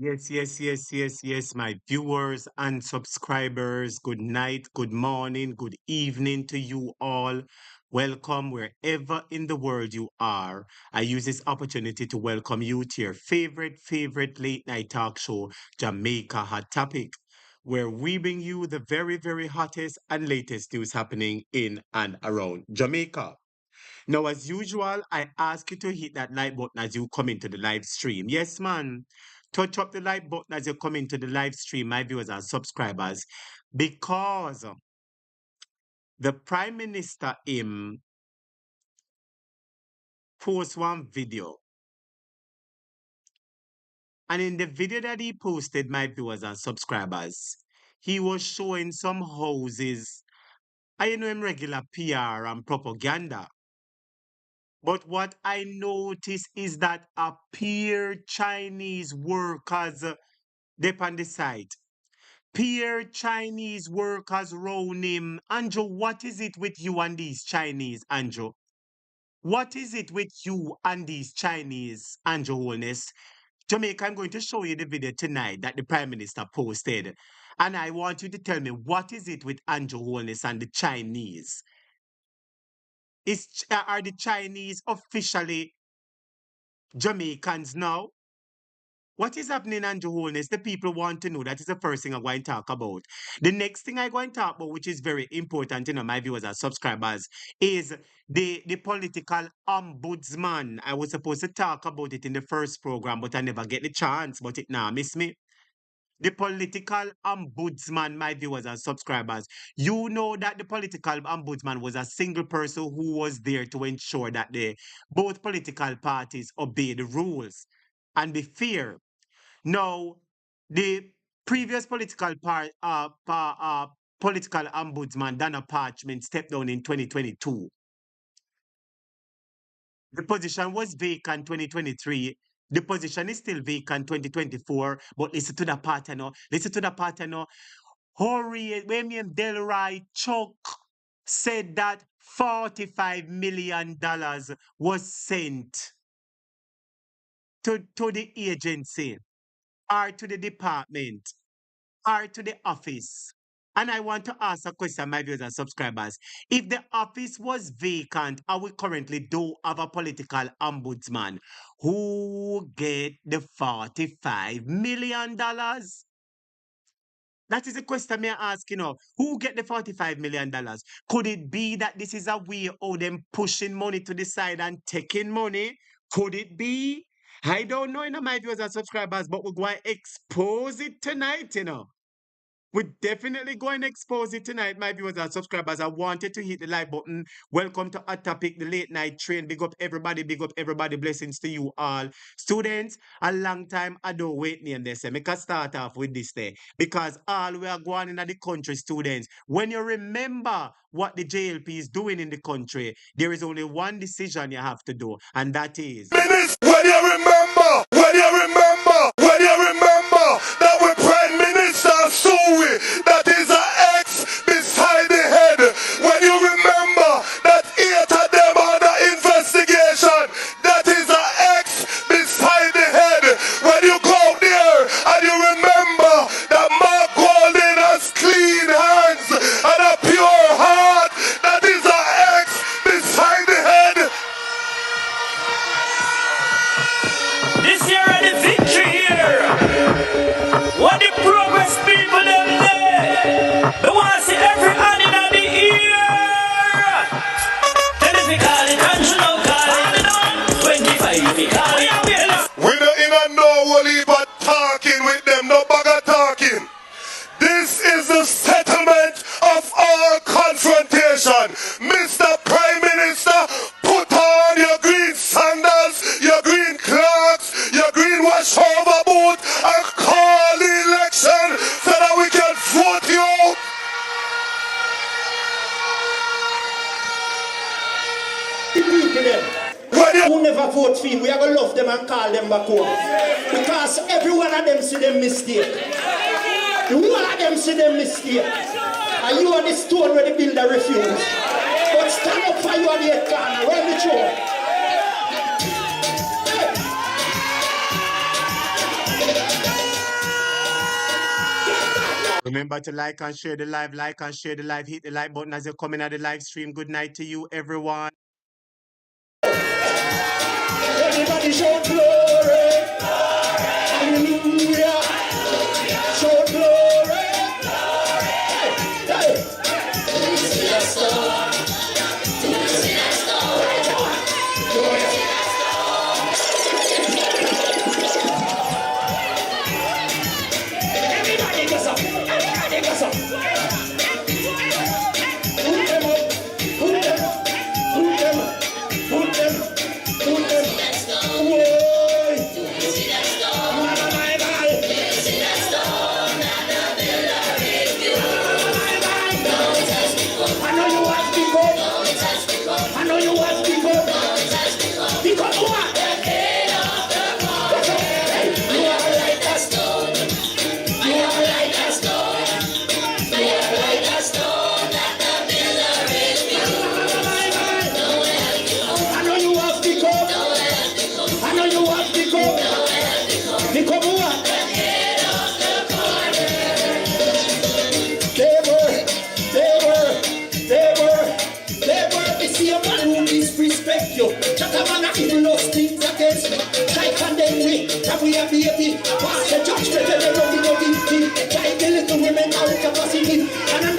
Yes, my viewers and subscribers. Good night, good morning, good evening to you all. Welcome wherever in the world you are. I use this opportunity to welcome you to your favorite late night talk show, Jamaica Hot Topic, where we bring you the very hottest and latest news happening in and around Jamaica. Now, as usual, I ask you to hit that like button as you come into the live stream. Yes, man. Touch up the like button as you come into the live stream, my viewers and subscribers, because the Prime Minister post one video. And in the video that he posted, my viewers and subscribers, he was showing some houses. I know him regular PR and propaganda. But what I notice is that appear Chinese workers they on the site. Peer Chinese workers round him. Andrew, what is it with you and these Chinese, Andrew? What is it with you and these Chinese, Andrew Holness? Jamaica, I'm going to show you the video tonight that the Prime Minister posted. And I want you to tell me what is it with Andrew Holness and the Chinese? Are the Chinese officially Jamaicans now? What is happening, Andrew Holness? The people want to know. That is the first thing I'm going to talk about. The next thing I'm going to talk about, which is very important, my viewers and subscribers, is the political ombudsman. I was supposed to talk about it in the first program, but I never get the chance. But it now miss me. The political ombudsman, my viewers and subscribers. You know that the political ombudsman was a single person who was there to ensure that both political parties obey the rules and be fair. Now, the previous political ombudsman, Dana Parchment, stepped down in 2022. The position was vacant 2023. The position is still vacant 2024. But listen to the pattern now. Listen to the pattern now. William Delroy Chuck said that $45 million was sent to the agency or to the department or to the office. And I want to ask a question, my viewers and subscribers. If the office was vacant and we currently do have a political ombudsman, who get the $45 million? That is the question me ask, Who get the $45 million? Could it be that this is a way of them pushing money to the side and taking money? Could it be? I don't know, my viewers and subscribers, but we're going to expose it tonight. We're definitely going to expose it tonight, my viewers and subscribers. I wanted to hit the like button. Welcome to Hot Topic, the late night train. Big up everybody, big up everybody. Blessings to you all. Students, a long time I don't wait name this. Make us start off with this day. Because all we are going in the country, students, when you remember what the JLP is doing in the country, there is only one decision you have to do, and that is... When you remember that we Prime Minister Sui, that is an X beside the head. When you remember that 8 of them under investigation, that is an X beside the head. When you go there and you remember that Mark Golden has clean hands and a pure heart, that is an X beside the head. This year and the victory here. What the progress people them there. They want to see every hand in the ear. Then if we call it, and you know call it. 25 we call it. We don't even know what he but talking with them, no bugger talking. This is the settlement of our confrontation. Mr. Prime Minister, put on your green sandals, your green clocks, your green wash over boot, and call the election so that we can vote you out. People them. Who never vote for him, we are going to love them and call them back home. Because every one of them see them mistake. The one of them see them mistake. And you are the stone where the builder refused. But stand up for you on the corner, run the show. Remember to like and share the live, hit the like button as you're coming at the live stream. Good night to you, everyone. Everybody shout glory. Hallelujah. Shout glory. Everybody goes up. Everybody goes up. Put them up. Put them up. Put them up. Put them up. Put them up. Whoa. I know you want to go. I know you want to go. Because what? You are like a stone. You are like a stone. You are like a stone that the builder rebuilt. I know you want to go. I know you want to go. Because what? They see a man who disrespect you. That a man that even lost things against me. Try condemn me, that we are baby. Pass the judgment and they don't know guilty. Try the little women out capacity. And I'm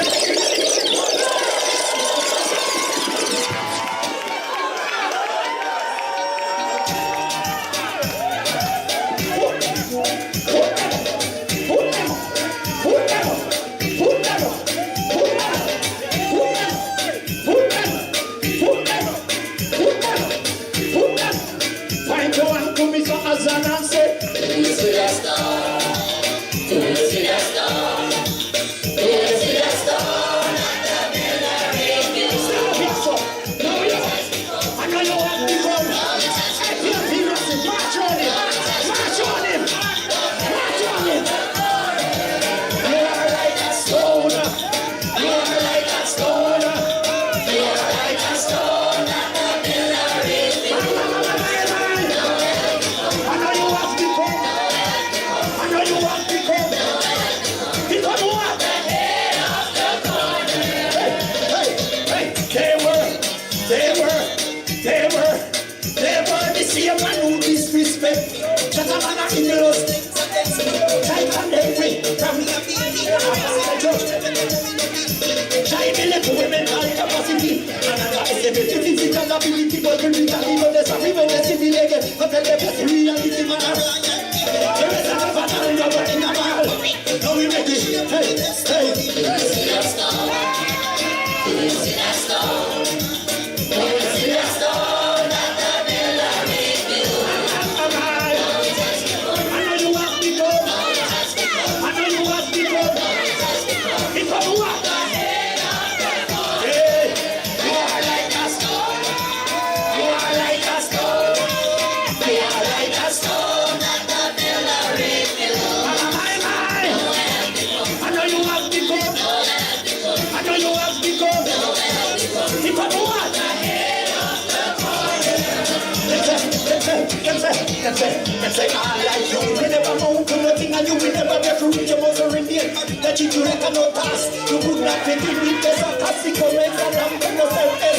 say, I like you. We never move to nothing and you will never get through with your mother Indian. That you do like a no pass. You could not fit in with this fantastic comments and I'm going to say this.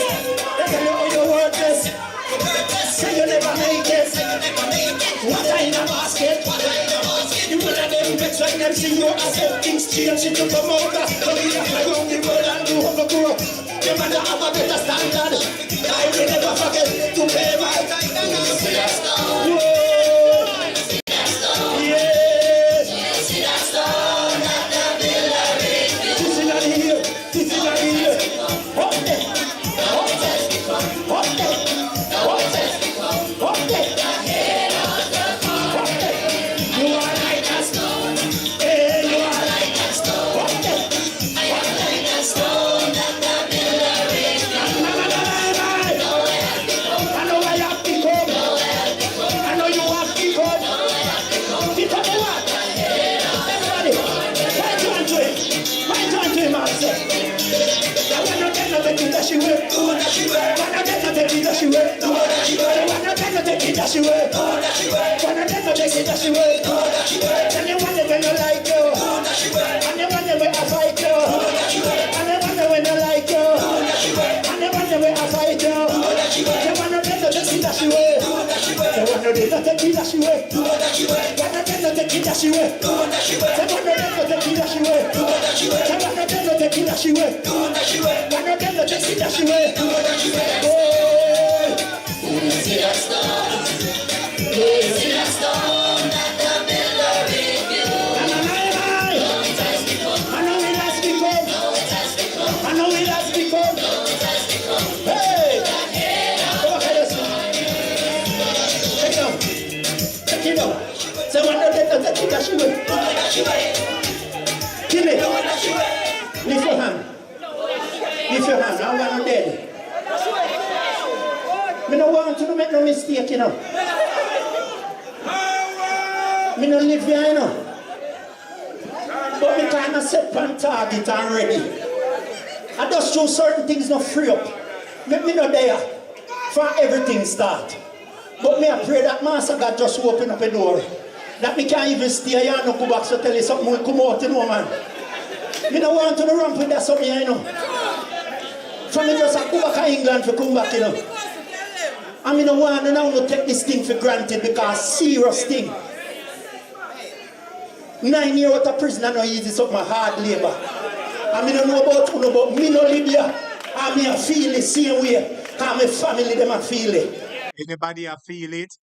They tell you how you're worthless. Say you never make it. What I in a basket? You will have them vex when them see you as things change into the motor. So we have to go the world and do overgrow. You better have a better standard. I will never forget to pay my time. She will. take it dash away. Someone no take it dash away. Someone no take it dash away. One of them no take it dash away. You see that stone? You see that stone that the builder rebuilt? I know it has become. I know it has become. Hey! Come on, check it out. Check it out. Someone no take it dash away. Kill it. Lift your hand. Lift your hand. I'm gonna dead. Me no want to make no mistake, you know. Me no live here, you know. But me kind of set on target and ready. I just do certain things not free up. Make me no there for everything start. But me I pray that Master God just open up a door. That me can't even stay here and no go back to tell you something will come out, you know, man. Me no want to ramp with that something, you know. From me just go back to England to come back, you know. I mean, no one and I want to take this thing for granted because serious thing. 9 years out of prison, I know easy something hard labor. I mean, I know about who, but me no live here. I mean, I feel the same way. Because my family, them I feel it. Anybody I feel it?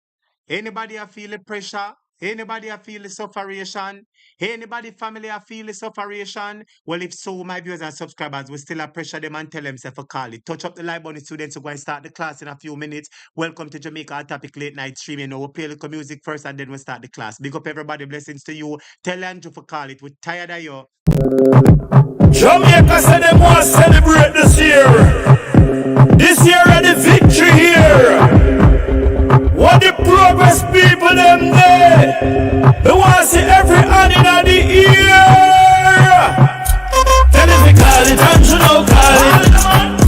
Anybody I feel the pressure? Anybody I feel the sufferation? Anybody family I feel the sufferation? Well, if so, my viewers and subscribers, we still pressure them and tell themselves to call it. Touch up the live button, students who go and start the class in a few minutes. Welcome to Jamaica Hot Topic Late Night Streaming. Now we'll play the music first and then we'll start the class. Big up everybody, blessings to you. Tell Andrew for call it. We're tired of you. Jamaica said they want to celebrate this year. This year and the victory here. What the progress people them there? They want to see every hand in the ear. Tell if you call it and you know call it.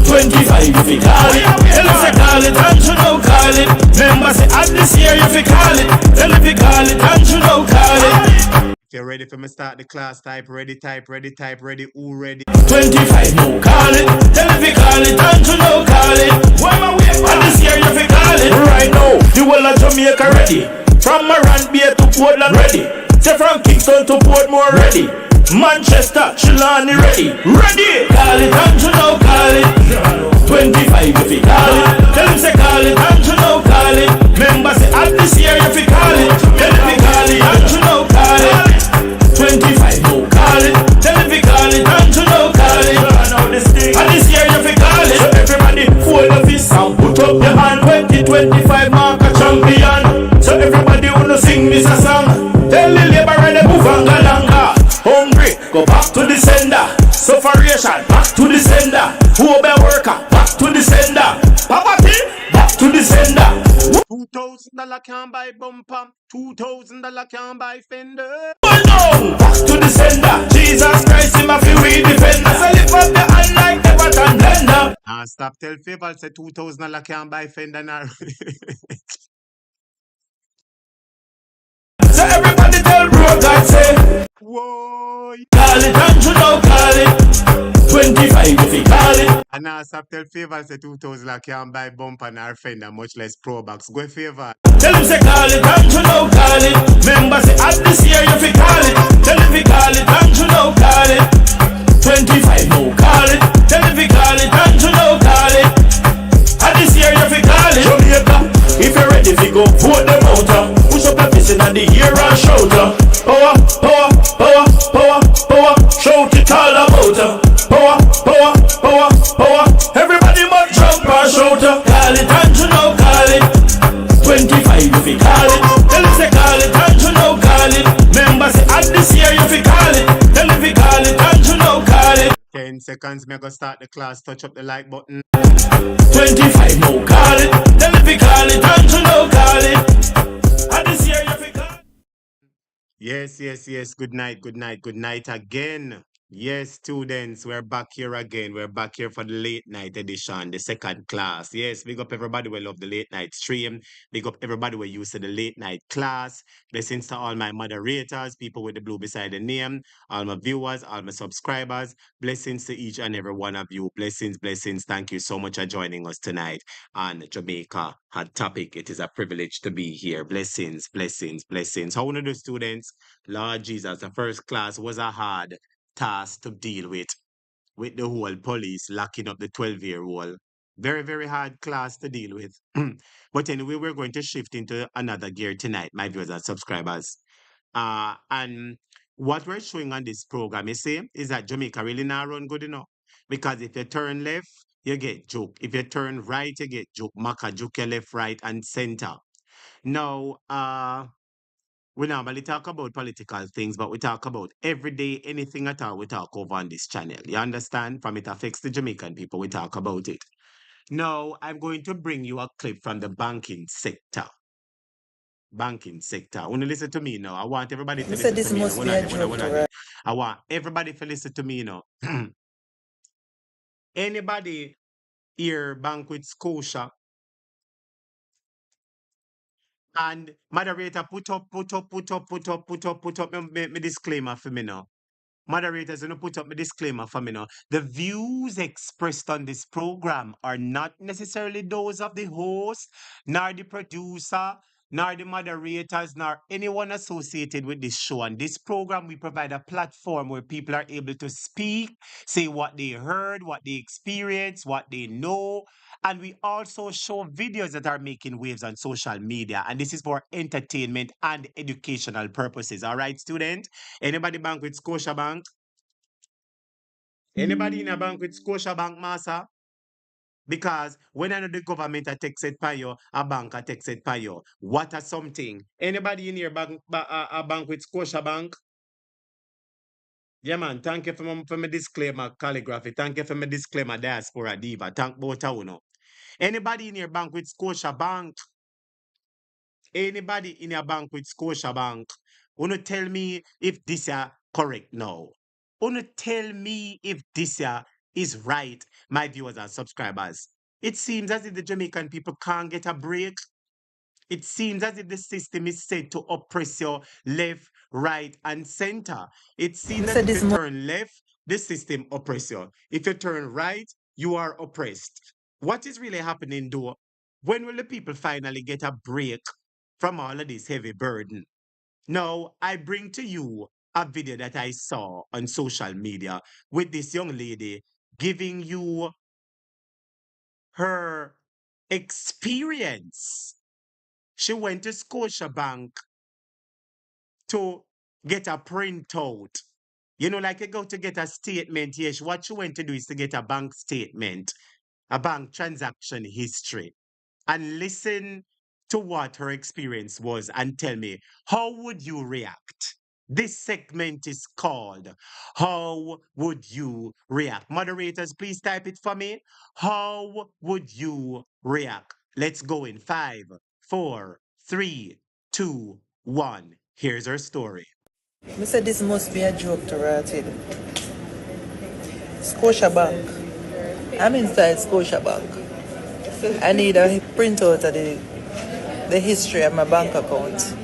25 if you call it. Tell if you call it and you know call it. Remember say at this year if you call it. Tell if you call it and you know call it. If you're ready for me start the class, type ready, who ready? 25 no call it. Tell if you call it and you know call it. When my way at this year if you call it. Right now, the whole of Jamaica ready. From Moran Bay to Portland ready. Say from Kingston to Portmore ready. Manchester, Trelawney ready. Ready. Call it and you know call it. 25 if you call it. Tell him say call it and you know call it. Remember say at this year if you call it. Tell him you call it and you know call it. 25 no call it. Tell him you call it and you know call it. At this year if you call it. So everybody hold up his sound. Put up your hand. 2025 mark a champion. So everybody wanna sing this a song. Tell the labor they move and galanga. Hungry, go back to the sender. Sufferation, back to the sender. Obe worker, back to the sender. Poverty, back to the sender. $2,000 can't buy bumper. $2,000 can't buy fender. No, back to the sender. Jesus Christ, him a fi we defender. So lift up the hand like the button blender. Stop tell people say $2,000 can't buy fender now. So everybody tell bro God say. Whoa. Call it and you know call it. 25 if you call it. And now stop tell favor say $2,000 can't buy bumper and fender, much less pro box. Go favor. Tell him say call it and you know call it. Remember say at this year if you call it. Tell him you call it and you know call it. 25 no call it. Tell him you call it and you know call it. At this year if you call it. Jamaica, if you're ready to go, vote them out. Push up your fist in the ear and shout. Power, power, power, power, power. Shout it all about. Power, power, power, power. Everybody must jump and shout. Call it and you know call it. 25 if you call it. Tell him say call it and you know call it. Remember say at this year if you call it. Tell him you call it and you know call it. 10 seconds, me go start the class. Touch up the like button. 25 no call it. Tell him you call it and you know call it. At this year if you call it. Yes. Good night again. Yes, students, we're back here again. We're back here for the late night edition, the second class. Yes, big up everybody who love the late night stream. Big up everybody who used to the late night class. Blessings to all my moderators, people with the blue beside the name, all my viewers, all my subscribers. Blessings to each and every one of you. Blessings, blessings. Thank you so much for joining us tonight on Jamaica Hot Topic. It is a privilege to be here. Blessings, blessings, blessings. How one of the students? Lord Jesus, the first class was a hard task to deal with the whole police locking up the 12-year-old. Very, very hard class to deal with. But anyway, we're going to shift into another gear tonight, my viewers and subscribers. And what we're showing on this program, you see, is that Jamaica really not run good enough. Because if you turn left, you get joke. If you turn right, you get joke. Maka joke your left, right, and center. Now, we normally talk about political things, but we talk about everyday anything at all we talk over on this channel. You understand? From it affects the Jamaican people, we talk about it. Now, I'm going to bring you a clip from the banking sector. Banking sector. Want to listen to me now? I want everybody to You said listen to this me now. must be a joke to her. I want everybody to listen to me now. Anybody here bank with Scotia? And moderator, put up me disclaimer for me now. Moderators, you know, put up a disclaimer for me now. The views expressed on this program are not necessarily those of the host, nor the producer, nor the moderators, nor anyone associated with this show. And this program, we provide a platform where people are able to speak, say what they heard, what they experienced, what they know. And we also show videos that are making waves on social media. And this is for entertainment and educational purposes. All right, students? Anybody bank with Scotiabank? Anybody in a bank with Scotiabank, Massa? Because when I know the government a text it by you, a bank a text it by you. What are something? Anybody in here a bank with Scotiabank? Yeah, man. Thank you for my disclaimer, calligraphy. Thank you for my disclaimer, diaspora diva. Thank both of you know. Anybody in your bank with Scotiabank? Anybody in a bank with Scotiabank? Wanna tell me if this is correct now? Wanna tell me if this is right, my viewers and subscribers? It seems as if the Jamaican people can't get a break. It seems as if the system is set to oppress your left, right, and center. It You seems as said if you this must turn left, the system oppress you. If you turn right, you are oppressed. What is really happening though? When will the people finally get a break from all of this heavy burden? Now, I bring to you a video that I saw on social media with this young lady giving you her experience. She went to Scotiabank to get a printout. You know, like you go to get a statement. Yes, what you went to do is to get a bank statement, a bank transaction history, and listen to what her experience was and tell me, how would you react? This segment is called How Would You React? Moderators, please type it for me. How would you react? Let's go in 5, 4, 3, 2, 1. Here's her story. You said this must be a joke to her, Ted. Scotiabank. I'm inside Scotiabank. I need a printout of the history of my bank account.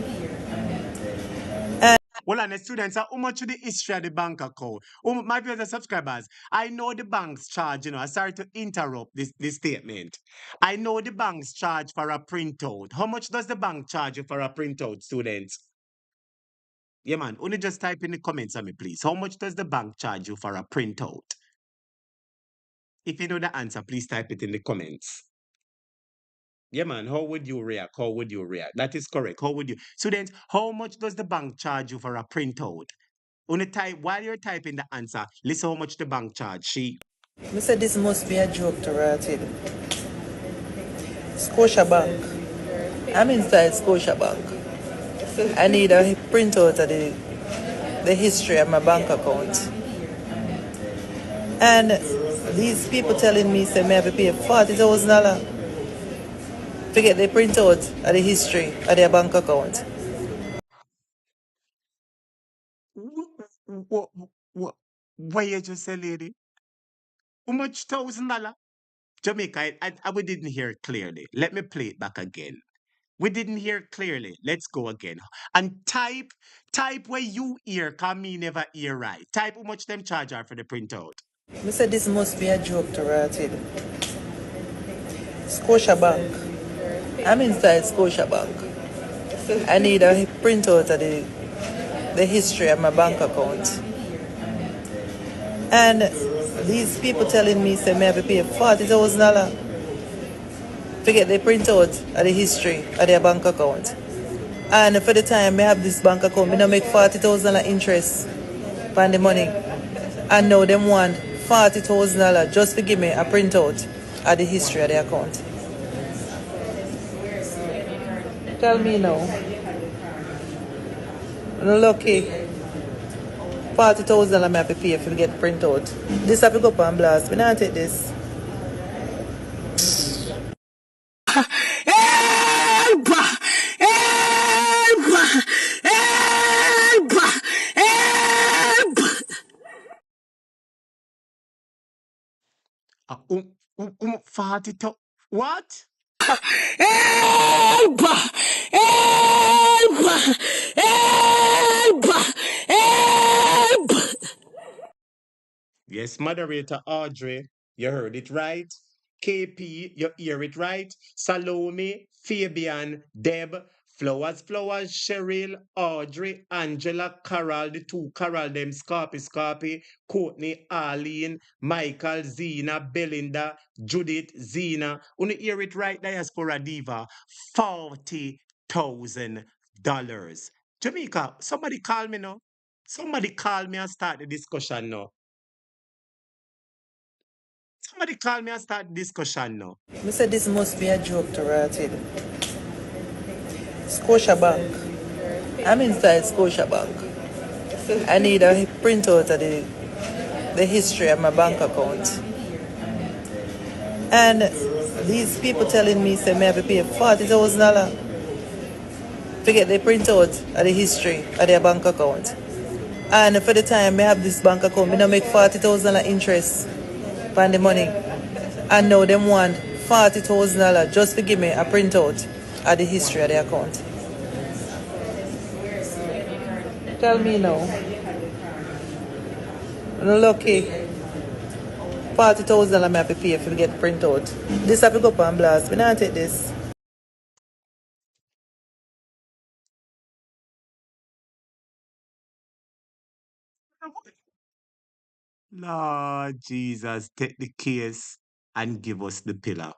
Well, and the students are how much of the history of the bank account. My viewers and subscribers, I know the banks charge, you know, I'm sorry to interrupt this statement. I know the banks charge for a printout. How much does the bank charge you for a printout, students? Yeah, man, only just type in the comments on me, please. How much does the bank charge you for a printout? If you know the answer, please type it in the comments. Yeah, man, how would you react? How would you react? That is correct. How would you? Students, how much does the bank charge you for a printout? On the type while you're typing the answer, listen how much the bank charge. You said this must be a joke to her, Ted. Scotiabank. I'm inside Scotiabank. I need a printout of the history of my bank account. And these people telling me, say, me have to pay $40,000 to get the printout of the history of their bank account. What, Why you just say, lady? How much $1,000? Jamaica, we didn't hear clearly. Let me play it back again. We didn't hear clearly. Let's go again. And type where you hear, cause me never hear right. Type how much them charge her for the printout. I said this must be a joke to Ratted. Scotia Bank. I'm inside Scotia Bank. I need a printout of the history of my bank account. And these people telling me say me have to pay $40,000 to get the printout of the history of their bank account. And for the time I have this bank account, I don't make $40,000 interest on the money. And now them want $40,000 just to give me a printout of the history of the account. Tell me now. I'm lucky. $40,000 I have to pay if you get printout. This have to go up and blast. We not take this. Help! Help! Help! Help! Uh, 40,000. What? Help! Help! Help! Help! Yes, moderator Audrey, you heard it right. KP, you hear it right. Salome, Fabian, Deb, Flowers, Cheryl, Audrey, Angela, Carol, the two Carol, them Scarpy, Courtney, Arlene, Michael, Zena, Belinda, Judith, Zena. When you hear it right, Diaspora Diva, $40,000. Jamaica, somebody call me now. Somebody call me and start the discussion now. Somebody call me and start discussion now. I said this must be a joke to Ratted. Scotia Bank. I'm inside Scotia Bank. I need a printout of the history of my bank account. And these people telling me say me have to pay $40,000 to get the printout of the history of their bank account. And for the time I have this bank account, I don't make $40,000 interest on the money. And now them want $40,000 just to give me a printout of the history of the account. Tell me now. I'm lucky. $40,000 I have to pay if you get printout. This have to go up and blast. We not take this. Lord Jesus, take the case and give us the pillar.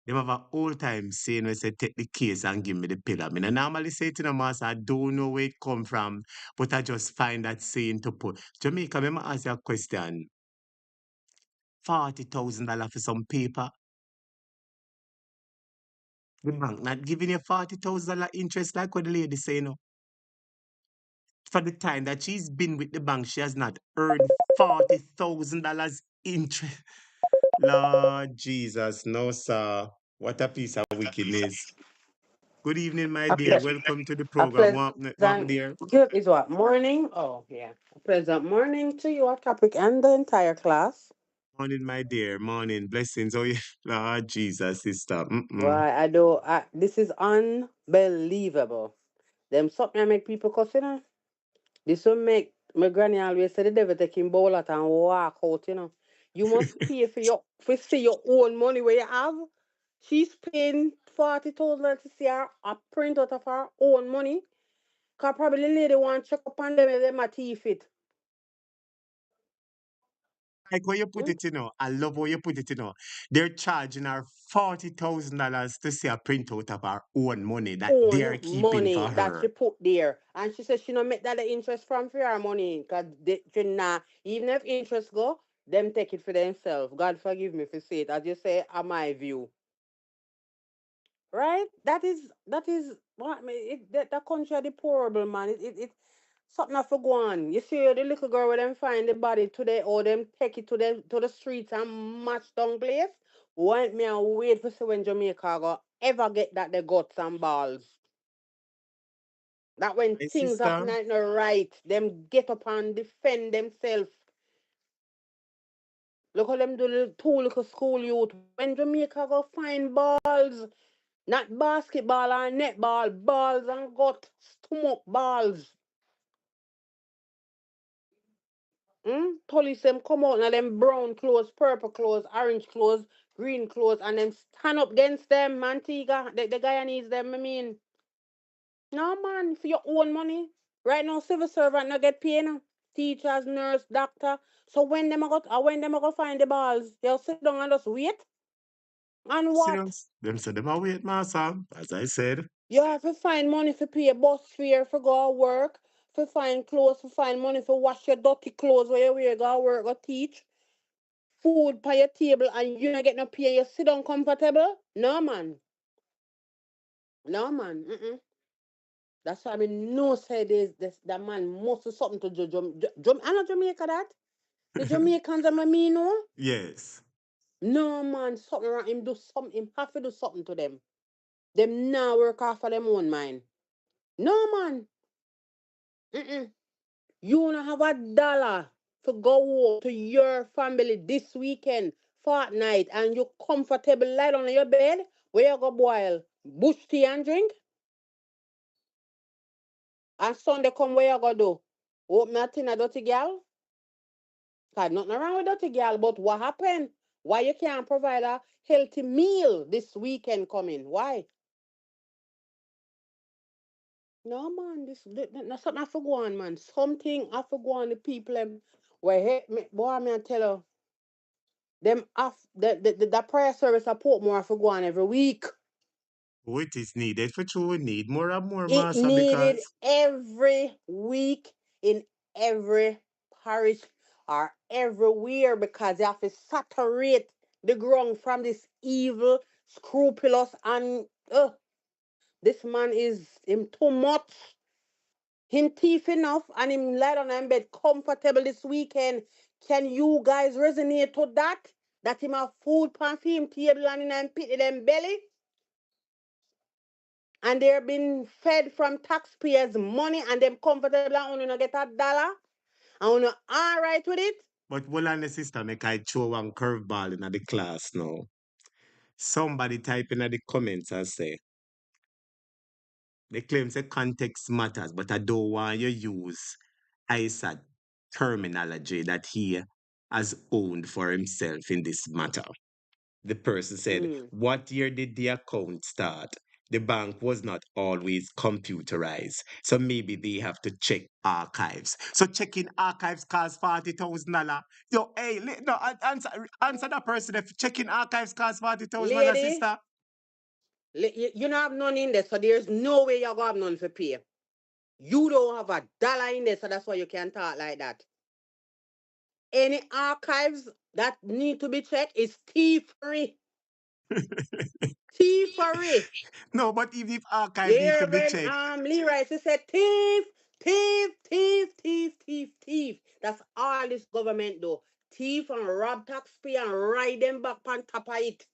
Them have a whole time saying we say take the case and give me the pillar. I mean, I normally say it to the master, I don't know where it come from, but I just find that saying to put. Jamaica, let me ask you a question. $40,000 for some paper. The bank not giving you $40,000 interest like what the lady say no. For the time that she's been with the bank, she has not earned $40,000 interest. Lord Jesus, no, sir. What a piece of wickedness. Good evening, my A, dear. ple- Welcome to the a program. What, pleasant dear? good is what? Morning? Oh, yeah. A pleasant morning to you, our topic, and the entire class. Morning, my dear. Morning. Blessings. Oh, yeah. Lord Jesus, sister. Mm-mm. Why, this is unbelievable. Them something I make people cuss, you know? This will make my granny always say the devil take him bowl out and walk out, you know? You must pay for see your own money where you have. She's paying 40,000 to see her a print out of her own money. Cause probably the lady want to check up on them if them a teeth it. Like how you put Hmm? it, I love how you put it, They're charging her $40,000 to see a printout of her own money that they're Own keeping for money that she her. put there. And she said she don't make that the interest from for her money. Cause she nah, even if interest go, them take it for themselves. God forgive me for say it. As you say, are my view. Right? That is what I mean, that country are deplorable, man. It something have to go on. You see the little girl where them find the body today or them take it to the streets and match down place. Want me and wait for see when Jamaica go ever get that the guts and balls. That when My things happen sister. ain't no right, them get up and defend themselves. Look how them do the two little school youth. When Jamaica go find balls, not basketball or netball, balls and got stomach balls. Police them come out now them brown clothes, purple clothes, orange clothes, green clothes, and then stand up against them, Mantiga. The guy needs them, I mean. No man, for your own money. Right now, civil servant not get paid now. Teachers, nurse, doctor. So when them a go find the balls, they'll sit down and just wait. And what? Serious. Them said them a wait, master. As I said. You have to find money for pay bus fare for go to work, for find clothes, for find money for wash your dirty clothes where you wear go to work or teach. Food by your table and you not get no pay, you sit down comfortable? No man. No man. Mm-mm. That's why I mean no say this that man must do something to I know Jamaica that. The Jamaicans I mean no. Yes. No man, something wrong. Him do something, him have to do something to them. Them now work off of them own mind. No man. Mm-mm. You wanna have $1 to go home to your family this weekend, fortnight, and you comfortable lie down on your bed, where you go boil bush tea and drink, and Sunday come where you go do? Open a tin a dirty girl? Cause nothing wrong with dirty girl, but what happened? Why you can't provide a healthy meal this weekend coming? Why? No man, that's something I forgo on, man. Something I forgo on the people them where hate me, boy, me I tell you. Them off the prayer service I put more for go on every week. What is needed for true? We need more and more, It master, needed because every week in every parish or everywhere because they have to saturate the ground from this evil, scrupulous, and this man is him too much. Him thief enough and him lie down in bed comfortable this weekend. Can you guys resonate to that? That him have food pan for him table and in him pit in them belly? And they're being fed from taxpayers' money and them comfortable and only not get $1 and only alright with it. but well on the sister make I throw one curveball in the class now. Somebody type in the comments and say they claim say context matters, but I don't want you use ISA terminology that he has owned for himself in this matter. The person said, Mm. what year did the account start? The bank was not always computerized. So maybe they have to check archives. So checking archives costs $40,000. Yo, hey, no, answer that person if checking archives costs $40,000, Lady, sister. you don't have none in there, so there's no way you're going to have none for pay. You don't have $1 in there, so that's why you can talk like that. Any archives that need to be checked is thievery. Thievery. No, but even if archive need to Here, be when checked, Lee Rice said thief, thief, thief, thief, thief, thief. That's all this government do. Thief and rob taxpayer and ride them back on top of it.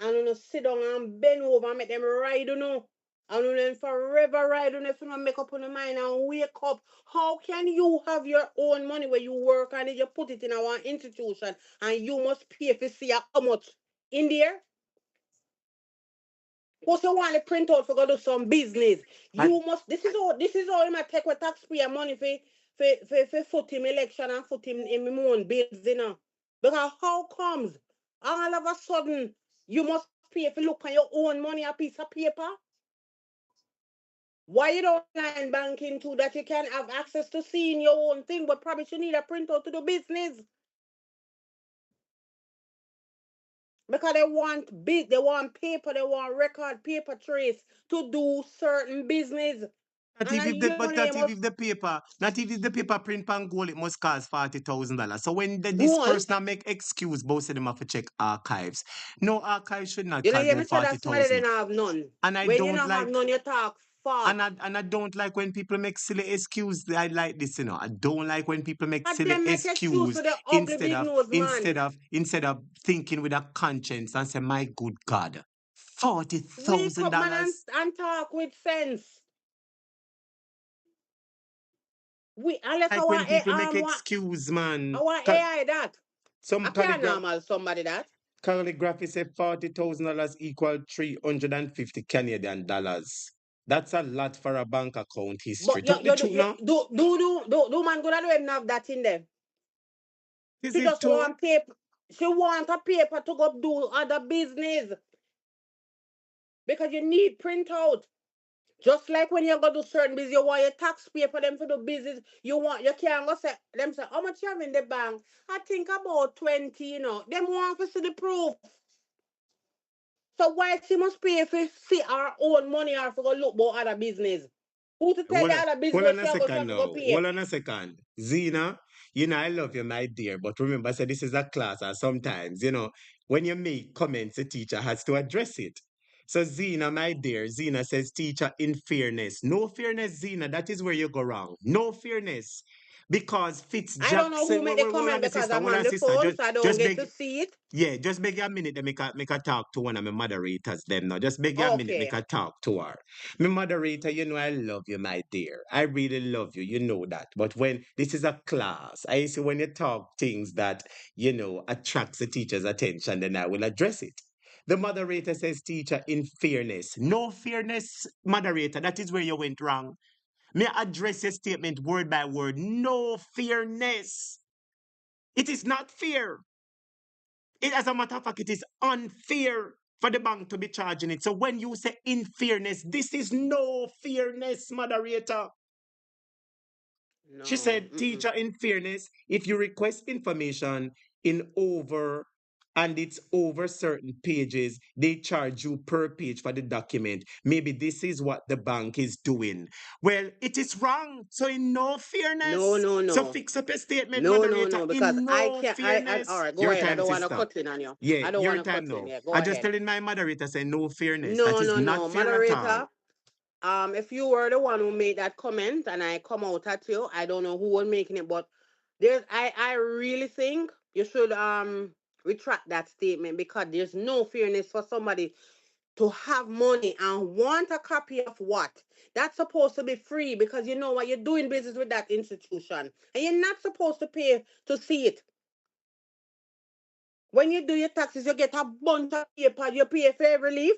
And you know, sit down and bend over and make them ride, you know. And you know, forever ride, you know, if you don't make up on the mind and wake up. How can you have your own money where you work and you put it in our institution and you must pay for see how much in there? What's you want to print out for go do some business? and You must. This is all you might take with taxpayer money for foot him election and foot him in my own bills, you know. Because how comes all of a sudden you must pay if you look on your own money a piece of paper? Why you don't online banking too that you can have access to seeing your own thing, but probably you need a printout to do business? Because they want paper, they want record paper trace to do certain business. not And if, then if the, your but not name if must the paper, not if the paper print pan goal, it must cost $40,000. So when this go on. person make excuse, both of them have to check archives. No archive should not You know, cost hear them me say that somebody 40,000. didn't have none. And I When you don't don't have like none, you talk fast. and I don't like when people make silly excuse. I like this, you know. I don't like when people make And silly them make excuse excuse for the ugly instead big of nose instead man. of instead of thinking with a conscience and say, my good God, forty Wake thousand up, man, and, dollars. and talk with sense. We unless Like when people make excuse, man. our AI that. I Some can't normal somebody that. calligraphy say $40,000 equal 350 Canadian dollars. That's a lot for a bank account history. But Talk the truth you now. do man gonna do have that in there. Is She it just too? want paper. She want a paper to go do other business because you need printout. Just like when you go do certain business, you want your tax paper them for the business. You can't go say them say how much you have in the bank. I think about 20. Them want to see the proof. So why she must pay if she see our own money or for go look about other business? Who to tell the other business Hold what on a she second have to go now. pay? Hold on a second. Zena, I love you, my dear. But remember, I said this is a class, and sometimes, when you make comments, the teacher has to address it. So, Zena, my dear, Zena says, teacher, in fairness. No fairness, Zena. That is where you go wrong. No fairness. Because Fitz I don't know who Jackson, made the hold comment on, the because sister, I'm hold on on, the sister. phone, so I don't Just get to beg, see it. yeah, just beg a minute, then make a talk to one of my moderators, them now. Just beg a minute, make Okay. a talk to her. My moderator, I love you, my dear. I really love you. You know that. But when this is a class, I see when you talk things that, attracts the teacher's attention, then I will address it. The moderator says, teacher, in fairness. No fairness, moderator. That is where you went wrong. May I address your statement word by word. No fairness. It is not fair. As a matter of fact, it is unfair for the bank to be charging it. So when you say in fairness, this is no fairness, moderator. She No. said, Mm-mm. teacher, in fairness, if you request information in over and it's over certain pages, they charge you per page for the document. Maybe this is what the bank is doing. Well, it is wrong. So in no No, fairness. no, So no. fix up a statement, No, no, moderator. no. Because In I no can't all fairness. right, go Your ahead. I time, don't want to sister. cut in on you. Yeah, I don't your want to time cut in. now. Yeah, go I just ahead. telling my moderator say no fairness. That No, is no, not no. fair at all. Moderator, if you were the one who made that comment and I come out at you, I don't know who was making it, but I really think you should retract that statement because there's no fairness for somebody to have money and want a copy of what? That's supposed to be free because you know what you're doing business with that institution and you're not supposed to pay to see it. When you do your taxes, you get a bunch of paper, you pay for every leaf.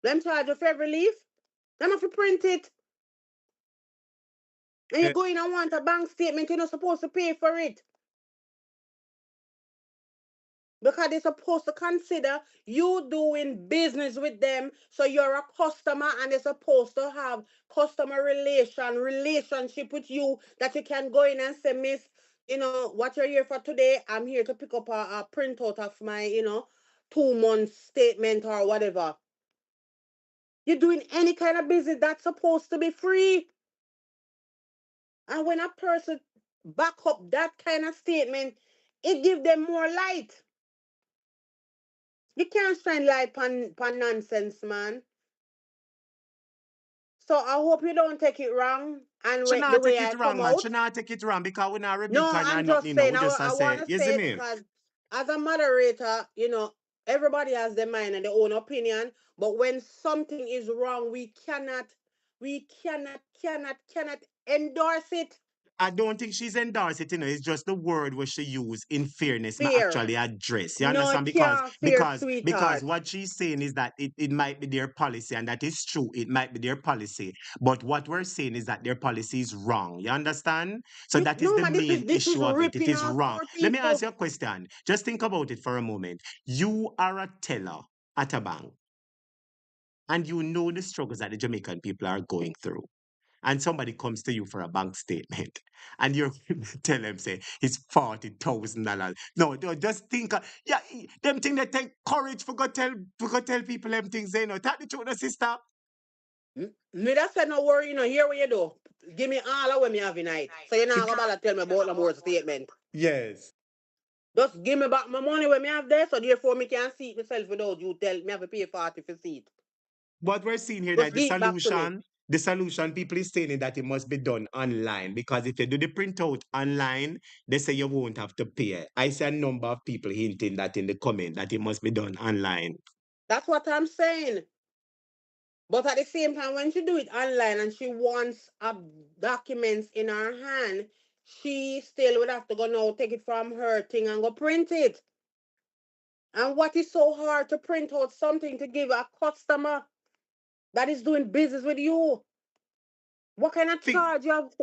Them charge you for every leaf. Them have to print it. And you Eh, go in and want a bank statement, you're not supposed to pay for it. Because they're supposed to consider you doing business with them. So you're a customer and they're supposed to have customer relationship with you that you can go in and say, Miss, what you're here for today, I'm here to pick up a printout of my, 2 month statement or whatever. You're doing any kind of business that's supposed to be free. And when a person back up that kind of statement, it gives them more light. You can't shine light pan nonsense, man. So I hope you don't take it wrong and She the not take way it I wrong, come man. She out. not take it wrong because we not No, rebuke her nor I'm nothing, just no. saying, We just I want say, to you see say it me? because as a moderator, everybody has their mind and their own opinion. But when something is wrong, we cannot endorse it. I don't think she's endorsed it, It's just the word what she used in fairness, not Fear. actually address. You No, understand? it Because can't fear, because because sweetheart. what she's saying is that it might be their policy, and that is true. It might be their policy. But what we're saying is that their policy is wrong. You understand? So This that is no the man, main this is issue of it. It ripping is off wrong. poor Let me ask people. you a question. Just think about it for a moment. You are a teller at a bank, and you know the struggles that the Jamaican people are going through, and somebody comes to you for a bank statement and you tell them say it's $40,000. No, just think, yeah, them thing they take courage for go tell people them things, tell the truth, no, sister. Me that said no worry, hear what you do. Give me all of what me have in night. So you're not gonna tell me about no more statement. Yes. Just give me back my money when me have there, so therefore me can see it myself without you tell me have to pay 40 for see it. What we're seeing here Just that give it back to me. the solution, people is saying that it must be done online because if you do the printout online, they say you won't have to pay. I see a number of people hinting that in the comment that it must be done online. That's what I'm saying. But at the same time, when she do it online and she wants documents in her hand, she still would have to go now take it from her thing and go print it. And what is so hard to print out something to give a customer that is doing business with you? What kind of Fig- charge you have?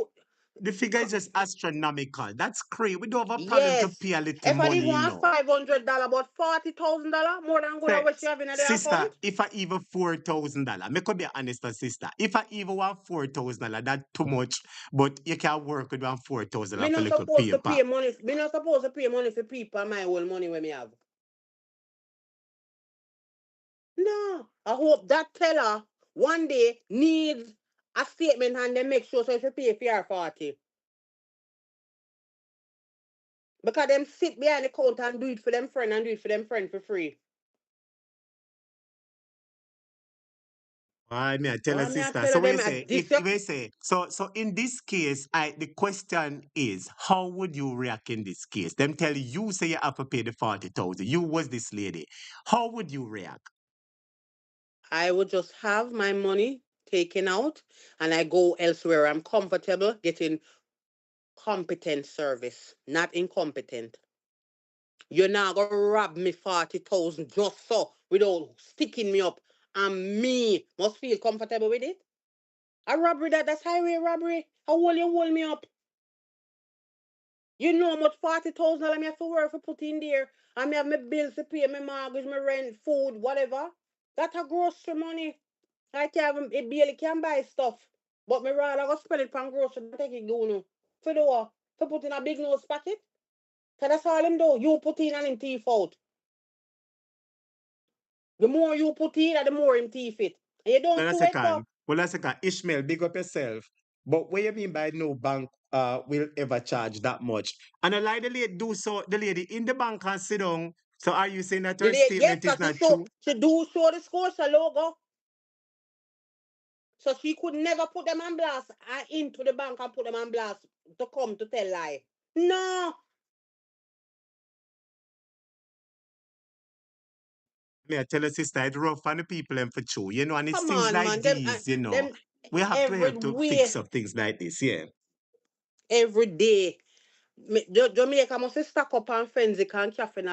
the figure is just astronomical. That's crazy. We don't have a problem to Yes. pay a little If I didn't money, want $500, about $40,000 more than good at what she have in their Sister, account. if I even $4,000, me could be honest, sister. If I even want $4,000, that's too much. But you can work with one Me $4,000 for not little supposed to paper. pay money. Me not supposed to pay money for people my whole money when me have. No. I hope that teller one day needs a statement and then make sure so she pay for her 40. Because them sit behind the counter and do it for them friend and do it for them friend for free. I mean, I tell her Well, me I sister. tell So her what you them say? this If we say so in this case, the question is, how would you react in this case? Them tell you say you have to pay the 40,000. You was this lady. How would you react? I would just have my money taken out and I go elsewhere. I'm comfortable getting competent service, not incompetent. You're not gonna rob me 40,000 just so without sticking me up. And me must feel comfortable with it. A robbery that's highway robbery. How will you hold me up? You know how much $40,000 I have to work for put in there. I may have my bills to pay, my mortgage, my rent, food, whatever. That's a grocery money. I can't it barely can buy stuff. But me rather go spend it on grocery than take it go no. For the what? For put in a big nose packet? Cause that's all him do. You put in and him teeth out. The more you put in, the more him teeth it. And you don't sweat so. Well, a second. Ishmael, big up yourself. But what you mean by no bank will ever charge that much? And I like the lady do so the lady in the bank can sit down. So are you saying that her Yes, statement is cause not true? she do show the Scotia logo. So she could never put them on blast into the bank and put them on blast to come to tell lie. No. Me, I tell her sister, it's rough on the people and for true, and it's Come things on, like man. Them these, them we have to every help to fix way, up things like this, yeah. every day. Jamaica must stack up on Fenzik and caffeine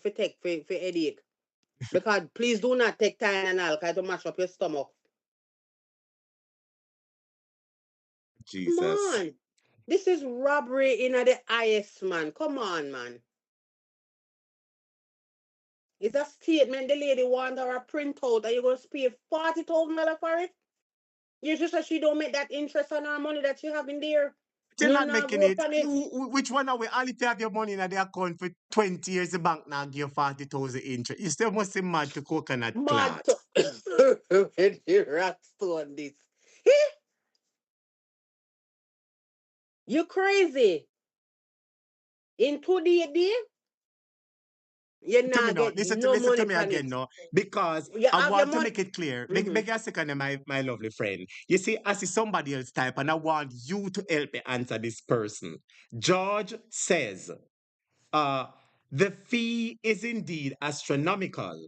for take for headache. Because please do not take Tylenol because to mash up your stomach. Come Jesus. on. This is robbery in the highest, man. Come on, man. It's a statement the lady want her a printout and you're going to pay $40,000 for it? You just said she don't make that interest on her money that she have in there. You're No, not no, making go it. up on it. Which one are we? Only if you have your money in the account for 20 years, the bank now give you 40,000 interest. You still must be mad to coconut Mad cloth. to when the rats on this. You crazy. In 2 day, you To me not now, get no listen to money me from again it. now, because You I have your want to money. make it clear. Mm-hmm. Make a second, my lovely friend. You see, I see somebody else type, and I want you to help me answer this person. George says, uh, the fee is indeed astronomical,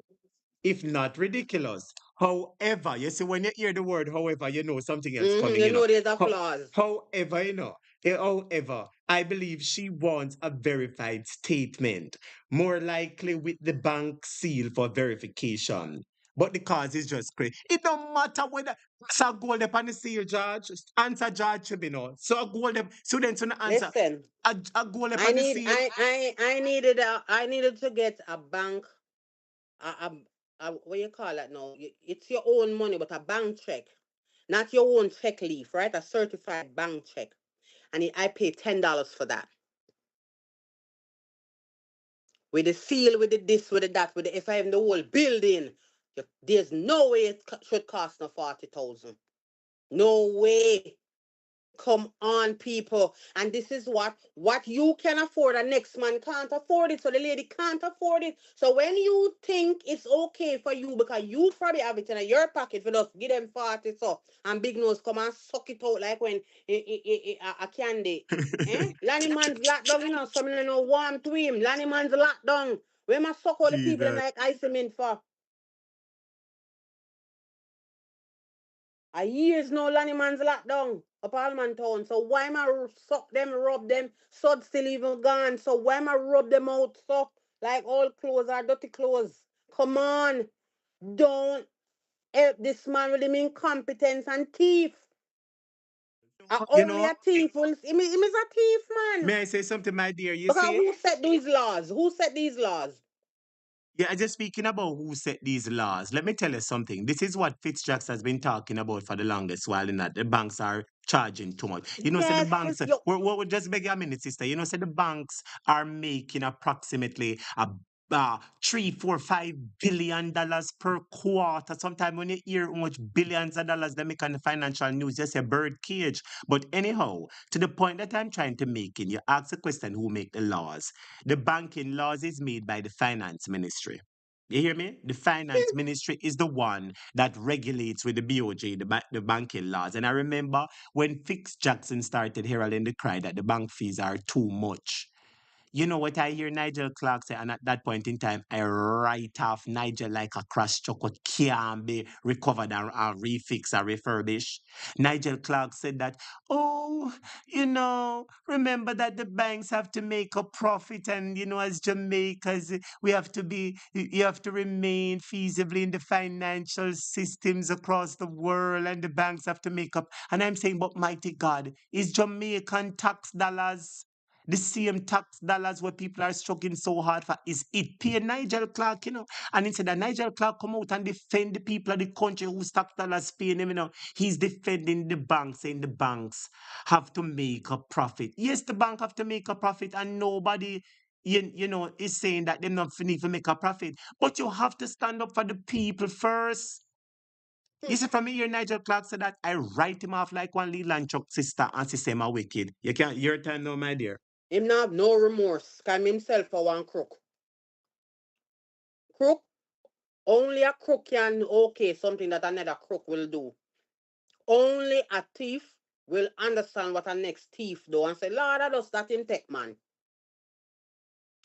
if not ridiculous. However, you see, when you hear the word however, you know something else Mm-hmm. coming, You know there's a Ho- flaws. however, however, I believe she wants a verified statement, more likely with the bank seal for verification. But the cause is just crazy. It don't matter whether so gold up on the seal, George. Answer George Tribunal. So a gold up, students on the answer. Listen, A gold up on the seal. I needed to get a bank what you call that now? It's your own money, but a bank check, not your own check leaf, right? A certified bank check, and I pay $10 for that with the seal, with the this, with the that, with the if I have the whole building. There's no way it should cost no 40,000. No way. Come on, people. And this is what you can afford, and next man can't afford it. So the lady can't afford it. So when you think it's okay for you, because you probably have it in your pocket for just give them 40 so and big nose come and suck it out like when a candy. Eh? Lanny man's locked down, something you know warm to him. Lanny man's locked down. Where my suck all the people them Jesus. like ice him in for? A years no Lanny man's locked down up Alman Town. So why am I suck them, rub them, sod still even gone. So why am I rub them out so like all clothes are dirty clothes? Come on. Don't help this man with him incompetence and thief. You Only know, a thief will him is a thief, man. may I say something, my dear? You Because see? who set these laws? Who set these laws? Yeah, I just speaking about who set these laws. Let me tell you something. This is what Fitzjack has been talking about for the longest while in that the banks are charging too much. You know, so the Yes, banks, yo, we're just beg a minute, sister. You know, so the banks are making approximately a 3, 4, 5 billion dollars per quarter. Sometimes when you hear how much billions of dollars they make on the financial news, just a bird cage. But anyhow, to the point that I'm trying to make, and you ask the question who make the laws. The banking laws is made by the finance ministry. You hear me? The finance ministry is the one that regulates with the BOJ, the banking laws. And I remember when Fix Jackson started heralding the cry that the bank fees are too much. You know what I hear Nigel Clark say, and at that point in time, I write off Nigel like a crash truck what can't be recovered or refixed or refurbished. Nigel Clark said that, oh, remember that the banks have to make a profit, and as Jamaicans, we have to you have to remain feasibly in the financial systems across the world, and the banks have to make up. And I'm saying, but mighty God, is Jamaican tax dollars the same tax dollars where people are struggling so hard for? Is it pay Nigel Clark, And instead of Nigel Clark come out and defend the people of the country whose tax dollars paying him, he's defending the banks, saying the banks have to make a profit. Yes, the bank have to make a profit, and nobody is saying that they're not need to make a profit. But you have to stand up for the people first. You see, from me here, Nigel Clark said that I write him off like one Leland Chuck sister and she say I'm wicked. You can't, your turn now, my dear. him not have no remorse. Cause himself for one crook. Crook, only a crook can okay something that another crook will do. Only a thief will understand what a next thief do and say, Lord, I just that him take man.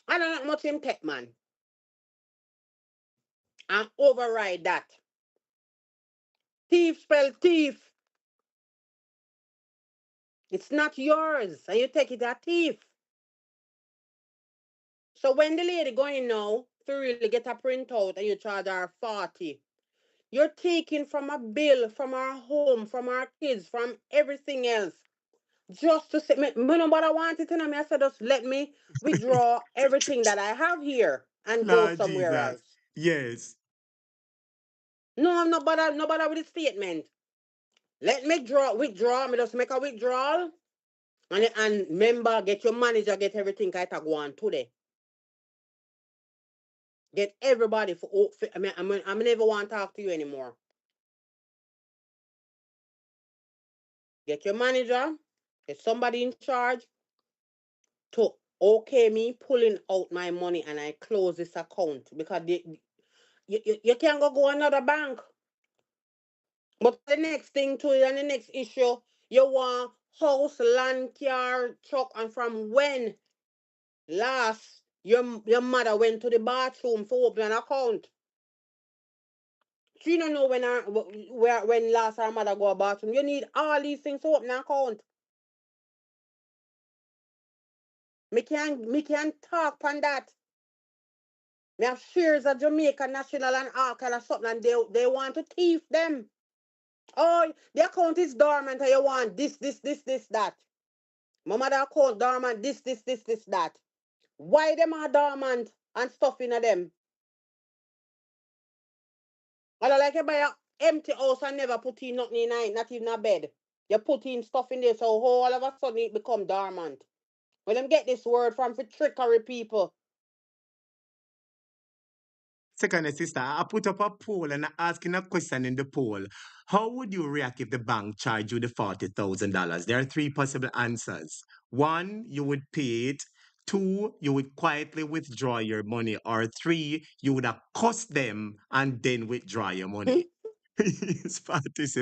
I don't know much him take man. And override that. Thief spell thief. It's not yours. And you take it a thief. So when the lady going now to really get a printout and you charge her 40, you're taking from a bill, from our home, from our kids, from everything else. Just to say, me know what I wanted to know. I said, just let me withdraw everything that I have here and go Lord somewhere Jesus. else. Yes. No, I'm not bother with the statement. Let me withdraw. Me just make a withdrawal. And remember, get your manager, get everything I go on today. Get everybody I never want to talk to you anymore. Get your manager, get somebody in charge to okay me pulling out my money and I close this account because you can't go another bank. But the next thing to it and the next issue, you want house, land, car, truck, and from when last your mother went to the bathroom for open an account. She don't know when last her mother go to bathroom. You need all these things to open an account. Me can talk on that. Me have shares of Jamaica National and all kind of something and they want to thief them. Oh, the account is dormant and you want this, that. My mother account dormant, this, that. Why them are dormant and stuff in them? Or like you buy a empty house and never put in nothing in it, not even a bed. You put in stuff in there, so all of a sudden it become dormant. When them get this word from for trickery people. Second, sister, I put up a poll and I asking a question in the poll. How would you react if the bank charged you the $40,000? There are three possible answers. One, you would pay it. Two, you would quietly withdraw your money. Or three, you would accost them and then withdraw your money. Yes,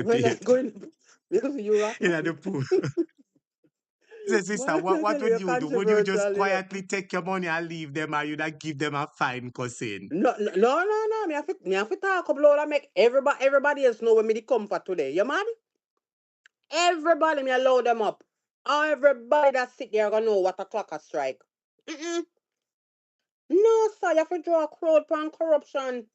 When I participate go in because you rat in on the it. pool. Say, sister, Man, I what tell would you, you do? Would you just controversial, you know. quietly take your money and leave them, or you not give them a fine cousin? No, no, no, no, no. Me have to talk up loud and make everybody else know when me the comfort today. You mad? Everybody me allow them up. Everybody that sit there gonna know what a clock a strike. Mm-mm. No, sir, you have to draw a crowd from corruption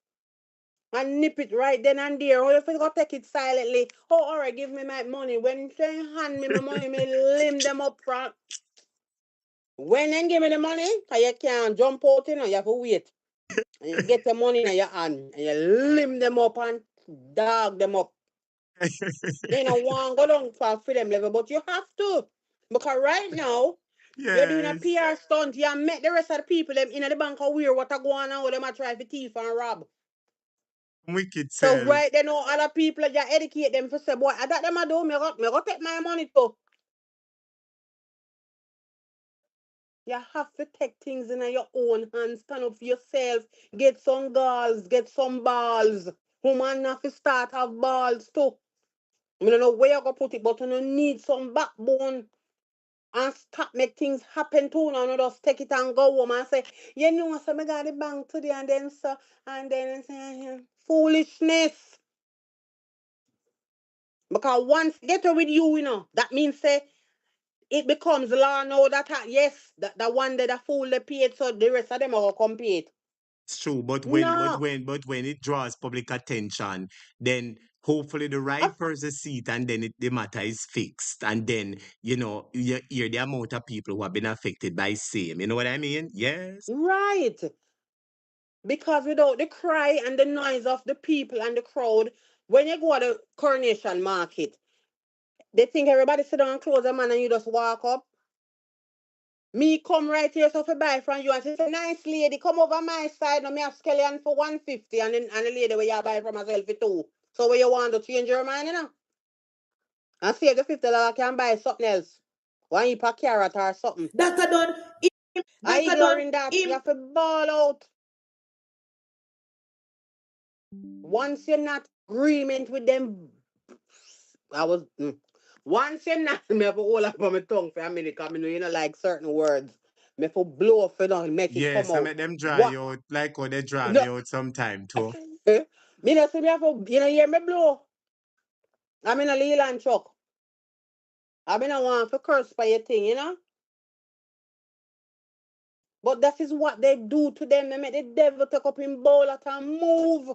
and nip it right then and there. Or if you go take it silently. Oh, all right, give me my money. When they hand me my money, me limb them up front. When they give me the money, 'cause you can't jump out, you know, you have to wait. And you get the money in your hand and you limb them up and dog them up. They don't want go down for them level, but you have to. Because right now, you're doing a Yes. PR stunt. You make the rest of the people them in the bank aware what are going on with them are trying to thief and rob. Wicked So self. right they know other people you educate them for say, boy, I got them I do, me go take my money too. You have to take things in your own hands, stand up for yourself, get some girls, get some balls. Woman have to start have balls too. I don't know where you go put it, but you need some backbone and stop make things happen too. Now, not just take it and go home and say, you know, so I got the bank today and then so and then say foolishness. Because once get her with you, you know, that means say it becomes law now that yes, that one that the fool they paid, so the rest of them are gonna compete. It's true, but No, when it draws public attention, then hopefully the right of person see it, and then the matter is fixed, and then you hear the amount of people who have been affected by same. You know what I mean? Yes. right. Because without the cry and the noise of the people and the crowd, when you go to the coronation market, they think everybody sit down and close the man and you just walk up. Me come right here so for buy from you and she say, nice lady, come over my side. Now me have scallion for 150 and then and the lady where you buy from herself for two. So where you want to change your mind, you know? And save the $50 can buy something else. One heap of carrot or something. I ignoring that. You have to ball out. Once you're not agreement with them, I was once you're not me have to hold up on my tongue for a minute because me know you know like certain words. Me have to blow off it and make it come Yes, I out. make them dry What out like how they dry no me out sometime too. me not see me have to you know hear me blow. I'm in a Leland truck. I mean I want to curse for your thing, you know? But that is what they do to them. They make the devil take up in bowl and move.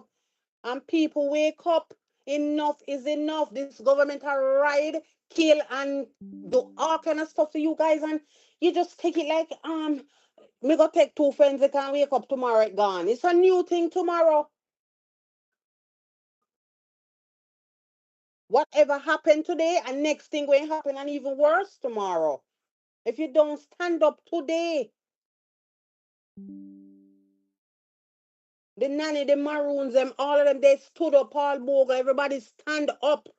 And people wake up. Enough is enough. This government are ride, kill, and do all kind of stuff to you guys, and you just take it like me go take two friends that can wake up tomorrow it gone. It's a new thing tomorrow. Whatever happened today, and next thing will happen, and even worse tomorrow. If you don't stand up today, the nanny, the maroons, them, all of them, they stood up all boga. Everybody stand up.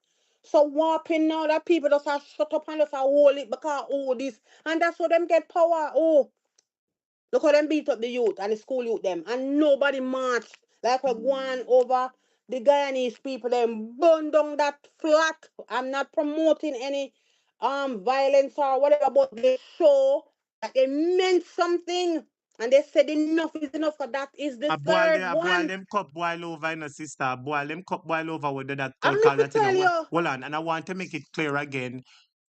So warping now that people just are shut up and just are hold it because oh this. And that's how them get power. Oh, look how them beat up the youth and the school youth them. And nobody march. Like we're going over the Guyanese people, them burn down that flat. I'm not promoting any violence or whatever, but they show that they meant something. And they said enough is enough, for that is the third I boil one. them cup boil over, you know, sister. I boil them cup boil over with that I'm call if to that, you know. tell you. Hold on, and I want to make it clear again.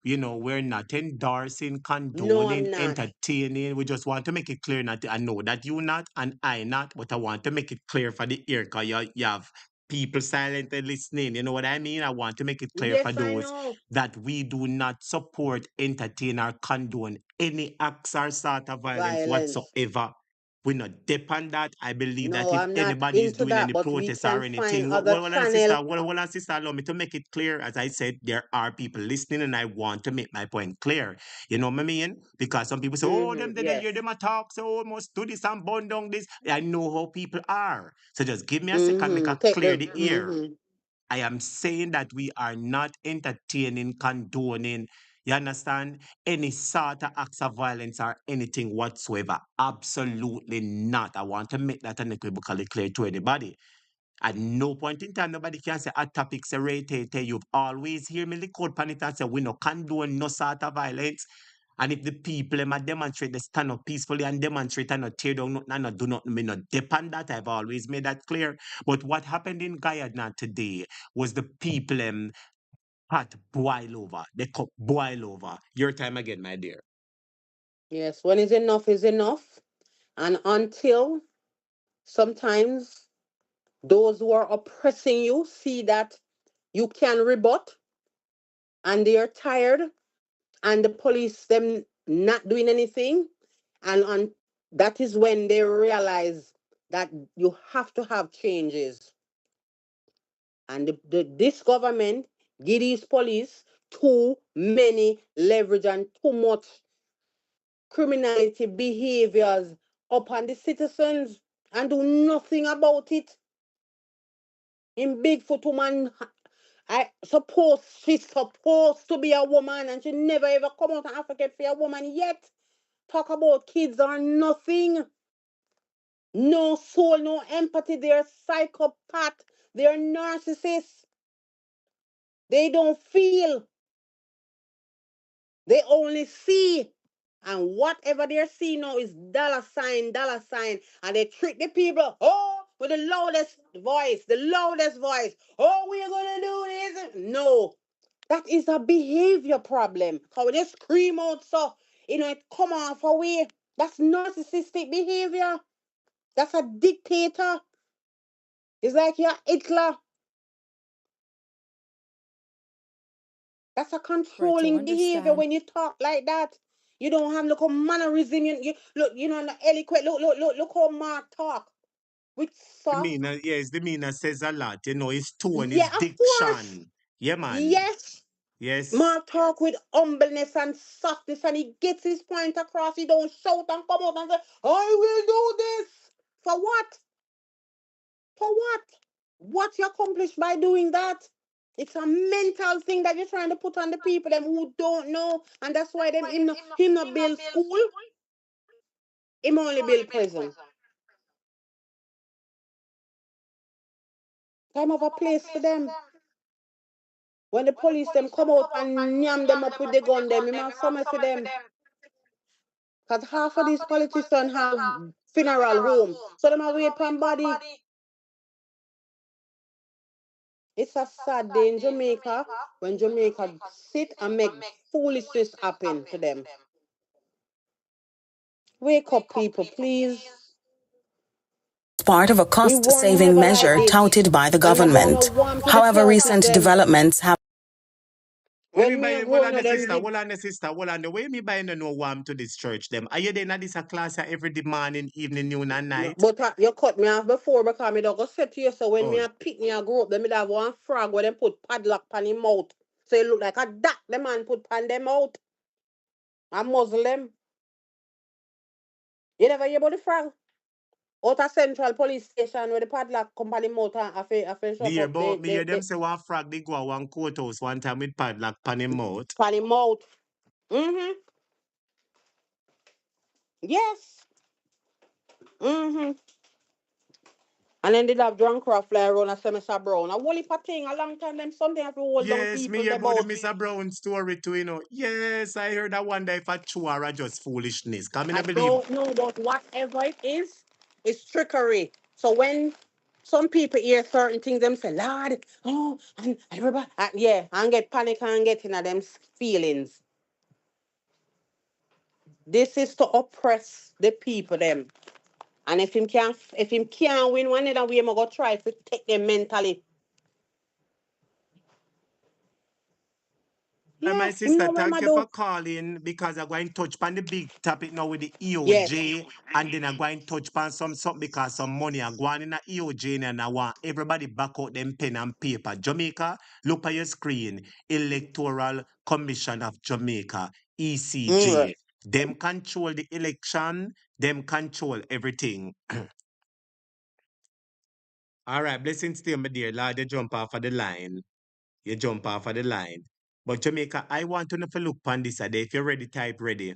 We're not endorsing, No, condoning, I'm not. entertaining. We just want to make it clear. Not, I know that you not and I not, but I want to make it clear for the ear, because you have people silently listening. You know what I mean? I want to make it clear for Yes, I those know. that we do not support, entertain, or condone any acts or sort of violence Violence. whatsoever. We not depend that. I believe that No, if I'm not anybody is into doing that, any but we protest or can find anything, other channel. well, sister, allow me to make it clear. As I said, there are people listening, and I want to make my point clear. You know what I mean? Because some people say, "Oh, them Mm-hmm. they Yes. hear them a talk, so must do this and burn down this." I know how people are. So just give me a second, make Mm-hmm. a Take clear the the ear. mm-hmm. I am saying that we are not entertaining, condoning, you understand, any sort of acts of violence or anything whatsoever. Absolutely not. I want to make that unequivocally clear to anybody. At no point in time, nobody can say a topic say rate. You've always hear me the code pan it and say we no condone no sort of violence. And if the people them a demonstrate, they stand up peacefully and demonstrate and not tear down nothing and not do nothing, me not depend that. I've always made that clear. But what happened in Guyana today was the people pot boil over. The cup boil over. Your time again, my dear. Yes, when is enough. And until sometimes those who are oppressing you see that you can rebut and they're tired and the police them not doing anything and on that is when they realize that you have to have changes. And this government give these police too many leverage and too much criminality behaviors upon the citizens and do nothing about it. In Bigfoot woman, she's supposed to be a woman and she never ever come out and advocate for a woman yet. Talk about kids or nothing. No soul, no empathy. They're psychopath. They're narcissists. They don't feel. They only see. And whatever they're seeing now is dollar sign, dollar sign. And they trick the people. Oh, with the loudest voice, the loudest voice. Oh, we're going to do this. No, that is a behavior problem. How they scream out so, it come off away. That's narcissistic behavior. That's a dictator. It's like you're Hitler. That's a controlling behavior when you talk like that. You don't have look how mannerism. You look, not eloquent. Look how Mark talk. With soft. Yes, the meaner says a lot. His tone, his Yeah, of course. diction. Yeah, man. Yes. Yes. Mark talk with humbleness and softness, and he gets his point across. He don't shout and come out and say, "I will do this." For what? For what? What you accomplish by doing that? It's a mental thing that you're trying to put on the people them who don't know, and that's why them him not build school, him only build prison. Time of a place for them. When the police them come out and yam them up with the gun, them him have summer for them. Cause half of these politicians have funeral home, so them a wait for body. It's a sad day in Jamaica when Jamaica sit and make foolishness happen to them. Wake up, people, please. Part of a We weren't cost-saving never like measure this. touted by the And I don't government. know warm to the However, churches recent them. developments have When me When me buy, a well, grow, on the them sister, live. well, on the sister, well, on the way me buy no warm to this church, them. Are you there at this a class every morning, evening, noon, and No, night? but you cut me off before because me don't go say to you, so when me Oh, a pick me a grow up, them me have one frog where them put padlock on him mouth. So it look like a duck the man put pan them out. A Muslim. You never hear about the frog? Out of Central Police Station where the padlock come on him mouth and I shut up. me hear them say one frog, they go a one courthouse one time with padlock pan him out. Pan him mouth. Mm-hmm. Yes. Mm-hmm. And then they have drunk craft fly around and say Mr. Brown. A whole heap of thing, a long time them something have to hold down Yes, me people hear about the about. Mr. Brown story too. Yes, I heard that one day if a true or just foolishness. Come in, I I believe. don't know, but whatever it is, it's trickery. So when some people hear certain things, them say, Lord, oh, and everybody, yeah, and get panic and get in them feelings. This is to oppress the people, them. And if him can't win one other way, I'm gonna try to take them mentally. My Yeah, him sister, know what thank I you for do. calling because I'm going to touch on the big topic now with the Yes. EOJ and then I'm going to touch on something because some money are going in the EOJ and I want everybody back out them pen and paper. Jamaica, look at your screen. Electoral Commission of Jamaica, Mm. ECJ. Them control the election, them control everything. All right, blessings to you, my dear. Lord, you jump off of the line. You jump off of the line. But Jamaica, I want to know if you look on this day. If you're ready, type ready.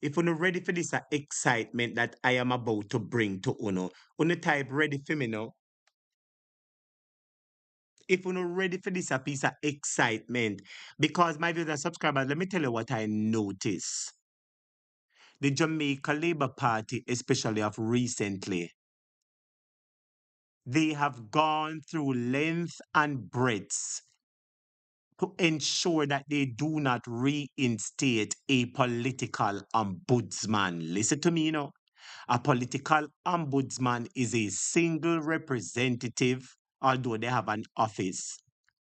If you're not ready for this excitement that I am about to bring to Uno, type ready for me now. if you're not ready for this a piece of excitement, because my viewers and subscribers, let me tell you what I notice. The Jamaica Labour Party, especially of recently, they have gone through length and breadth to ensure that they do not reinstate a political ombudsman. Listen to me, A political ombudsman is a single representative, although they have an office,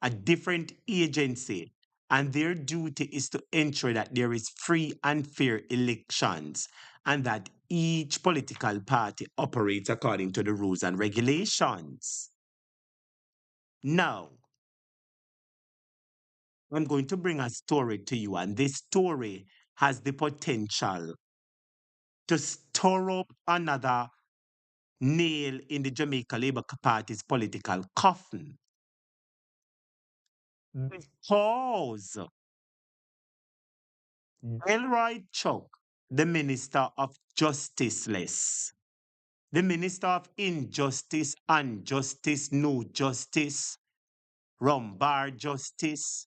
a different agency, and their duty is to ensure that there is free and fair elections and that each political party operates according to the rules and regulations. Now, I'm going to bring a story to you, and this story has the potential to stir up another nail in the Jamaica Labour Party's political coffin. Because Delroy Chuck, the Minister of Justiceless, the Minister of Injustice, Unjustice, No Justice, Rumbar Justice.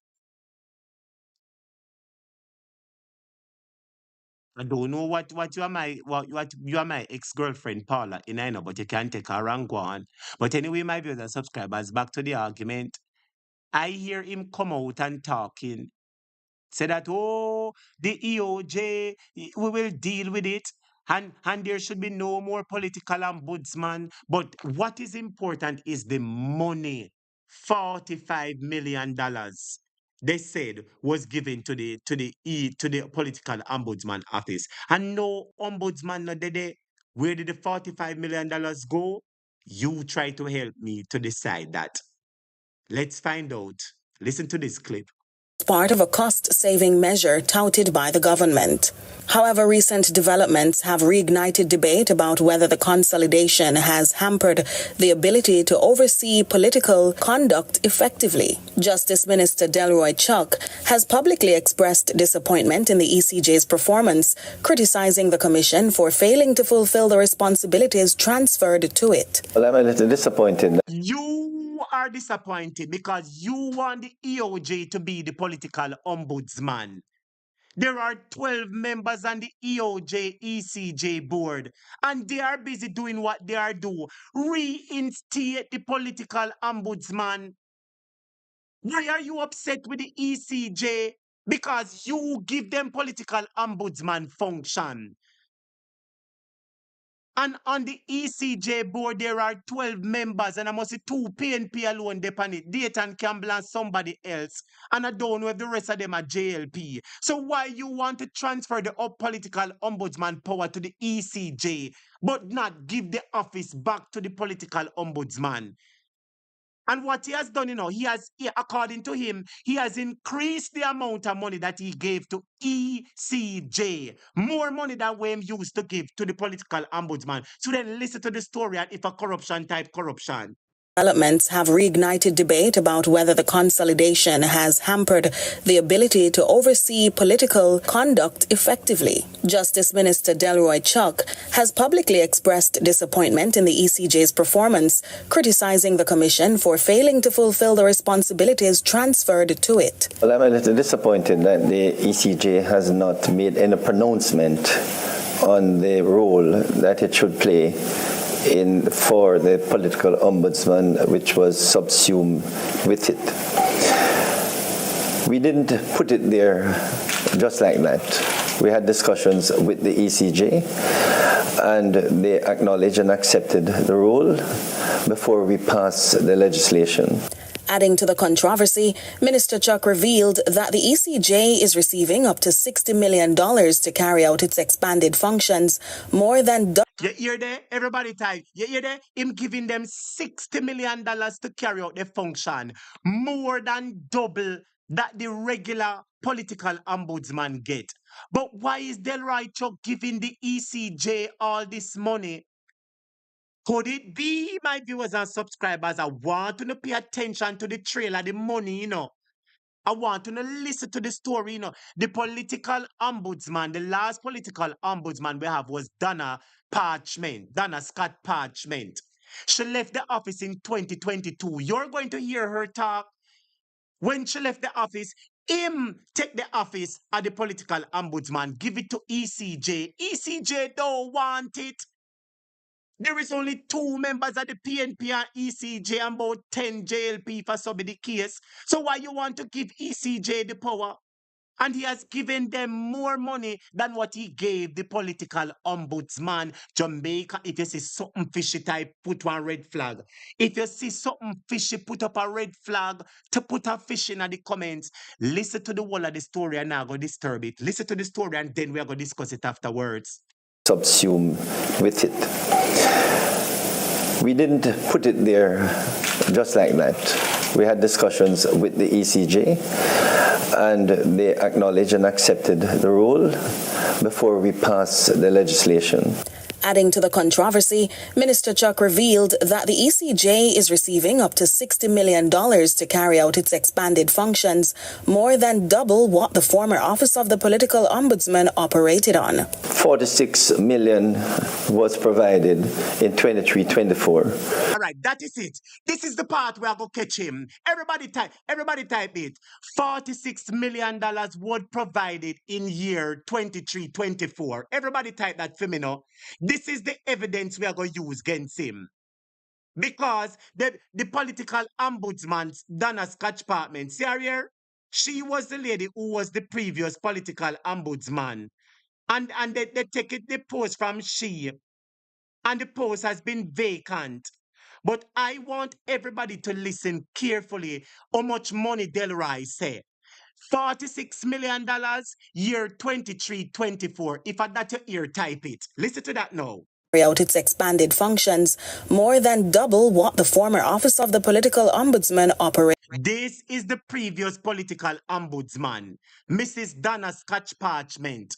I don't know what you are my ex-girlfriend Paula in I know, but you can't take her and go on. But anyway, my viewers and subscribers, back to the argument. I hear him come out and talking. Say that, oh, the EOJ, we will deal with it. And there should be no more political ombudsman. But what is important is the money. $45 million they said was given to the political ombudsman office. And no ombudsman no did. Where did the $45 million go? You try to help me to decide that. Let's find out. Listen to this clip. Part of a cost-saving measure touted by the government. However, recent developments have reignited debate about whether the consolidation has hampered the ability to oversee political conduct effectively. Justice Minister Delroy Chuck has publicly expressed disappointment in the ECJ's performance, criticizing the Commission for failing to fulfill the responsibilities transferred to it. Well, I'm a little disappointed. You are disappointed because you want the EOJ to be the political ombudsman. There are 12 members on the EOJ ECJ board, and they are busy doing what they are doing. Reinstate the political ombudsman. Why are you upset with the ECJ? Because you give them political ombudsman function. And on the ECJ board, there are 12 members, and I must say 2 PNP alone depend it. Dayton Campbell and somebody else. And I don't know if the rest of them are JLP. So why you want to transfer the political ombudsman power to the ECJ, but not give the office back to the political ombudsman? And what he has done, according to him, he has increased the amount of money that he gave to ECJ. More money than Wayne used to give to the political ombudsman. So then listen to the story and if a corruption type corruption. Developments have reignited debate about whether the consolidation has hampered the ability to oversee political conduct effectively. Justice Minister Delroy Chuck has publicly expressed disappointment in the ECJ's performance, criticizing the Commission for failing to fulfill the responsibilities transferred to it. Well, I'm a little disappointed that the ECJ has not made any pronouncement on the role that it should play for the political ombudsman, which was subsumed with it. We didn't put it there just like that. We had discussions with the ECJ, and they acknowledged and accepted the role before we passed the legislation. Adding to the controversy, Minister Chuck revealed that the ECJ is receiving up to $60 million to carry out its expanded functions, more than... You hear there? Everybody type. You hear there? Him giving them $60 million to carry out their function. More than double that the regular political ombudsman get. But why is Delroy Chuck giving the ECJ all this money? Could it be, my viewers and subscribers, I want to pay attention to the trail of the money, I want to listen to the story, The political ombudsman, the last political ombudsman we have was Donna Scott Parchment. She left the office in 2022. You're going to hear her talk. When she left the office, him take the office of the political ombudsman, give it to ECJ. ECJ don't want it. There is only 2 members of the PNP and ECJ and about 10 JLP for some of the case. So why you want to give ECJ the power? And he has given them more money than what he gave the political ombudsman. Jamaica, if you see something fishy type, put one red flag. If you see something fishy, put up a red flag to put a fish in the comments. Listen to the whole of the story and now go disturb it. Listen to the story and then we are going to discuss it afterwards. Subsume with it. We didn't put it there just like that. We had discussions with the ECJ and they acknowledged and accepted the rule before we passed the legislation. Adding to the controversy, Minister Chuck revealed that the ECJ is receiving up to $60 million to carry out its expanded functions, more than double what the former Office of the Political Ombudsman operated on. $46 million was provided in 23-24. All right, that is it. This is the part where I go catch him. Everybody type it. $46 million was provided in year 23-24. Everybody type that for me now. This is the evidence we are going to use against him. Because the political ombudsman, Donna Scotch-Parkman, see her here? She was the lady who was the previous political ombudsman. And they take it, the post from she. And the post has been vacant. But I want everybody to listen carefully how much money Delroy say. $46 million, year 23-24. If I that your ear, type it. Listen to that now. Carry out its expanded functions, more than double what the former Office of the Political Ombudsman operated. This is the previous political ombudsman, Mrs. Donna Scotch-Parchment.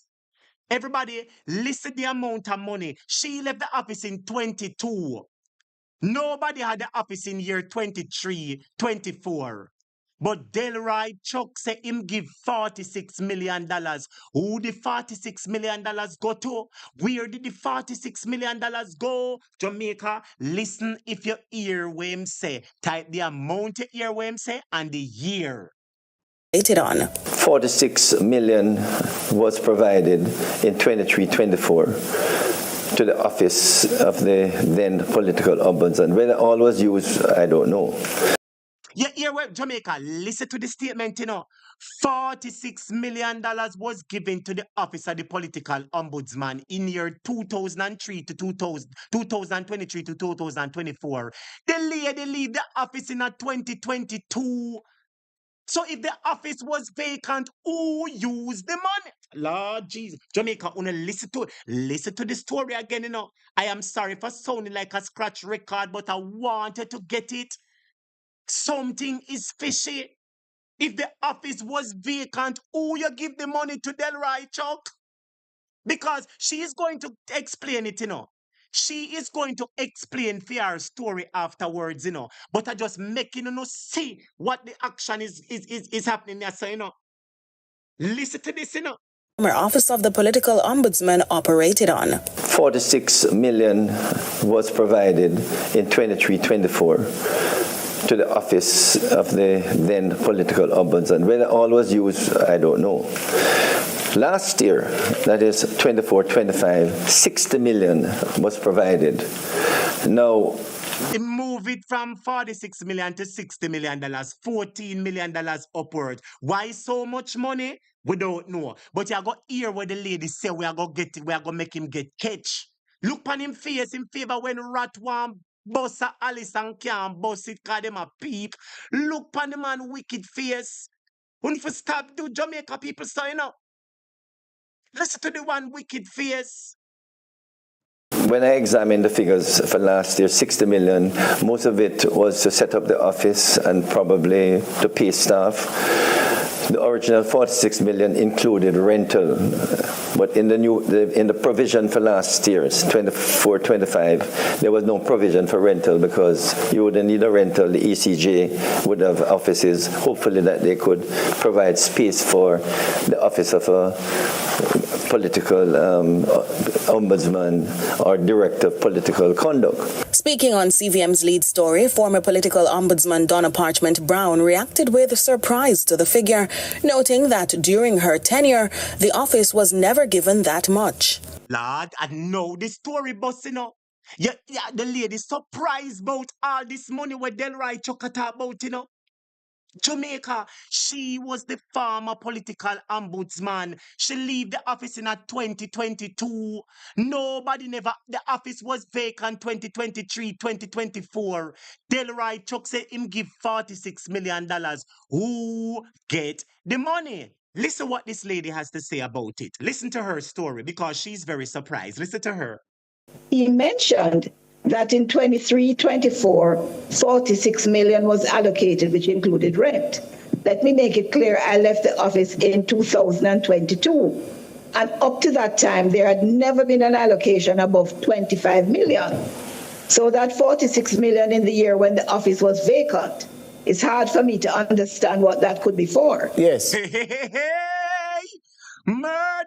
Everybody, listen the amount of money. She left the office in 22. Nobody had the office in year 23-24. But Delroy Chuck said him give $46 million. Who did $46 million go to? Where did the $46 million go? Jamaica, listen if you hear what him say. Type the amount you hear what him say and the year. $46 million was provided in 23-24 to the office of the then political ombudsman. Whether all was used, I don't know. Yeah, here, Jamaica, listen to the statement, $46 million was given to the office of the political ombudsman in year 2003 to 2023 to 2024. The lady leave the office in 2022. So if the office was vacant, who used the money? Lord Jesus. Jamaica, listen to the story again, I am sorry for sounding like a scratch record, but I wanted to get it. Something is fishy. If the office was vacant, who you give the money to Delroy Chuck? Because she is going to explain it, She is going to explain for her story afterwards, But I just making see what the action is happening there, so, Listen to this, Former Office of the Political Ombudsman operated on. $46 million was provided in 23-24. To the office of the then political ombudsman. Whether all was used, I don't know. Last year, that is 24-25, $60 million was provided. Now, move it from $46 million to $60 million, $14 million upward. Why so much money? We don't know. But you got hear what the lady say we are going to get it, we are going to make him get catch. Look on him face in favor when rat one boss Alice and can't boss it cause them a peep. Look on the man wicked face. When for stop do Jamaica people say, Listen to the one wicked face. When I examined the figures for last year, $60 million, most of it was to set up the office and probably to pay staff. The original $46 million included rental, but in the provision for last year's 24-25, there was no provision for rental because you wouldn't need a rental. The ECJ would have offices, hopefully that they could provide space for the office of a political ombudsman or director of political conduct. Speaking on CVM's lead story, former political ombudsman Donna Parchment Brown reacted with surprise to the figure, noting that during her tenure, the office was never given that much. Lord, I know the story, boss, you know. Yeah, the lady surprised about all this money where Delroy Chokata about, you know. Jamaica, she was the former political ombudsman. She leave the office in 2022. Nobody never, the office was vacant 2023, 2024. Delroy Chuck said him give $46 million. Who get the money? Listen what this lady has to say about it. Listen to her story because she's very surprised. Listen to her. He mentioned that in 23-24, 46 million was allocated, which included rent. Let me make it clear, I left the office in 2022. And up to that time, there had never been an allocation above 25 million. So that 46 million in the year when the office was vacant, it's hard for me to understand what that could be for. Yes. Hey, murder!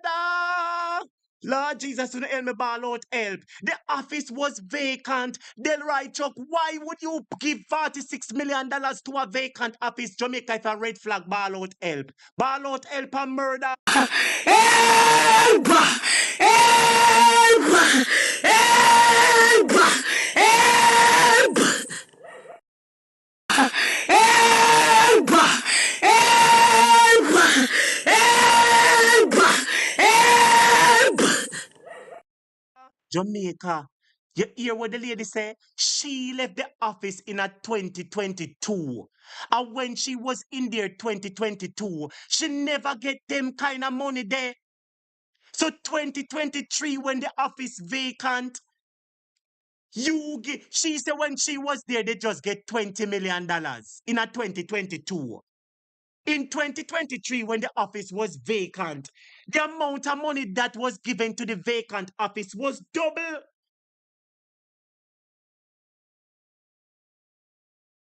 Lord Jesus, to help me ball out help. The office was vacant. Delroy Chuck, why would you give $46 million to a vacant office? Jamaica, if a red flag, ball out help. Ball out help and murder. Help! Help! Help! Help! Help! Help! Help! Help! Jamaica, you hear what the lady say? She left the office in 2022. And when she was in there 2022, she never get them kind of money there. So 2023, when the office vacant, she said when she was there, they just get $20 million in 2022. In 2023, when the office was vacant, the amount of money that was given to the vacant office was double.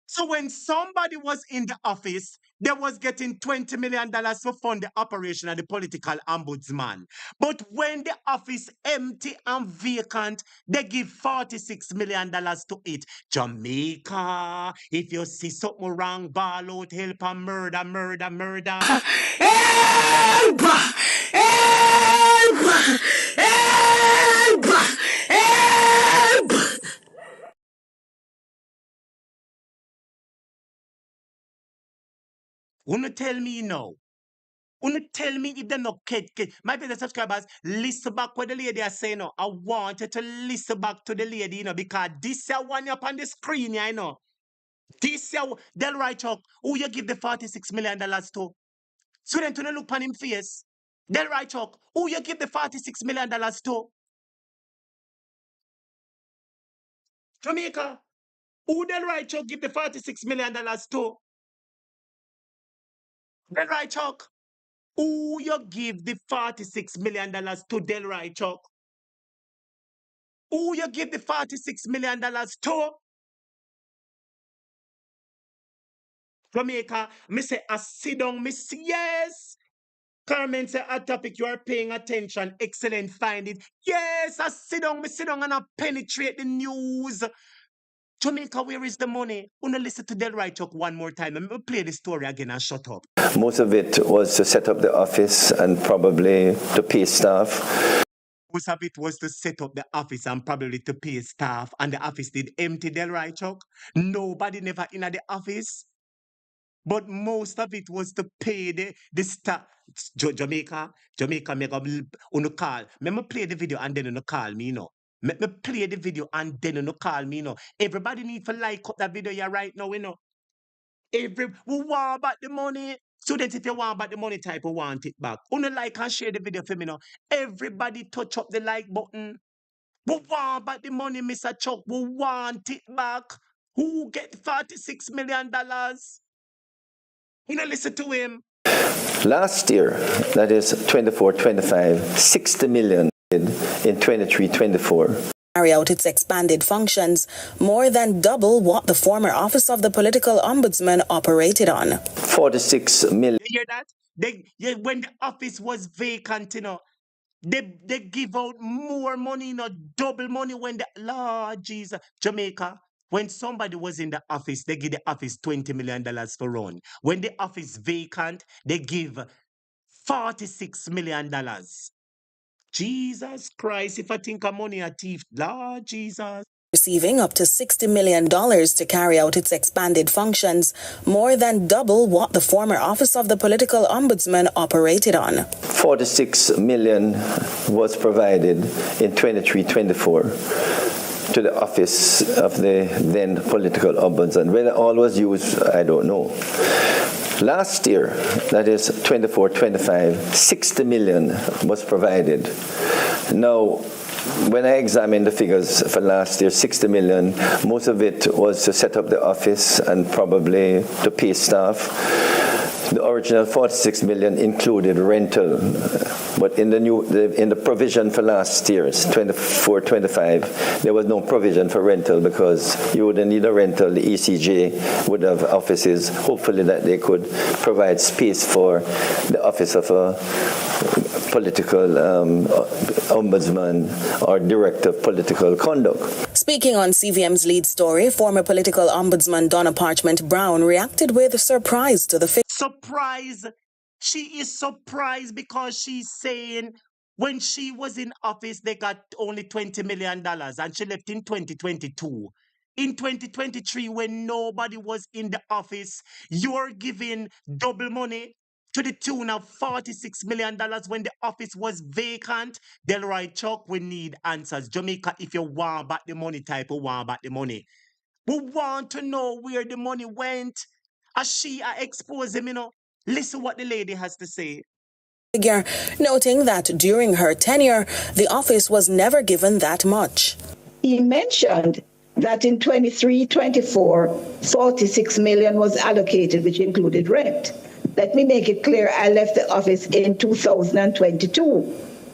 So when somebody was in the office, they was getting $20 million to fund the operation of the political ombudsman. But when the office empty and vacant, they give $46 million to it. Jamaica, if you see something wrong, ball out, help and murder, murder, murder. Help! Help! Help! Help! Wanna tell me now? Wanna tell me if they're not my fellow subscribers, listen back what the lady is saying now. I want you to listen back to the lady, you know, because this is one up on the screen, you know. This is Delroy Chuck, who you give the $46 million to. So then to look on him face. Delroy Chuck, who you give the $46 million to. Jamaica, who Delroy Chuck give the $46 million to. Delroy Chuck. Who you give the $46 million to Delroy Chuck? Who you give the $46 million to? Jamaica, me say, I sit down, me say, yes. Carmen say, a topic you are paying attention. Excellent, find it. Yes, I sit down and I penetrate the news. Jamaica, where is the money? Wanna listen to Delroy Chuck one more time and play the story again and shut up. Most of it was to set up the office and probably to pay staff. Most of it was to set up the office and probably to pay staff, and the office did empty, Delroy Chuck. Nobody never in the office. But most of it was to pay the staff. Jamaica, me go on call. Me play the video and then you call me, you know. Me play the video and then you call me, you know. Everybody need to like up that video here right now, you know. We want back the money. Students, if you want back the money type, we want it back. Only like and share the video for me now. Everybody touch up the like button. We want back the money, Mr. Chuck. We want it back. Who get $46 million? You know, listen to him. Last year, that is 24-25, 60 million in 23-24. Carry out its expanded functions, more than double what the former office of the political ombudsman operated on. 46 million. You hear that? When the office was vacant, you know, They give out more money, double money when the Lord Jesus. Jamaica, when somebody was in the office, they give the office $20 million for run. When the office vacant, they give $46 million. Jesus Christ, if I think of money a thief, Lord Jesus. Receiving up to $60 million to carry out its expanded functions, more than double what the former Office of the Political Ombudsman operated on. $46 million was provided in 23-24 to the office of the then political ombudsman. Whether all was used, I don't know. Last year, that is 24-25, $60 million was provided. Now, when I examined the figures for last year, $60 million, most of it was to set up the office and probably to pay staff. The original $46 million included rental, but in the provision for last year's 24-25, there was no provision for rental because you wouldn't need a rental. The ECJ would have offices, hopefully that they could provide space for the office of a political ombudsman or director of political conduct. Speaking on CVM's lead story, former political ombudsman Donna Parchment Brown reacted with surprise to the figure. Surprise! She is surprised because she's saying when she was in office, they got only $20 million and she left in 2022. In 2023, when nobody was in the office, you're giving double money to the tune of $46 million when the office was vacant. Delroy Chuck, we need answers. Jamaica, if you want back the money, type of want back the money. We want to know where the money went. As she expose him, Listen what the lady has to say. Figure, noting that during her tenure, the office was never given that much. He mentioned that in 23-24, $46 million was allocated, which included rent. Let me make it clear, I left the office in 2022.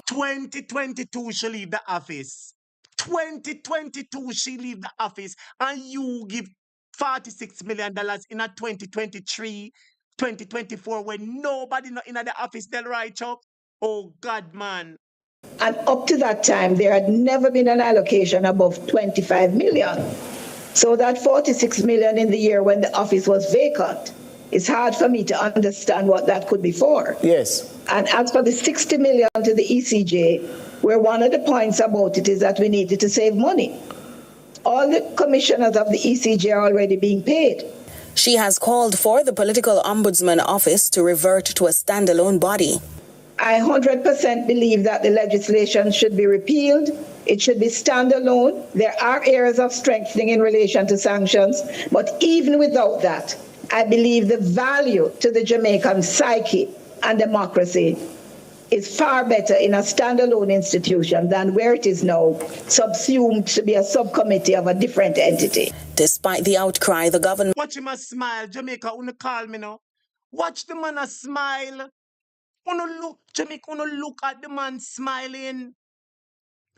2022, she leave the office. 2022, she leave the office, and you give $46 million in a 2023, 2024, when nobody not in the office, Delroy Chuck. Oh, God, man. And up to that time, there had never been an allocation above 25 million. So that 46 million in the year when the office was vacant, it's hard for me to understand what that could be for. Yes. And as for the 60 million to the ECJ, where one of the points about it is that we needed to save money. All the commissioners of the ECJ are already being paid. She has called for the Political Ombudsman Office to revert to a standalone body. I 100% believe that the legislation should be repealed. It should be standalone. There are areas of strengthening in relation to sanctions, but even without that, I believe the value to the Jamaican psyche and democracy is far better in a standalone institution than where it is now, subsumed to be a subcommittee of a different entity. Despite the outcry, the government... Watch him a smile. Jamaica, wanna call me now. Watch the man a smile. Jamaica, look at the man smiling.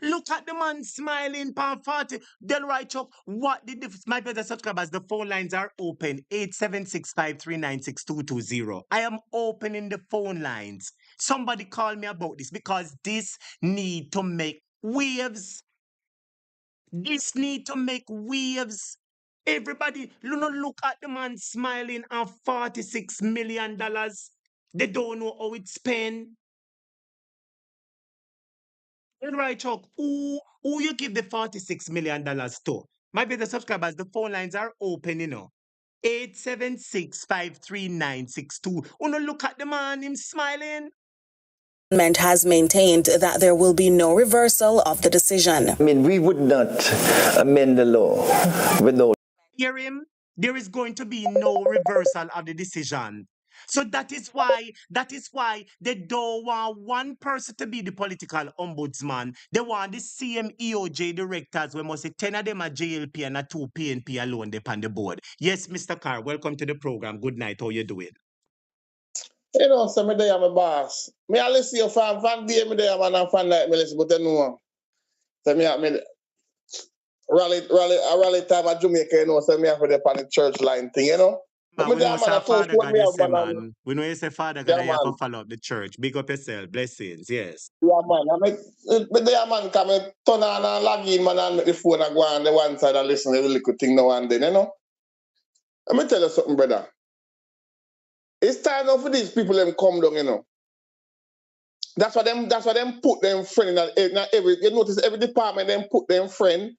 Look at the man smiling, Pan 40. Delroy Chuck, what did my brother subscribers? The phone lines are open. 876-539-6220. I am opening the phone lines. Somebody call me about this because this need to make waves. This need to make waves. Everybody, look at the man smiling and $46 million. They don't know how it's spent. Right, Chuck. Who you give the $46 million to? My brother subscribers, the phone lines are open, 876-539-62. Look at the man, him smiling. The government has maintained that there will be no reversal of the decision. I mean, we would not amend the law without... Hear him? There is going to be no reversal of the decision. So that is why they don't want one person to be the political ombudsman. They want the CMEOJ directors. We must say 10 of them are JLP and 2 PNP alone they on the board. Yes, Mr. Carr, welcome to the program. Good night. How you doing? So me there, my boss. Me I listen to you fan day me there, man, and fan like me listen, but you know. So me rally time at Jamaica, so me have to the church line thing, But Man, me we know there, say man, I told Father you what God me you have, say, man. man. We know you say Father God Yeah, and you have to man. follow up the church. Big up yourself. Blessings. Yes. Yeah, man. I make, but there, man, come and turn on and log in, man, and make the phone and go on the one side and listen to every little thing now and then, you know? Let me tell you something, brother. It's time now for these people them come down, you know. That's why them put them friend in every, you notice every department them put them friend,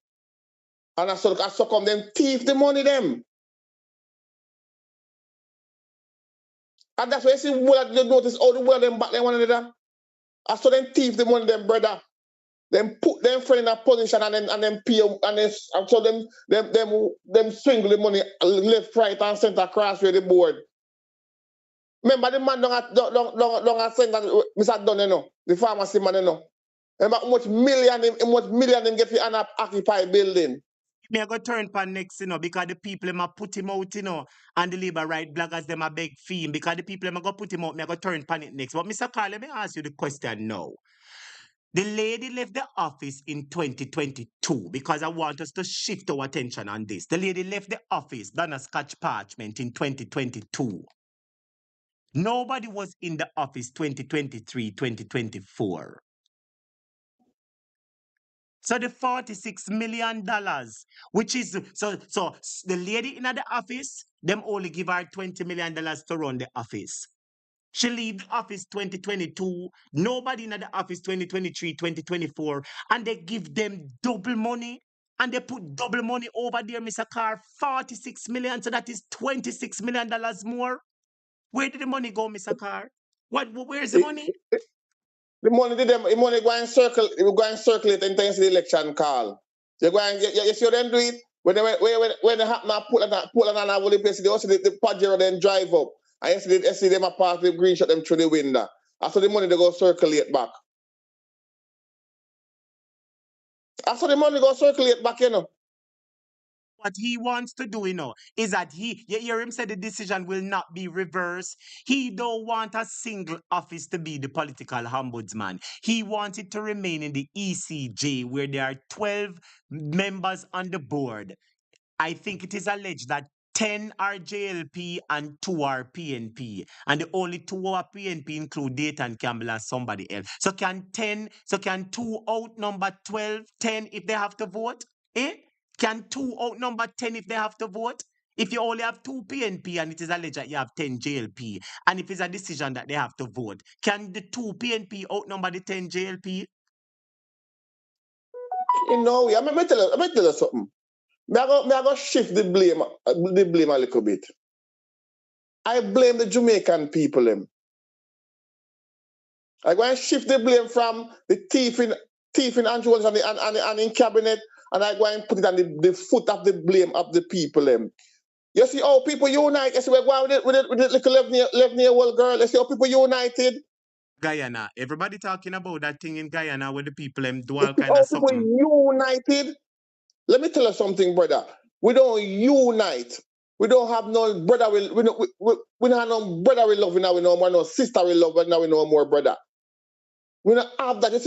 and I so come them thief the money them. And that's why you see what you notice all the world them back them one another. I saw them thief the money them, brother. Them put them friend in a position and then pay and so them swing the money left, right, and center across where the board. Remember the man don't at center, Mr. Dunn, you know, the pharmacy man, you know. Remember how much million them get for an occupied building. Me I go turn pan next, you know, because the people them a put him out, you know, and the labor right bloggers them a beg fee him because the people them a go put him out, me I go turn pan it next. But Mr. Carl, let me ask you the question now. The lady left the office in 2022 because I want us to shift our attention on this. The lady left the office, done a scotch parchment in 2022. Nobody was in the office 2023, 2024. So the $46 million, which is so the lady in the office, them only give her $20 million to run the office. She leave the office 2022, nobody in the office 2023, 2024, and they give them double money. And they put double money over there, Mr. Carr, 46 million, so that is $26 million more. Where did the money go, Mr. Carr? Where's the money? The money go and circulate until you see the election call. You go and you see them do it when they happen to pull and all the place. They also the Pajero then drive up. And you see them apart the green shot them through the window. After the money they go circulate back. After the money go circulate back, you know. What he wants to do, you know, is that you hear him say the decision will not be reversed. He don't want a single office to be the political ombudsman. He wants it to remain in the ECJ, where there are 12 members on the board. I think it is alleged that 10 are JLP and 2 are PNP. And the only 2 are PNP include Dayton Campbell and somebody else. So can 2 outnumber 12, 10 if they have to vote? Eh? Can 2 outnumber 10 if they have to vote? If you only have 2 PNP and it is alleged that you have 10 JLP, and if it's a decision that they have to vote, can the 2 PNP outnumber the 10 JLP? You know, I may tell you something. Me I go shift the blame a little bit. I blame the Jamaican people them. I go and shift the blame from the thief in Andrew and in cabinet, and I go and put it on the foot of the blame of the people them. You see how people unite. You see we're going with the little 11-year-old girl. You see how people united. Guyana. Everybody talking about that thing in Guyana where the people do You all see kind how of people something. united. Let me tell you something, brother. We don't unite. We don't have no brother. We don't have no brother we love now. We no more no sister we love now. We no more brother. We don't have that. You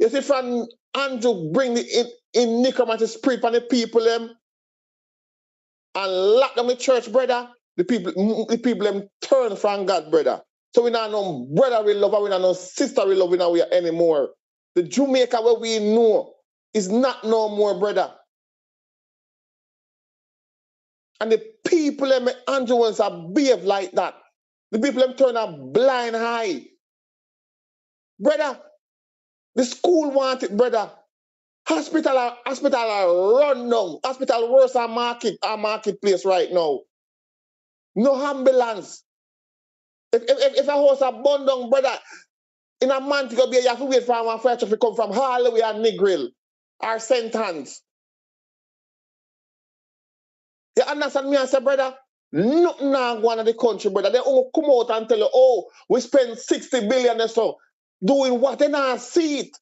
see, from Andrew bring the in necromancy spirit on the people them and lock them in church, brother. The people them turn from God, brother. So we not no brother we love, we not no sister we love now we anymore. The Jamaica where we know is not no more, brother. And the people them Andrew ones are behave like that. The people them turn a blind eye. Brother, the school want it, brother. Hospital are run down. Hospital worse than marketplace right now. No ambulance. If a horse are burned down, brother, in a month you have to wait for a fire truck to come from Harley and Negril or St. Anne's. You understand me? I say, brother, nothing now going on the country, brother. They only come out and tell you, oh, we spend 60 billion or so. Doing what? They not see it.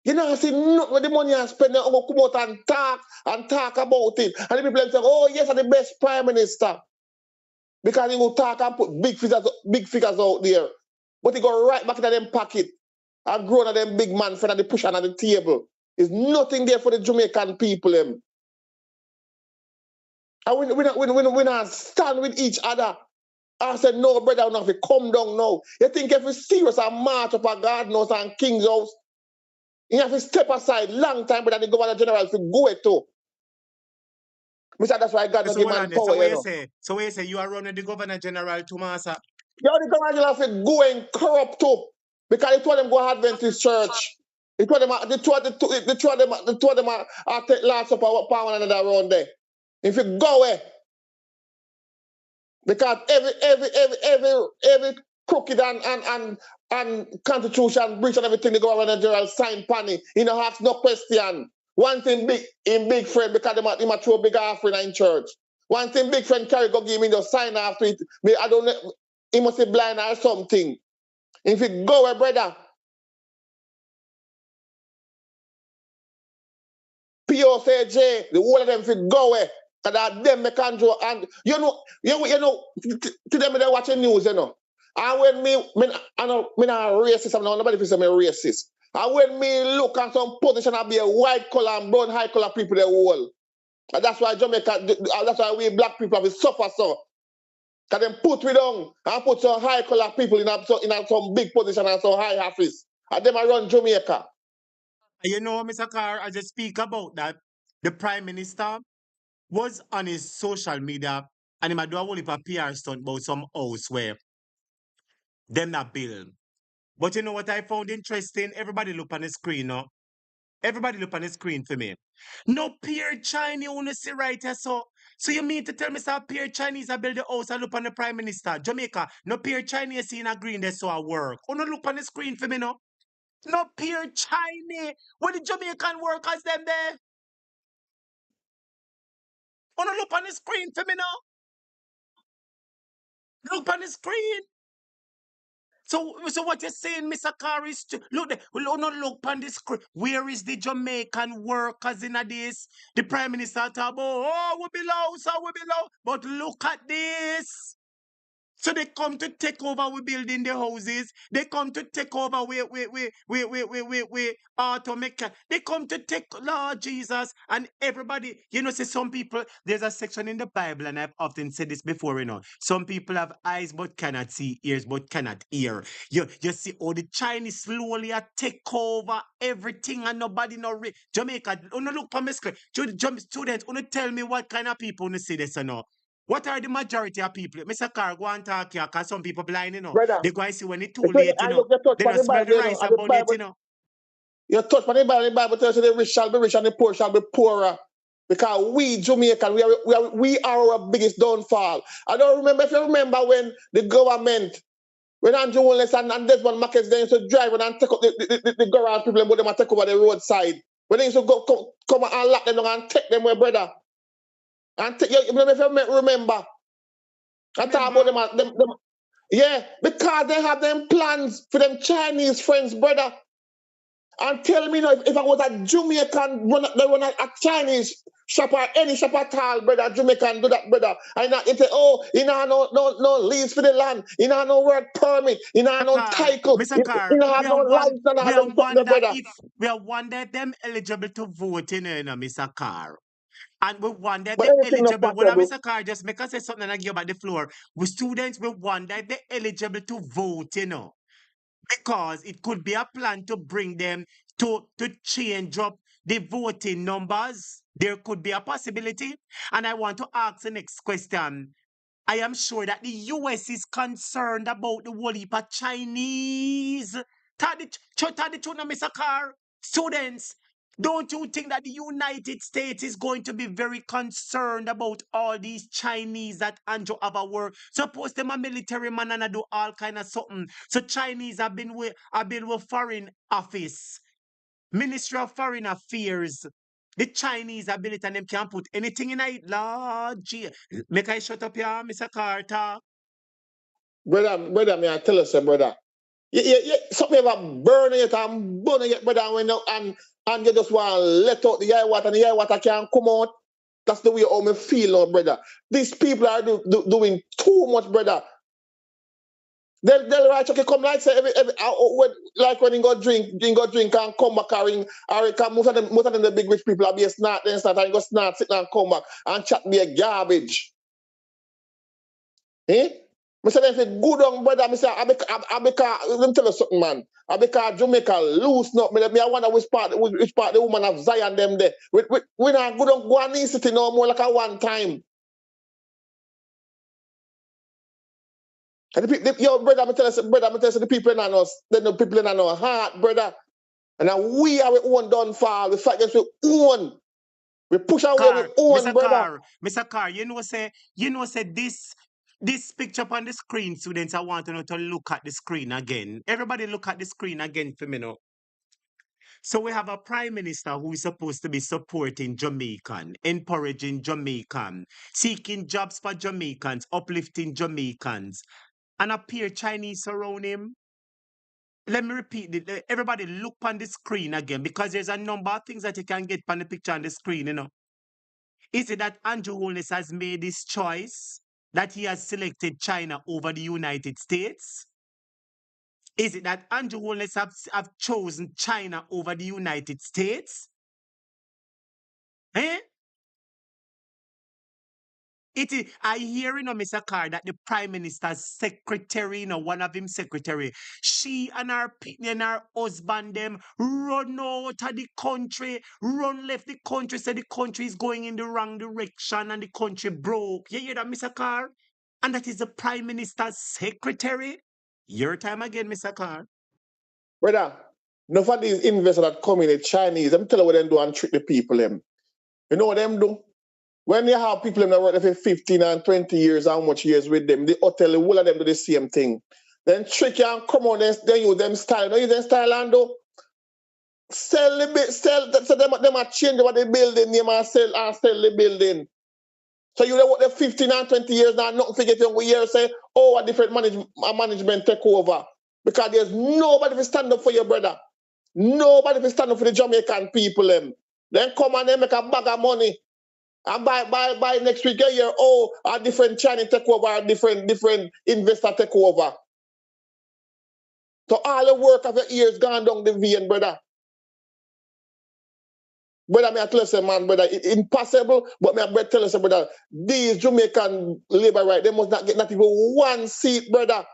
You know, see nothing with the money I spend, they only come out and talk about it. And the people say, oh, yes, I'm the best prime minister. Because he will talk and put big figures out there. But he go right back into them pocket and grow on them big man friend and they push on the table. There's nothing there for the Jamaican people. And we not stand with each other. I said, no, brother, we have to come down now. You think if we serious and march up a garden house and King's house, you have to step aside long time, but the Governor General to go it too. Mr. That's why God not give man power, you know. So what you say? You are running the Governor General to Massa? Yeah, the Governor General have to go and corrupt too. Because they told them go Adventist church. They told them the two of them are take lots of power and another around there. If you go away, because every crooked and constitution breach and everything the Governor General sign panny, he don't ask no question. One thing big friend because he might throw big offering in church. One thing big friend carry go give me the sign after it. I don't know, he must be blind or something. If you go away, brother, POCJ, the whole of them if go away. Because them me control and you know to them they watching news, you know. And when me not racist, I'm not nobody say me racist. And when me look at some position, I be a white collar and brown high collar people the whole. And that's why Jamaica, that's why we black people have to suffer so. Because them put we down and put some high collar people in some big position and some high office. And them I run Jamaica. You know, Mr. Carr, as I speak about that, the Prime Minister was on his social media and he might do a whole heap of PR stunt about some house where them not build. But you know what I found interesting? Everybody look on the screen now. Everybody look on the screen for me. No pure Chinese wanna see right here, so. So you mean to tell me some pure Chinese I build the house and look on the Prime Minister? Jamaica, no pure Chinese see in a green they saw work. Wanna look on the screen for me now? No pure Chinese. Where the Jamaican workers them there? Wanna look on the screen for me now? Look on the screen. So what you're saying, Mr. Carr, is look there. Well, no look on the screen. Where is the Jamaican workers in this? The Prime Minister talk about, oh, we below, so we below. But look at this. So they come to take over, we building the houses. They come to take over, we auto mechanic. They come to take, Lord Jesus, and everybody. You know, see some people, there's a section in the Bible, and I've often said this before, you know. Some people have eyes but cannot see, ears but cannot hear. You see, the Chinese slowly are take over everything and nobody no Jamaica, look for me, students, tell me what kind of people you see this or no. What are the majority of people? Mr. Carr, go and talk here, because some people blind, you know. Brother, They go and see when it's too late, you know. You touch They on don't the smell Bible, the rice and the about it, Bible, you know. you touch on the Bible tells you the rich shall be rich and the poor shall be poorer. Because we Jamaican, we are our biggest downfall. I don't remember, if you remember when the government, when Andrew Wallace and Desmond Markets, they used to drive and take up the garage people and put them and take over the roadside. When they used to come and lock them down and take them away, brother. And take, if you remember, I talk about them, yeah, because they have them plans for them Chinese friends, brother. And tell me now, if I was a Jamaican, they run a Chinese shop or any shop at all, brother, Jamaican do that, brother. And you say, oh, you know, no lease for the land, you know, no work permit, you know, no title, Mr. you Carr, know, have no license and all them something, brother. we are wonder them eligible to vote in, Mr. Carr. And we wonder But they everything not eligible. Well, possible. Mr. Carr, just make us say something and I give about the floor. We students, we wonder they eligible to vote, you know. Because it could be a plan to bring them to change up the voting numbers. There could be a possibility. And I want to ask the next question. I am sure that the US is concerned about the whole heap of Chinese. Tell the truth, Mr. Carr. Students, don't you think that the United States is going to be very concerned about all these Chinese that Andrew have a work? Suppose them a military man and I do all kind of something. So Chinese have been with foreign office, Ministry of Foreign Affairs. The Chinese ability and them can put anything in it. Lord G. Make I shut up here, Mr. Carter. Brother, may I tell you, brother. Something about burning it and burning it, brother, and you just want to let out the air water and the air water can't come out. That's the way how me feel now, brother. These people are doing too much, brother. They'll right okay come like say like when you go drink and come back or most of them the big rich people are be a snart then start and go snart sit and come back and chat be a garbage. Eh? I say them say good on brother. I say I let me tell you something, man. I because Jamaica loose up. Me I wonder which part the woman of Zion them there. We not good on go and city no more like a one time. And yo, brother, I'm tell you, the people in us, the people in our heart, brother. And now we are we own downfall. We fight against we own. We push away we own, brother. Mr. Carr, you know say this picture up on the screen, students. I want you to look at the screen again. Everybody look at the screen again for me now. So we have a prime minister who is supposed to be supporting Jamaican, encouraging Jamaican, seeking jobs for Jamaicans, uplifting Jamaicans, and appear Chinese around him. Let me repeat it. Everybody look on the screen again because there's a number of things that you can get on the picture on the screen, you know. Is it that Andrew Holness has made this choice that he has selected China over the United States? Is it that Andrew Holness have chosen China over the United States? Eh? I hear, Mr. Carr, that the Prime Minister's secretary, one of him secretary, she and her pitney and her husband, them run out of the country, left the country, said the country is going in the wrong direction and the country broke. You hear that, Mr. Carr? And that is the Prime Minister's secretary? Your time again, Mr. Carr. Brother, none of these investors that come in the Chinese, let me tell you what them do and trick the people them. You know what them do? When you have people that work there for 15 and 20 years, how much years with them, the hotel, all of them do the same thing. Then trick you and come on, then use them style. No, use them style and do. Sell the bit, so them are change what the building name and sell the building. So you know what the 15 and 20 years now, nothing forget you year say, oh, a different management take over. Because there's nobody to stand up for your brother. Nobody to stand up for the Jamaican people. Then come and they make a bag of money. And by next week, you hear, oh, a different Chinese take over, a different investor take over. So all the work of your ears gone down the vein, brother. Brother, me I tell you, man, brother, it's impossible, but me I tell you, brother, these Jamaican labor right, they must not get not even one seat, brother.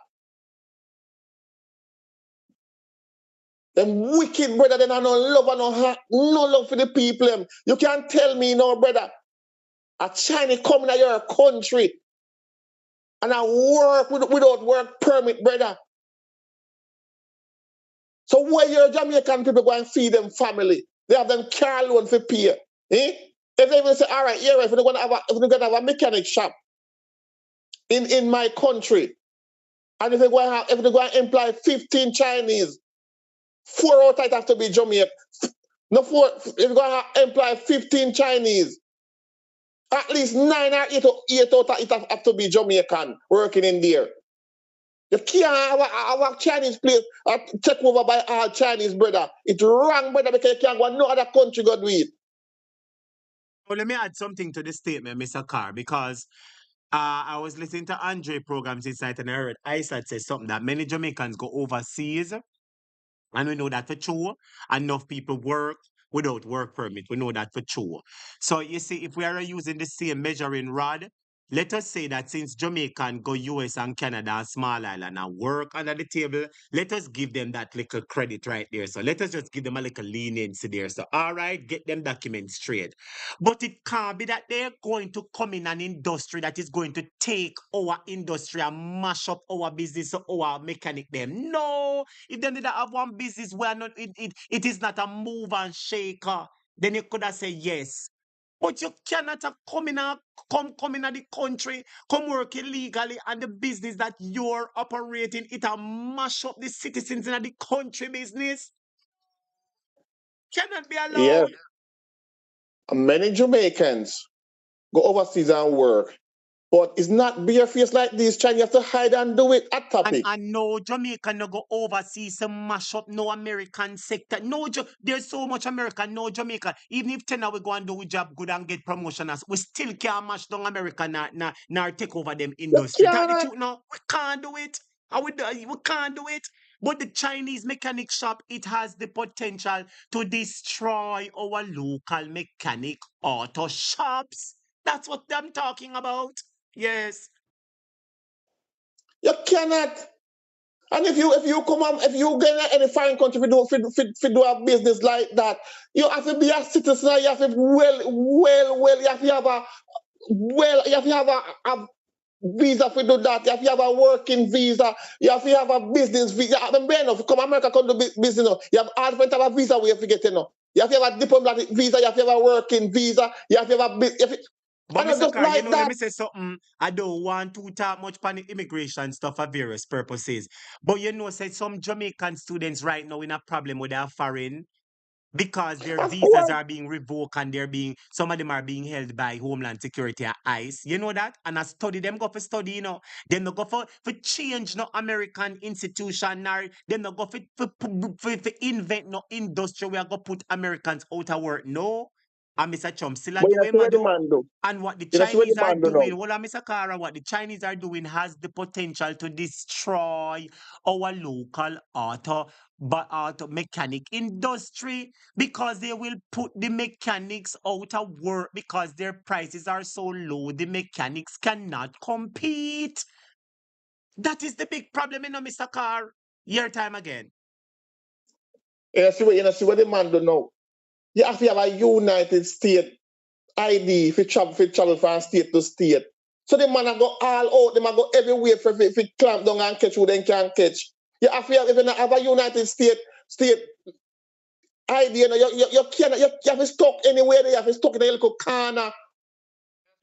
Them wicked, brother, they have no love and no love for the people. You can't tell me, no, brother. A Chinese coming to your country and I work without work permit, brother. So where your Jamaican people go and feed them family? They have them car loan for pay. Eh? If they even say, all right, if they're gonna have a mechanic shop in my country, and if they're going to employ 15 Chinese, 4 out of it have to be Jamaican. No, if you're going to employ 15 Chinese, at least 9 or 8 out of it have to be Jamaican working in there. You can't have a Chinese place take over by all Chinese, brother. It's wrong, brother, because you can't go no other country go do it. Well, let me add something to this statement, Mr. Carr, because I was listening to Andre programs this night and I heard Isaac say something that many Jamaicans go overseas. And we know that for true. Enough people work without work permit. We know that for true. So you see, if we are using the same measuring rod, let us say that since Jamaican go US and Canada and small island and work under the table, let us give them that little credit right there. So let us just give them a little leniency there. So all right, get them documents straight. But it can't be that they're going to come in an industry that is going to take our industry and mash up our business or our mechanic them. No, if they did have one business where not it is not a move and shaker, then you could have said yes. But you cannot have come in the country, come work illegally, and the business that you're operating, it'll mash up the citizens in the country business. Cannot be allowed. Yeah. Many Jamaicans go overseas and work. But it's not barefaced like this. China, you have to hide and do it at topic. And no Jamaican no go overseas to mash up no American sector. No, there's so much American, no Jamaican. Even if 10 we go and do a job good and get promotion, we still can't mash down America nor take over them industry. That's the truth now. We can't do it. And we can't do it. But the Chinese mechanic shop, it has the potential to destroy our local mechanic auto shops. That's what I'm talking about. Yes. You cannot. And if you come on, if you get any foreign country to do a business like that, you have to be a citizen. You have to you have to have a visa to do that. You have to have a working visa. You have to have a business visa. I mean, come America, come do business. You have all different type of visa where you have to get. You have to have a diplomatic visa. You have to have a working visa. You have to have a But and Mr. just Carr, like let that. me say something. I don't want to talk much on the immigration stuff for various purposes. But say some Jamaican students right now in a problem with their foreign because their Of visas course. are being revoked and some of them are being held by Homeland Security and ICE. You know that? And I study them go for study, Them no go for change no American institution or them no go for invent no industry where go put Americans out of work. No. And Mr. Chum still a But do you him see a what the do. man do. And what the You see what the Chinese are man do now. doing, well, Mr. Kara, what the Chinese are doing has the potential to destroy our local auto mechanic industry because they will put the mechanics out of work because their prices are so low. The mechanics cannot compete. That is the big problem, Mr. Carr. Year time again. You see what the man do now. You have to have a United States ID for travel from state to state. So the man go all out, they go everywhere for clamp down and catch who they can catch. You have to have, if you not have a United States ID, you can't, you have to stuck anywhere there, you have to stuck in a little corner.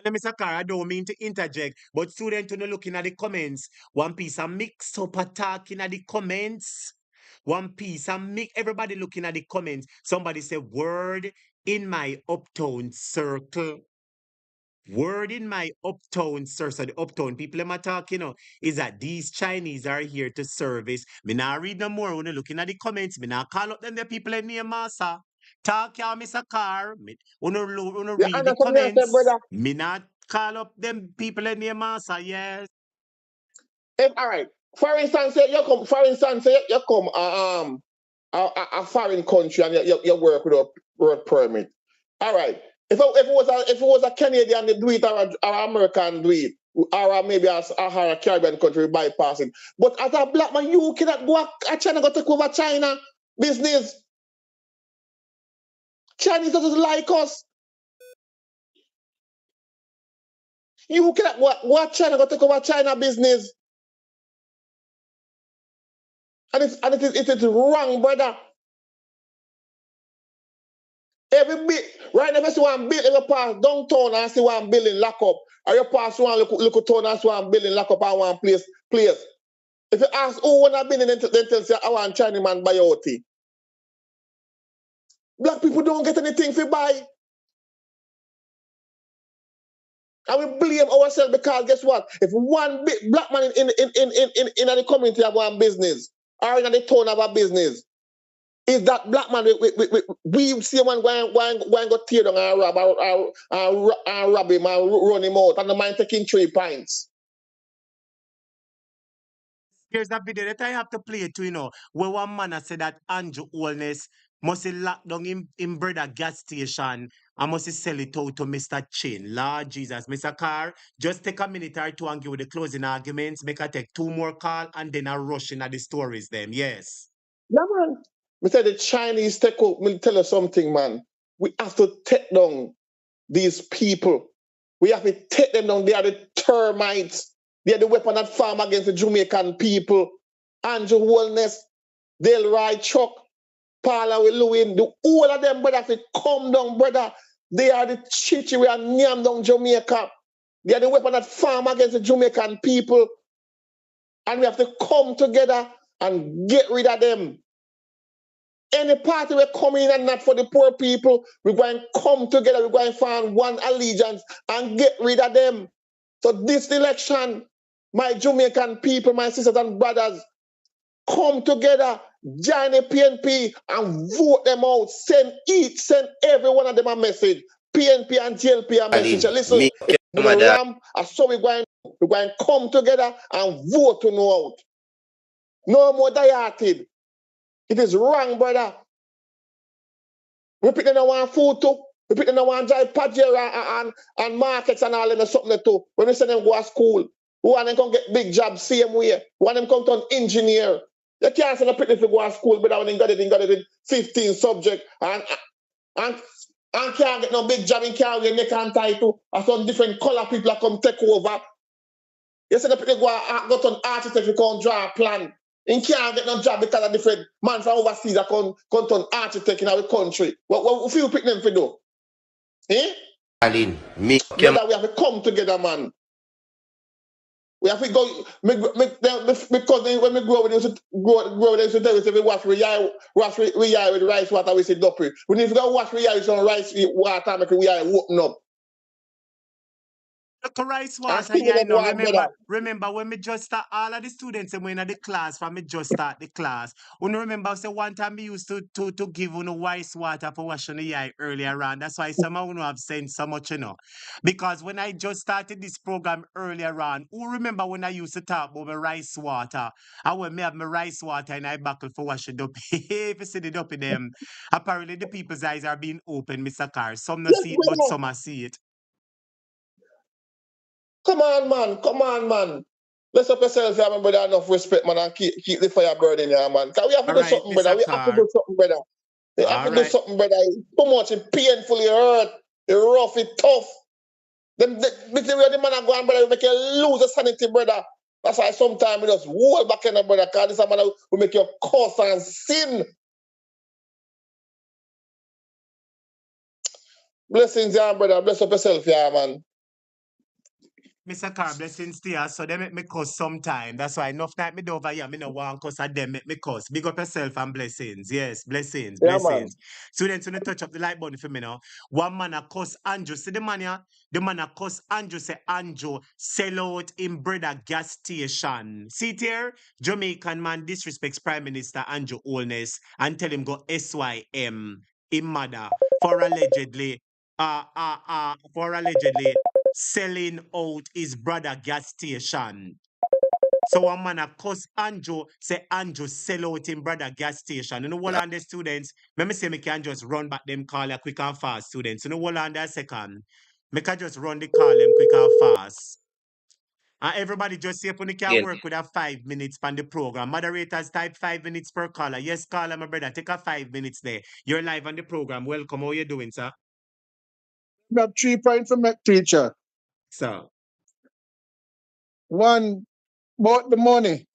Mr. Carr, I don't mean to interject, but students who are looking at the comments, one piece of mix up attacking at the comments. One piece of mix, everybody looking at the comments. Somebody say, word in my uptown circle. Word in my uptown circle. So the uptown people I'm talking, is that these Chinese are here to service. Me not read no more when you're looking at the comments. Me not call up them the people in near Massa. Talk y'all, Mr. Carr. Wanna You read the understand me, I say, comments. brother? Me not call up them people in near Massa, yes. All right. For instance, you come a foreign country and you work with a work permit. All right. If it was a Canadian they do it or an American do it, or maybe a Caribbean country bypassing. But as a black man, you cannot go China go take over China business. Chinese doesn't like us. You cannot go China go take over China business. And it is wrong, brother. Every bit, right now, if you see one building, you pass downtown and see one building lock up, or you pass one look town and see one building lock up and one place. If you ask who wanna building, then tell you I want Chinese man buy out it. Black people don't get anything to buy. And we blame ourselves because guess what? If one black man in the community have one business, or in the town have a business, is that black man we see one going go tear down and rob him and run him out and the man taking 3 pints. Here's a video that I have to play to, where one man has said that Andrew Holness must lock down him brother gas station and must sell it out to Mr. Chin. Lord Jesus, Mr. Carr, just take a minute or two and give the closing arguments. Make I take 2 more calls and then I rush in at the stories them. Yes. Yeah, man. We said the Chinese take out, me tell you something, man. We have to take down these people. We have to take them down. They are the termites. They are the weapon that farm against the Jamaican people. Andrew Holness, Delroy Chuck, Paula with Lewin, all of them, brother, have to come down, brother. They are the chichi we are nyam down Jamaica. They are the weapon that farm against the Jamaican people. And we have to come together and get rid of them. Any party we're coming and not for the poor people, we're going to come together, we're going to find one allegiance and get rid of them. So this election, my Jamaican people, my sisters and brothers, come together, join the PNP and vote them out. Send every one of them a message. PNP and GLP a message. Listen, if we don't ram, so we're going to come together and vote to know out. No more dieted. It is wrong, brother. We put in one food too. We put in one drive Pajero and markets and all them something too. When we send them go to school, we want them come get big jobs same way. We want them come to an engineer. You can't send a picnic to go to school, but when they got it in 15 subject and can't get no big job in can't get neck and title. Or some different color people that come take over. You send a picnic go to an architect to come draw a plan. In can't get no job because of different man from overseas that come to an architect in our country. What feel pick them for do? Eh? Aline, me Brother, we have to come together, man. We have to go because when we grow, we used to say we wash we eye with rice water, we say duppy. We need to go wash we eye with some rice water, make we eye open up. The rice And water, still yeah, I them know. water, brother. Remember when me just start all of the students and when in the class, from me just start the class. You remember say one time me used to give you rice water for washing the eye earlier on. That's why some of you have sent so much, Because when I just started this program earlier on, who remember when I used to talk about my rice water? And when me have my rice water and I buckle for washing up. If you see the up in them, apparently the people's eyes are being open, Mr. Carr. Some not Yes, see it, but brother. some are see it. Come on, man. Let's up yourself, yeah, man, brother. Enough respect, man, and keep the fire burning, yeah, man. Because we have to All do right, something, brother. Mr. We have to Carr. do something, brother. We have All to do right. something, brother. It's too much, it's painful, it hurt, it rough, it tough. Because the man are going, brother, we make you lose the sanity, brother. That's why sometimes we just hold back in the brother, because this man will make you curse and sin. Blessings, yeah, brother. Bless up yourself, yeah, man. Mr. Carr, blessings to you. So they make me cuss sometime. That's why enough night me do over here. Me no want cuss at them make me cuss. Big up yourself and blessings. Yes, blessings, Yeah, man. blessings. Students, when you touch up the light button for me now. One man a cuss Andrew. See the man here? The man a cuss Andrew. Say Andrew sell out in brother gas station. See it here? Jamaican man disrespects Prime Minister Andrew Holness and tell him go SYM in mother for allegedly selling out his brother gas station. So one man a cuss Andrew, say Andrew sell out him brother gas station. You know what on the students, let me say me can just run back them call ya quick and fast students. You know what on that second? Me can just run the call them quick and fast. And everybody just say if you can work with a 5 minutes on the program. Moderators type 5 minutes per caller. Yes, caller, my brother. Take a 5 minutes there. You're live on the program. Welcome. How you doing, sir? Got 3 points to make, teacher. So. One, about the money.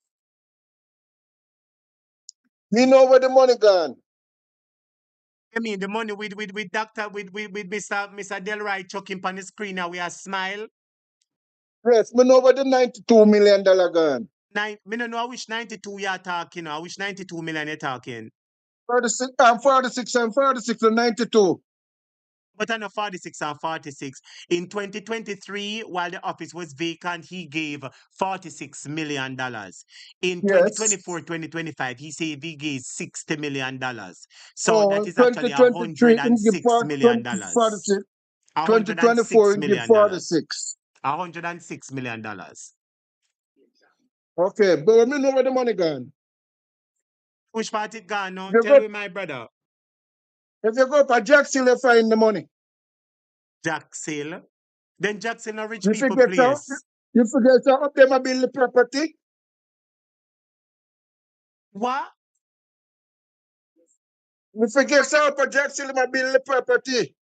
We know where the money gone. I mean, the money with Doctor with Mr. Delroy chucking on the screen now we are smile. Yes, we know where the $92 million gone. Me no know I wish 92 you are talking. I wish 92 million you're talking. 46 and 92. But I know 46 and 46. In 2023, while the office was vacant, he gave $46 million. In Yes. 2024-2025, he said he gave $60 million. So Oh, that is actually 2023 in give $106 million. 46. 2024 $106 in give million. 46. $106 million. Okay, but let me know where the money gone. Which part it gone now? You Tell go, me, my brother. if you go up at Jackson, you find the money. Jackson. Then Jackson a rich You people forget place. you forget to up them a build the property. What? You forget to up at Jackson a build the property.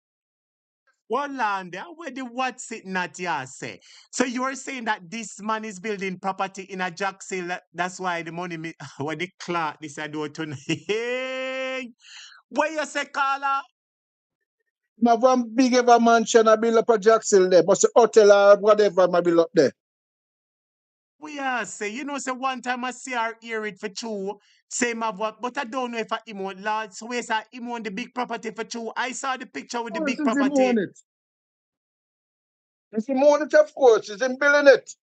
One land there, where the what sitting at here say. So you are saying that this man is building property in a Jackson, that's why the money when the clock this I do tonight. What you say, Carla? Now one big ever mansion I build up a Jackson there, but the hotel or whatever I build up there. We are say, say one time I see her hear it for true, same of what, but I don't know if I him own large. So where's I him own the big property for true? I saw the picture with the big It's him own property. it. It's him own it, of course. It's him building it.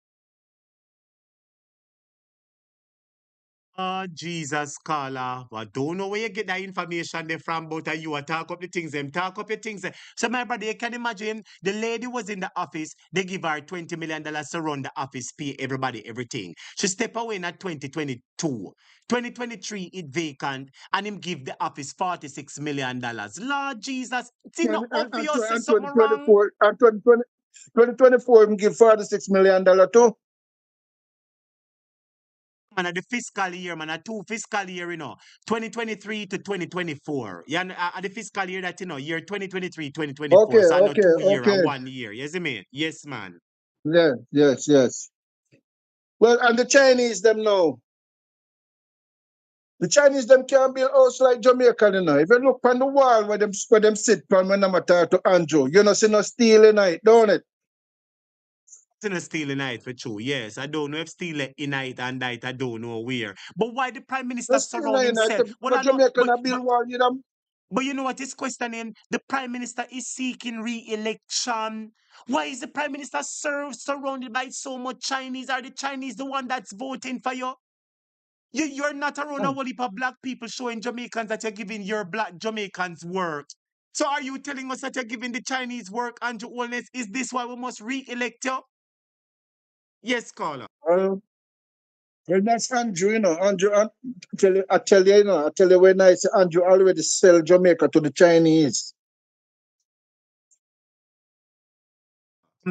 Jesus, Carla. I don't know where you get that information there from, but you talk up the things, them talk up your things. So, my brother, you can imagine the lady was in the office, they give her $20 million to run the office, pay everybody everything. She step away in at 2022. 2023, it vacant, and him give the office $46 million. Lord Jesus, it's not obvious, there's something wrong. 2024, and 2024, him give $46 million too. Man, at the fiscal year, man, at 2 fiscal year, 2023 to 2024. Yeah, at the fiscal year that, year 2023, 2024. Okay, So I know 2 year and okay. 1 year. Yes, me? Yes, man. Yeah, yes. Well, and the Chinese them know. The Chinese them can't build house like Jamaica, If you look on the wall where them sit from when I'm talk to Andrew, you know see no steel in it, don't it? It's not stealing night for true. Yes, I don't know if stealing in night and night, I don't know where. But why the prime No minister steel surround in it. himself? Well, But I know, Jamaica not build wall, but you know what is questioning? The prime minister is seeking re-election. Why is the prime minister surrounded by so much Chinese? Are the Chinese the one that's voting for you? You're not around a whole heap of black people showing Jamaicans that you're giving your black Jamaicans work. So are you telling us that you're giving the Chinese work, Andrew Holness? Is this why we must re-elect you? Yes, caller. Well, that's Andrew, Andrew, I tell you, I tell you when I say Andrew already sell Jamaica to the Chinese.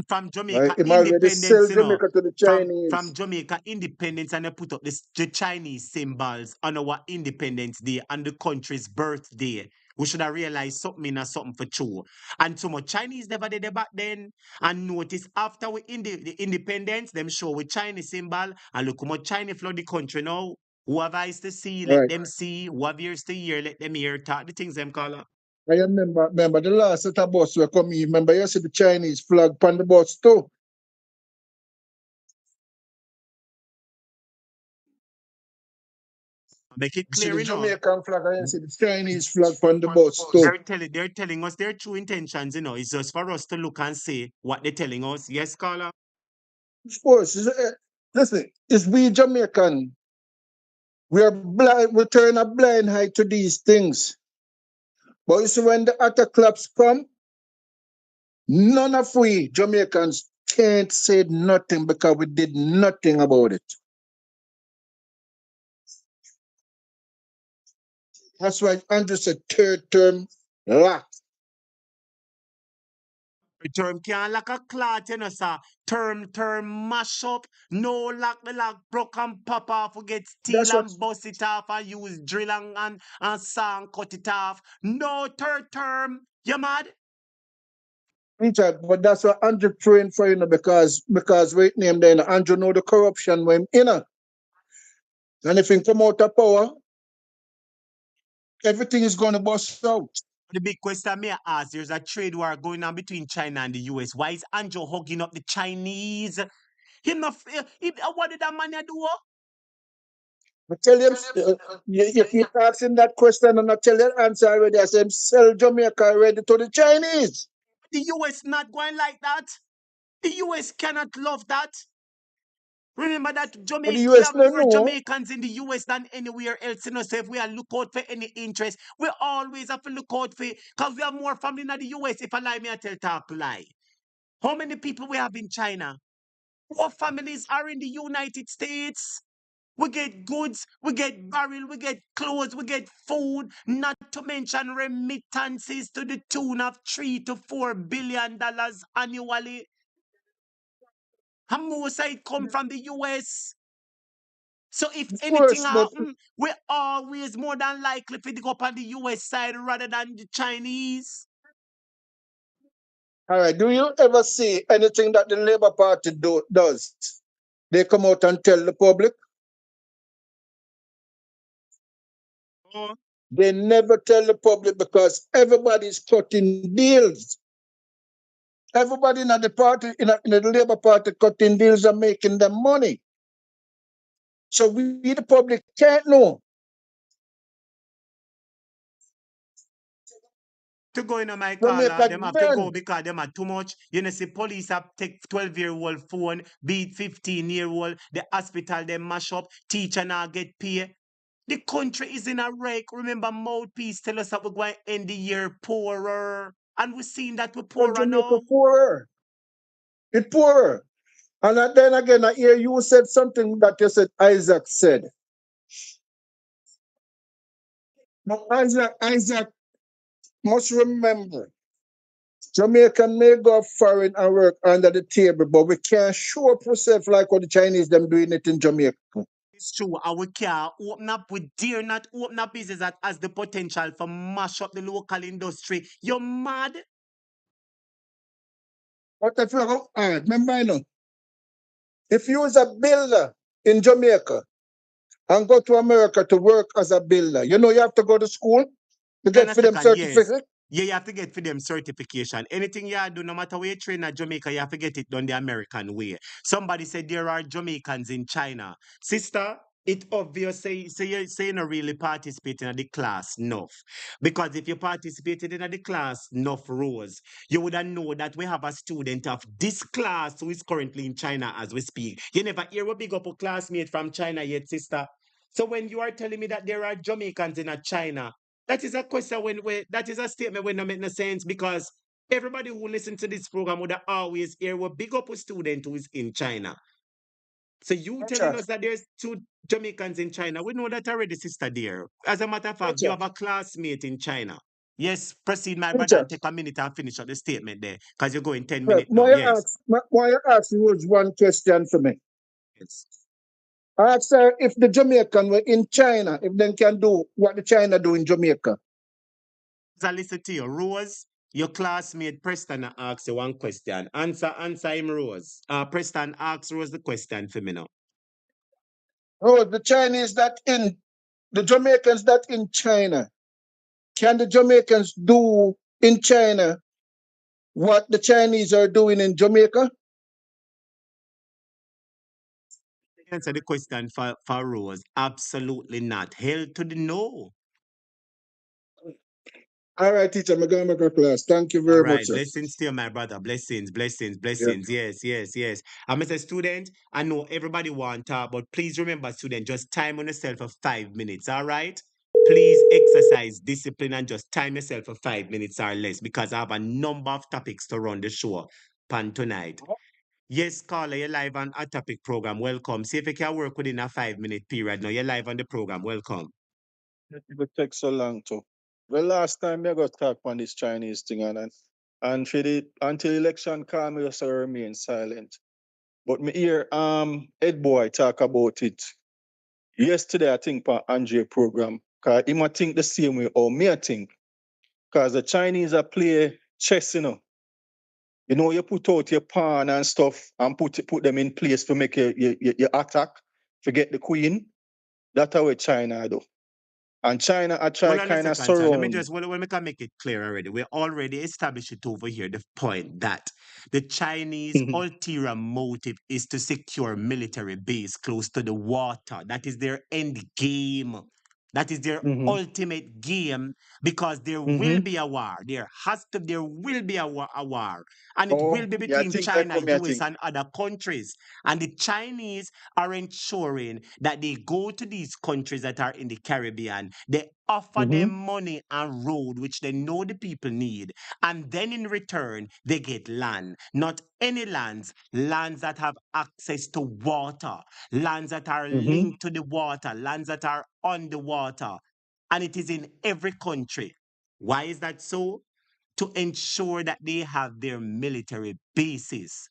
From Right? Jamaica Him already independence, sell Jamaica to the from Chinese. Jamaica independence, and they put up the Chinese symbols on our Independence Day and the country's birthday. We should have realized something in something for true. And so much Chinese never did it back then. And notice after we the independence, them show with Chinese symbol and look how much China flood the country now. Whoever is to see, let Right. them see. Whoever ears to hear, let them hear. Talk the things them call up. I remember the last set of bus we come in. Remember you see the Chinese flag on the bus too. Make it You see clear, the you know. Jamaican flag and you see the Chinese flag on the bus too. They're telling us their true intentions, It's just for us to look and see what they're telling us. Yes, caller. Of course. Listen, it's we Jamaican. We are blind, we turn a blind eye to these things. But you see, when the other clubs come, none of we Jamaicans can't say nothing because we did nothing about it. That's why Andrew said third term lock. The term can't like a clot, sir. Term mash up. No lock the lock broke and pop off. We get steel That's what and bust it off and use drill and saw and cut it off. No third term. You mad? Richard, but that's what Andrew praying for, because right name then Andrew know the corruption when and if he come out of power, everything is gonna bust out. The big question may I ask, there's a trade war going on between China and the US. Why is Andrew hugging up the Chinese? What did that man do? I tell him, you keep asking that question and I tell you the answer already. I said, sell Jamaica already to the Chinese. The US not going like that. The US cannot love that. Remember that But the Jamaica, we US have no more know. Jamaicans in the US than anywhere else. So if we are look out for any interest, we always have to look out for, because we have more family in the US. If I lie, me I tell talk lie. How many people we have in China? What families are in the United States? We get goods, we get barrel, we get clothes, we get food, not to mention remittances to the tune of $3 to $4 billion annually. And most of it come from the US. So if Of anything course, but happen, we're always more than likely to go up on the US side rather than the Chinese. all right, do you ever see anything that the Labour Party does? They come out and tell the public. Oh, They never tell the public because everybody's cutting deals. Everybody in the party, in the Labour Party, cutting deals and making them money. So we, the public, can't know. To go in my caller, Jamaica them have to go done. because them are too much. You know, see, police have take 12-year-old phone, beat 15-year-old, the hospital them mash up, teacher now get paid. The country is in a wreck. Remember, Mouthpiece tell us that we're going to end the year poorer. And we're seeing that we're And poorer Jamaica now. poorer. It poorer. And then again, I hear you said something that you said Isaac said. Now, Isaac must remember, Jamaican may go foreign and work under the table, but we can't show up ourselves like what the Chinese them doing it in Jamaica. It's true. And we can't open up, we dare not open up business that has the potential for mash up the local industry. You're mad? But if you go, remember, I know, if you was a builder in Jamaica and go to America to work as a builder, you know you have to go to school to In get a for them second, yes. certificate. Yeah, you have to get for them certification. Anything you do, no matter where you train at Jamaica, you have to get it done the American way. Somebody said there are Jamaicans in China. Sister, it obvious say you not really participating in the class enough. Because if you participated in the class enough rows, you would have know that we have a student of this class who is currently in China as we speak. You never hear a big up a classmate from China yet, sister. So when you are telling me that there are Jamaicans in a China, that is a question that is a statement when no make no sense because everybody who listen to this program would always hear what big up a student who is in China. So you telling Gotcha. us that there's two Jamaicans in China. We know that already, sister dear. As a matter of fact, you Gotcha. have a classmate in China. Yes, proceed, my brother, Gotcha. and take a minute and finish up the statement there. Because you're going 10 Right. minutes now. Yes. Why you ask was one question for me. Yes. I asked her if the Jamaican were in China, if they can do what the China do in Jamaica. As I listen to you, Rose, your classmate Preston asked you one question. Answer him, Rose. Preston asks Rose the question for me now. Oh, the Chinese that in the Jamaicans that in China. Can the Jamaicans do in China what the Chinese are doing in Jamaica? Answer the question for Rose. Absolutely not. Hell to the no. All right, teacher, I'm going to make a class. Thank you All very much, right. sir. Blessings to you, my brother. Blessings, blessings, Yeah. blessings. Yes, yes, yes. I'm as a student, I know everybody want to, but please remember, student, just time on yourself for 5 minutes. All right. Please exercise discipline and just time yourself for 5 minutes or less because I have a number of topics to run the show pan tonight. Yes, caller, you're live on a topic program. Welcome. See if you can work within a 5 minute period. Now you're live on the program. Welcome. It would take so long to. Well, last time I got talk on this Chinese thing and for the until election come, we just remain silent. But me hear Ed Boy talk about it yesterday. I think on Andre program. Cause he might think the same way or me I think. Cause the Chinese are play chess, you know. You know, you put out your pawn and stuff and put them in place to make your attack, forget the queen. That's how China do. And China I try Hold on a kind of second, sir. Let me surround. just well, we can make it clear already. We already established it over here. The point that the Chinese ulterior motive is to secure military base close to the water. That is their end game. That is their Mm-hmm. ultimate game because there will Mm-hmm. be a war. There will be a war. And it will Oh, be yeah, I between think like China, what me I US, think. and other countries. And the Chinese are ensuring that they go to these countries that are in the Caribbean. They offer them Mm-hmm. money and road, which they know the people need. And then in return, they get land. Not any lands, lands that have access to water, lands that are Mm-hmm. linked to the water, lands that are on the water. And it is in every country. Why is that so? To ensure that they have their military bases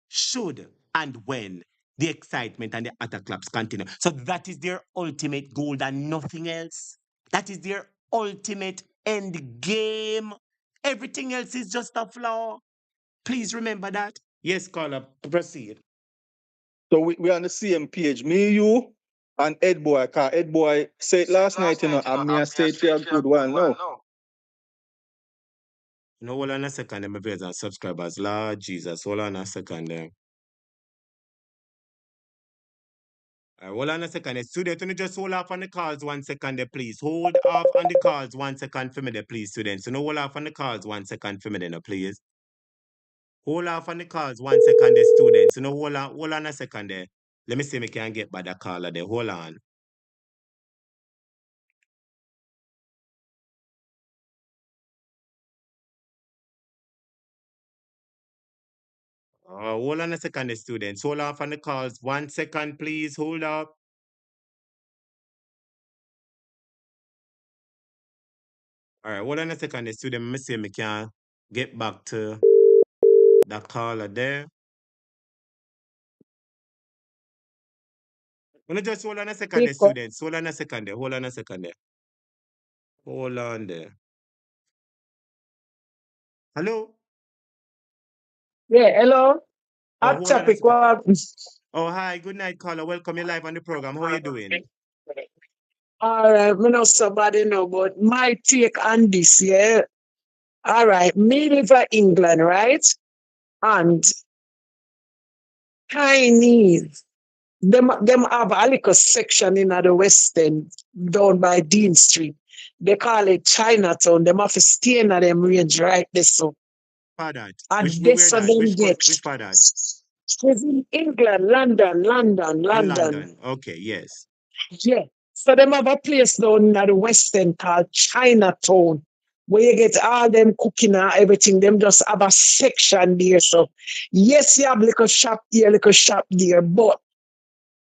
should and when the excitement and the attack claps continue. So that is their ultimate goal and nothing else. That is their ultimate end game. Everything else is just a flaw. Please remember that. Yes, caller, proceed. So we on the same page. Me, you, and Ed Boy. Cause Ed Boy said last night, and me I say it for a good while now. No, hold on a second, my viewers and subscribers. Lord Jesus, hold on a second there. Hold on a second. Student, you just hold off on the calls 1 second there, please. Hold off on the calls 1 second for me there, please, students. So no hold off on the calls 1 second for me there, please. Hold off on the calls 1 second there, students. So no hold on a second there. Let me see if I can get by the caller there. Hold on. Hold on a second there, students. Hold off on the calls 1 second, please. Hold up. All right, hold on a second there, student. Let me see if I can get back to the caller there. Just hold on a second there, students. Hold on a second there. Hold on a second there. Hold on there. Hello? Yeah, hello. Hot Hold on a topic. second. What? Hi. Good night, caller. Welcome you live on the program. How are you doing? All right, me know somebody know, but my take on this, yeah. All right, me live in England, right? And Chinese, them have a little section in the West End down by Dean Street. They call it Chinatown. Them have to stay in them range right there, so. For that. And Where this that? one them get. Which part that? She's in England, In London. London. Okay, yes. Yeah. So them have a place down in the West End called Chinatown, where you get all them cooking and everything. Them just have a section there. So yes, you have little shop here, little shop there. But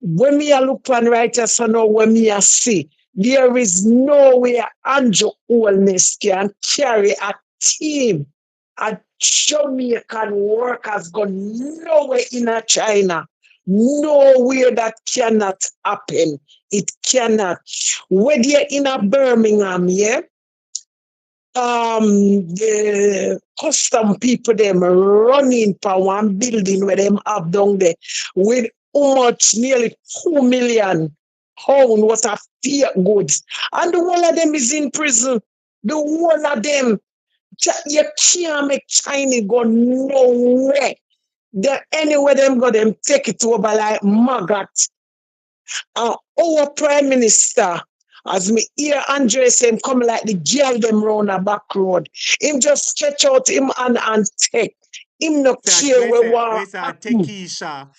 when me a look on right here, so now when me a see, there is no way Andrew Holness can carry a team. A Jamaican workers go nowhere in a China. Nowhere that cannot happen. It cannot. Whether you're in a Birmingham, yeah, the custom people them running for one building where them have down there with how much nearly 2 million pound worth of fake goods. And the whole of them is in prison. The whole of them. You can't make China go nowhere. They anywhere them go, them take it over like maggot. Our prime minister, as me hear Andre say him come like the girl them round a back road. Him just stretch out him and take. Him no care where what Where's happen. Tekisha?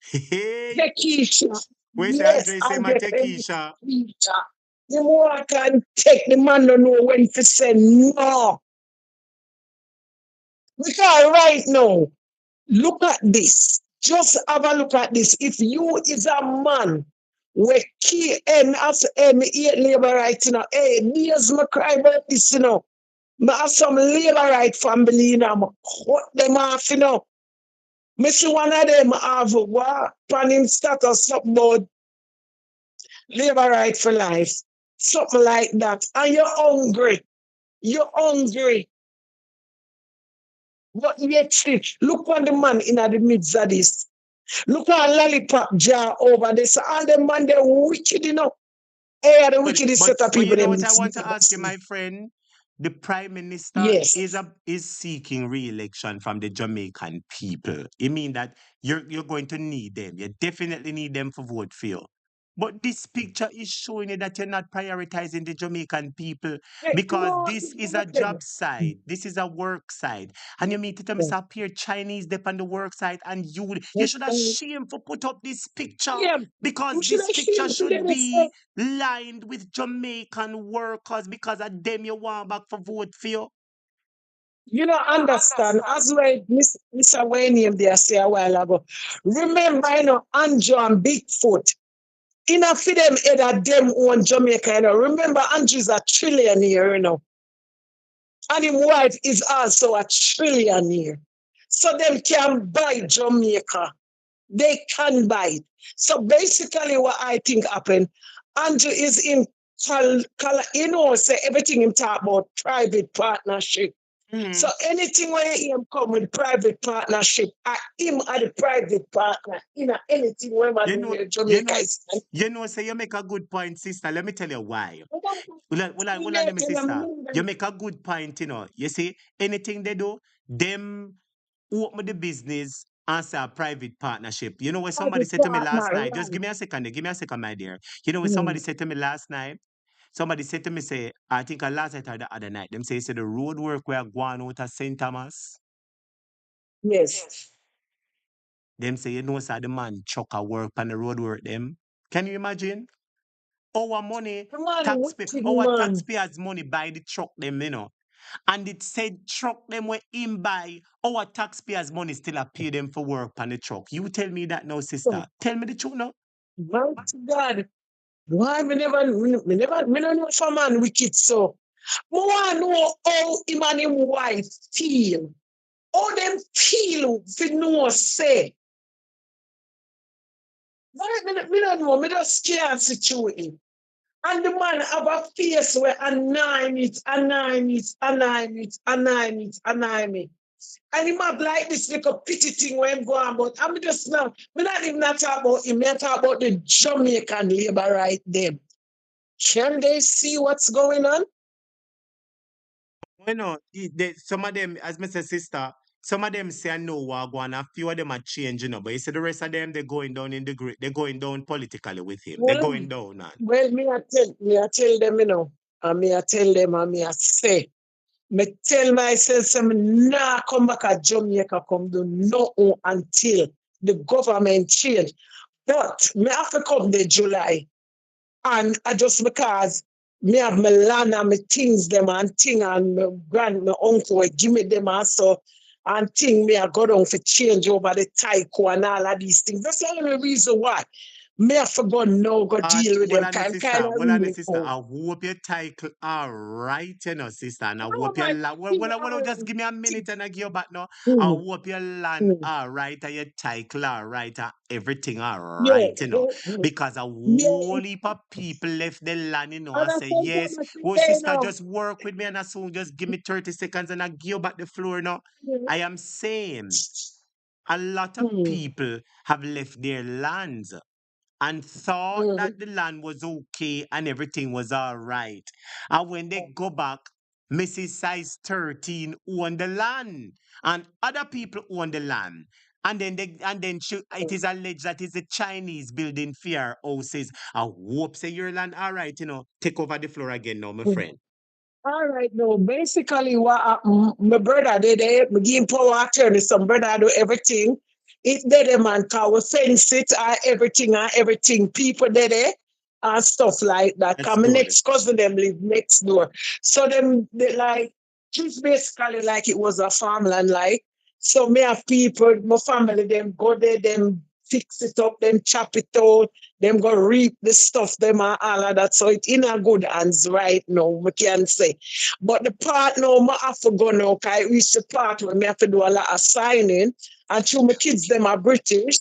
Hey. Tekisha. Where's Yes, Andre say my Andre say Tekisha? Tekisha. Him walk and take the man don't know when to say no. Because right now, look at this. Just have a look at this. If you is a man we key as me labor rights, you know, hey, years me cry about this, you know. Me have some labor right family, you know, me cut them off, you know. Me see one of them have what on him status something about labor right for life. Something like that. And you're hungry. You're hungry. But yet still, look on the man in the midst of this. Look at lollipop jar over this. All the man, they're wicked, you know. Hey, the wickedest set of But you people, know them what I is want to never ask you, see. my friend? The Prime Minister Yes. is seeking re-election from the Jamaican people. It mean that you're going to need them. You definitely need them for vote for you. But this picture is showing you that you're not prioritizing the Jamaican people Hey, because no, this is a let me tell job site. This is a work site. And you mean to tell me you. so appear Chinese dep on the work site and you should have Yeah. shame for put up this picture Yeah. because You should this have picture seen should today, sir. be lined with Jamaican workers because of them you want back for vote for you. You don't understand. As well, Mr. Wayne there say a while ago. Remember, you know, Andrew and Bigfoot. Enough for them head of them own Jamaica, you know. Remember, Andrew's a trillionaire, you know. And his wife is also a trillionaire. So them can buy Jamaica. They can buy it. So basically what I think happened, Andrew is in, you know, say everything him talk about private partnership. So anything where him come with private partnership, him are the private partner. You know, anything where man You do know, here, you Jamaica know, is. say you make a good point, sister. Let me tell you why. Well, Yeah, let me, tell them, sister. You make a good point, you know. You see, anything they do, them open the business answer a private partnership. You know what somebody Private said to me last partner, night? Just right. give me a second. Give me a second, my dear. You know what Mm. somebody said to me last night? Somebody said to me, say, I think last night or the other night, them say the road work we are going out of St. Thomas. Yes. Them say, you know, sir, the man chuck a work on the road work them. Can you imagine? Our money, The man, wicked our man. taxpayers' money buy the truck them, you know. And it said truck them where him buy, our taxpayers' money still a pay them for work on the truck. You tell me that now, sister. Tell me the truth now. Mighty God. Why me no know if a man wicked so. Me want know how him and him wife feel. How them feel if you know say. Why me no know, me just can't situation. And the man have a face where annoy me. And him have like this little pity thing where him go on, but I'm just now, me not even not talk about him, me talk about the Jamaican labor right them. Can they see what's going on? You know, some of them, as Mr. Sister, some of them say I know what going, a few of them are changing, but you see the rest of them, they're going down in the grid, they're going down politically with him. They're Well, going down, man. well, me I tell them, you know, and me I tell them, and me I say, me tell myself, say, me nah come back at Jamaica, come do nothing until the government change. But me have to come the July. And I just because me have my land and my things them and thing and my uncle will give me them also and thing me I go down for change over the taiko and all of these things. That's the only reason why. Me have to go now go deal with them kind of Well, on the really sister, cool. I hope your title all right, you know, sister. And I Oh hope your my land, thing, just give me a minute and I give you back now. I mm, hope your land mm. all right, and your title all right, and everything all Yeah, right, you know. Because a yeah. whole heap of people left the land, you know, And and I say, think yes, I'm well, saying sister, now. just work with me and I soon just give me 30 seconds and I give you back the floor now. I am saying a lot of Mm, people have left their lands and thought mm, that the land was okay and everything was all right. And when they go back, Mrs. Size 13 own the land and other people own the land. It is alleged that it's the Chinese building fair houses. I hope say your land all right, you know. Take over the floor again now, my mm. friend. All right, no. Basically, what my brother did, me give him power attorney. Some brother do everything. It did a man cause we fence it, and everything. People did it and stuff like that. That's Cause my good. next cousin them live next door, so them they like it's basically like it was a farmland, like. So me have people, my family, them go there, them fix it up, them chop it out, them go reap the stuff, them and all of that. So it in a good hands right now, we can say. But the part now, I have to go now, because I reach the part where I have to do a lot of signing. And two my kids, them are British.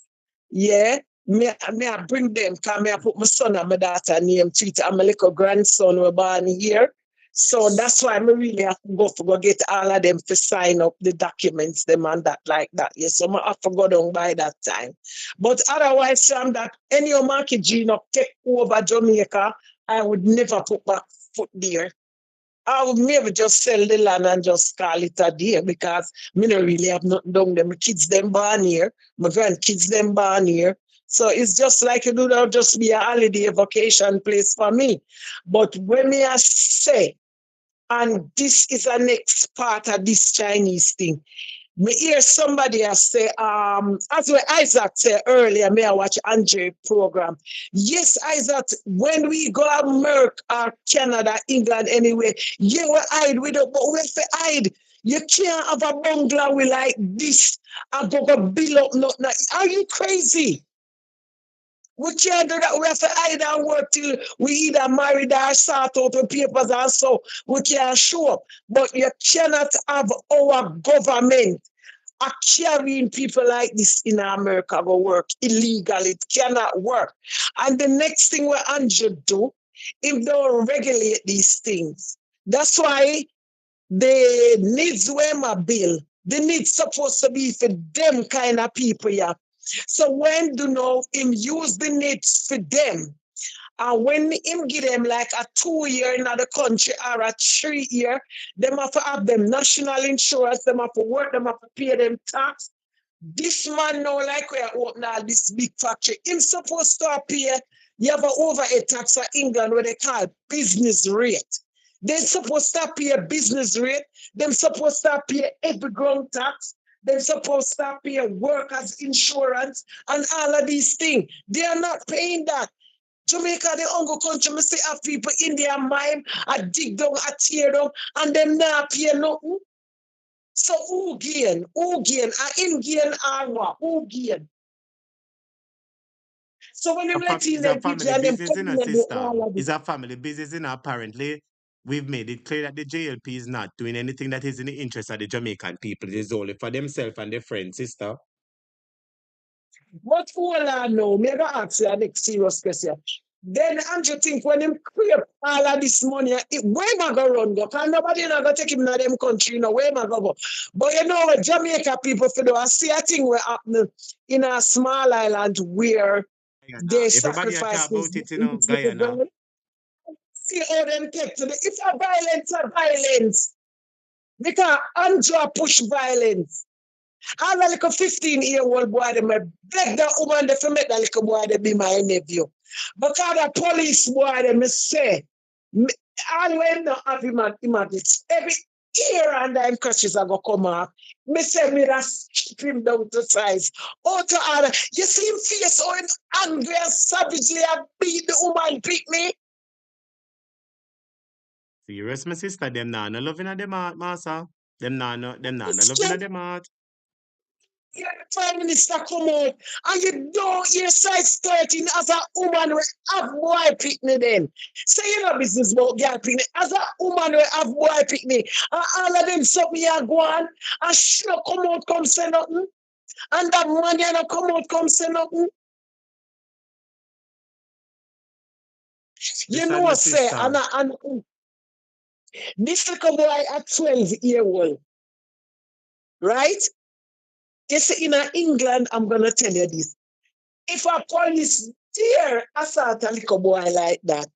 Yeah. Me I bring them, because I put my son and my daughter name to it, and my little grandson were born here. So that's why I really have to go get all of them to sign up the documents, them and that like that. Yes, so I have to go down by that time. But otherwise, Sam, that any market gene up take over Jamaica, I would never put my foot there. I would maybe just sell the land and just call it a day because me don't really have nothing down there. My kids them born here, my grandkids them born here. So it's just like it would just be a holiday vacation place for me. But when me I say, and this is the next part of this Chinese thing. Me hear somebody say, as what Isaac said earlier, may I watch Andre program. Yes, Isaac, when we go America or Canada, England, anyway, yeah, we hide with it, but we have to hide. You can't have a bungalow like this and go build up nothing. Are you crazy? We can't do that. We have to hide and work till we either married or sort out the papers and so we can show up. But you cannot have our government are carrying people like this in America go work illegally. It cannot work. And the next thing what Andrew do, if don't regulate these things. That's why the needs were my bill. The needs supposed to be for them kind of people, yeah. So when do know him use the needs for them? And when him give them like a 2 year in the country or a 3 year, them have to have them national insurance, them have to work, them have to pay them tax. This man now like we are opening all this big factory. Him supposed to appear, you have a overhead tax for England what they call business rate. They supposed to pay business rate. Them supposed to pay every ground tax. They're supposed to pay workers' insurance and all of these things. They are not paying that. Jamaica, the Uncle country, me say have people in their mind, I dig down, I tear down, and them not pay nothing. So who gain? Who gain? I in gain or what? Who gain? So when them let in It's a them people family and them business, come in in a and do sister. all of It's this. a family business, in apparently. We've made it clear that the JLP is not doing anything that is in the interest of the Jamaican people. It is only for themselves and their friends, sister. But all I know, me go ask you a next serious question. Then Andrew think when him create all of this money, where am I go run go? Because nobody not go take him to them country, you know, where am I go? But you know what Jamaica people for do, I see a thing where happening in a small island where Guyana. they Everybody are sacrifice talking this about it, you know, little Guyana. girl. See how them take to the, it's a violence. Because Andrew push violence. I'm like a 15-year-old boy, they may beg that woman to make that little boy to be my nephew. Because the police boy, they may say, I will not have him at this. Every year and then crashes are going to come up. Me say, me just strip him down to size. Oh, to other, you see him face so angry and savagely and beat the woman pick me. Serious, my sister. Them nah no loving at them heart, massa. Them nah no loving at them heart. Yeah, the Prime Minister come out and you don't hear side starting as a woman will have boy picnic then. Say you know business about girl picnic. As a woman will have boy picnic. And all of them something you go on and she no come out come say nothing. And that man you no come out come say nothing. You Listen, know my say sister. and this little boy at 12-year-old, right? You see in England, I'm gonna tell you this. If a police dare assault a little boy like that,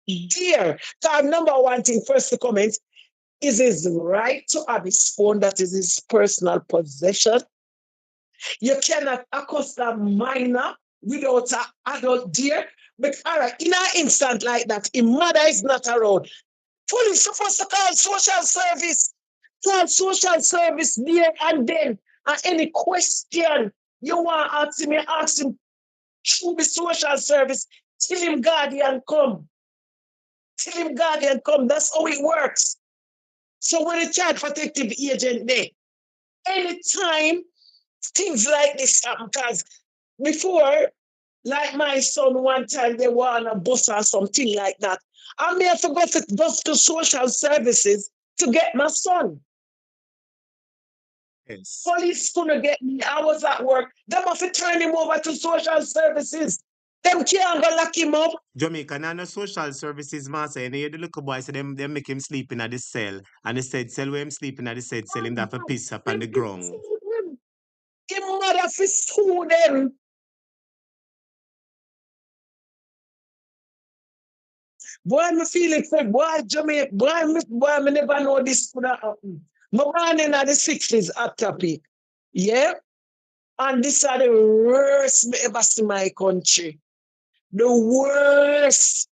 dear, so number one thing first to comment is his right to have his phone, that is his personal possession. You cannot accost a minor without an adult dear. But all right, in an instant like that, if mother is not around, police supposed to call social service. Call social service there and then. And any question you want to ask him through the social service till him guardian come. Till him guardian come. That's how it works. So when a child protective agent there, anytime things like this happen, because before, like my son one time they were on a bus or something like that, I may have to go to social services to get my son. Yes. Police couldn't get me. I was at work. Them have to turn him over to social services. Them can't go lock him up. Jamaica, now no social services, master. And you the little boy, so them make him sleep in at the cell. And they said, cell where him sleeping at the said cell, him that for piss up on the ground. Him mother fi sue them. Boy, me feel it for boy, Jamaica, boy, me never know this could have happened. My born in the 60s at Tapi. Yeah? And this are the worst me ever see my country. The worst.